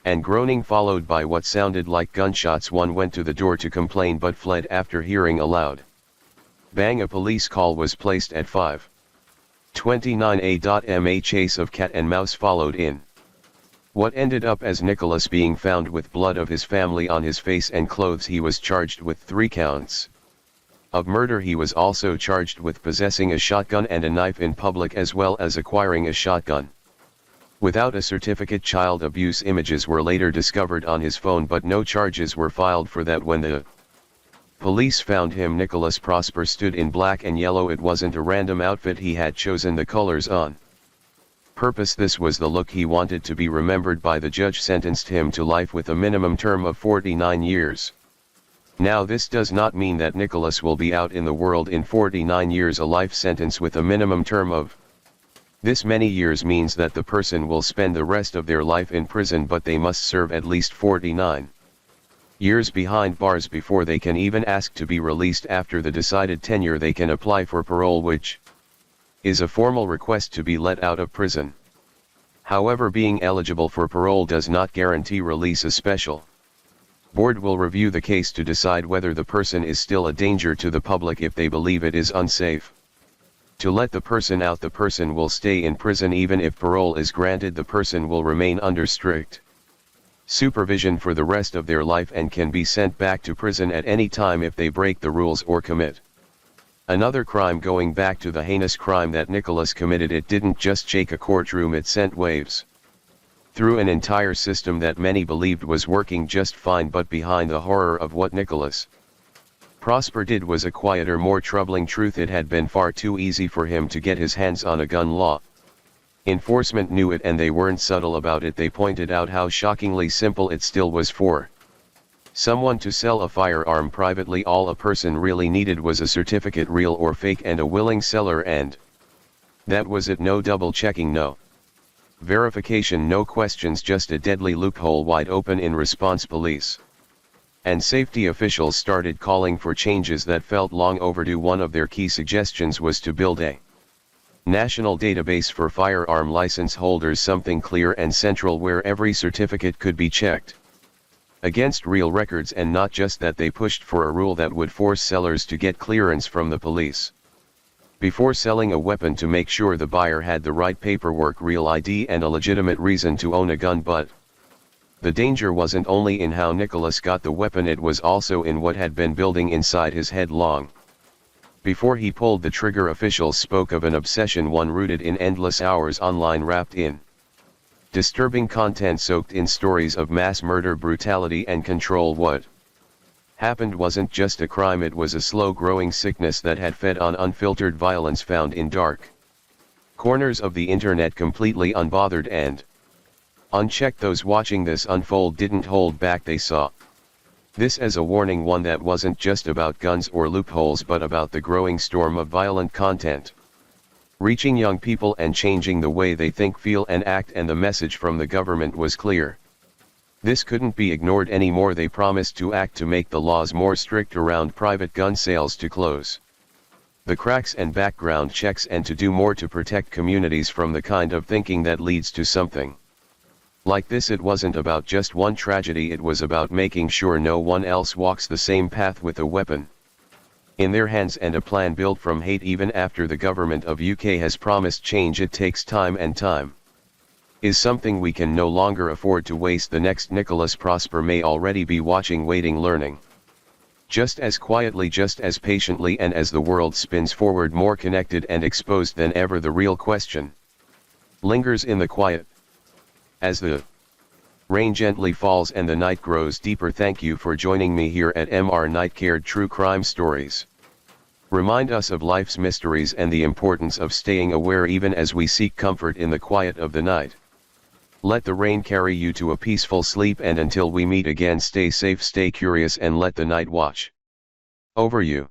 Speaker 1: and groaning, followed by what sounded like gunshots. One went to the door to complain but fled after hearing a loud bang. A police call was placed at 5:29 a.m. A chase of cat and mouse followed in what ended up as Nicholas being found with blood of his family on his face and clothes. He was charged with 3 counts of murder. He was also charged with possessing a shotgun and a knife in public, as well as acquiring a shotgun without a certificate. Child abuse images were later discovered on his phone, but no charges were filed for that. When the police found him, Nicholas Prosper stood in black and yellow. It wasn't a random outfit. He had chosen the colors on purpose. This was the look he wanted to be remembered by. The judge sentenced him to life with a minimum term of 49 years. Now this does not mean that Nicholas will be out in the world in 49 years. A life sentence with a minimum term of this many years means that the person will spend the rest of their life in prison, but they must serve at least 49 Years behind bars before they can even ask to be released after the decided tenure they can apply for parole, which is a formal request to be let out of prison. However, being eligible for parole does not guarantee release. A special board will review the case to decide whether the person is still a danger to the public. If they believe it is unsafe to let the person out, the person will stay in prison. Even if parole is granted, the person will remain under strict supervision for the rest of their life and can be sent back to prison at any time if they break the rules or commit another crime. Going back to the heinous crime that Nicholas committed, it didn't just shake a courtroom, it sent waves through an entire system that many believed was working just fine. But behind the horror of what Nicholas Prosper did was a quieter, more troubling truth. It had been far too easy for him to get his hands on a gun. Law enforcement knew it, and they weren't subtle about it. They pointed out how shockingly simple it still was for someone to sell a firearm privately. All a person really needed was a certificate, real or fake, and a willing seller, and that was it. No double checking, no verification, no questions, just a deadly loophole wide open. In response, police and safety officials started calling for changes that felt long overdue. One of their key suggestions was to build a national database for firearm license holders, something clear and central where every certificate could be checked against real records. And not just that, they pushed for a rule that would force sellers to get clearance from the police before selling a weapon to make sure the buyer had the right paperwork, real ID, and a legitimate reason to own a gun. But the danger wasn't only in how Nicholas got the weapon, it was also in what had been building inside his head long before he pulled the trigger. Officials spoke of an obsession, one rooted in endless hours online, wrapped in disturbing content, soaked in stories of mass murder, brutality, and control. What happened wasn't just a crime, it was a slow-growing sickness that had fed on unfiltered violence found in dark corners of the internet, completely unbothered and unchecked. Those watching this unfold didn't hold back. They saw this as a warning, one that wasn't just about guns or loopholes, but about the growing storm of violent content reaching young people and changing the way they think, feel, and act. And the message from the government was clear. This couldn't be ignored anymore. They promised to act to make the laws more strict around private gun sales, to close the cracks and background checks, and to do more to protect communities from the kind of thinking that leads to something like this. It wasn't about just one tragedy, it was about making sure no one else walks the same path with a weapon in their hands and a plan built from hate. Even after the government of UK has promised change, it takes time, and time is something we can no longer afford to waste. The next Nicholas Prosper may already be watching, waiting, learning just as quietly, just as patiently, and as the world spins forward, more connected and exposed than ever, the real question lingers in the quiet as the rain gently falls and the night grows deeper. Thank you for joining me here at MR Nightcared True Crime Stories. Remind us of life's mysteries and the importance of staying aware even as we seek comfort in the quiet of the night. Let the rain carry you to a peaceful sleep, and until we meet again, stay safe, stay curious, and let the night watch over you.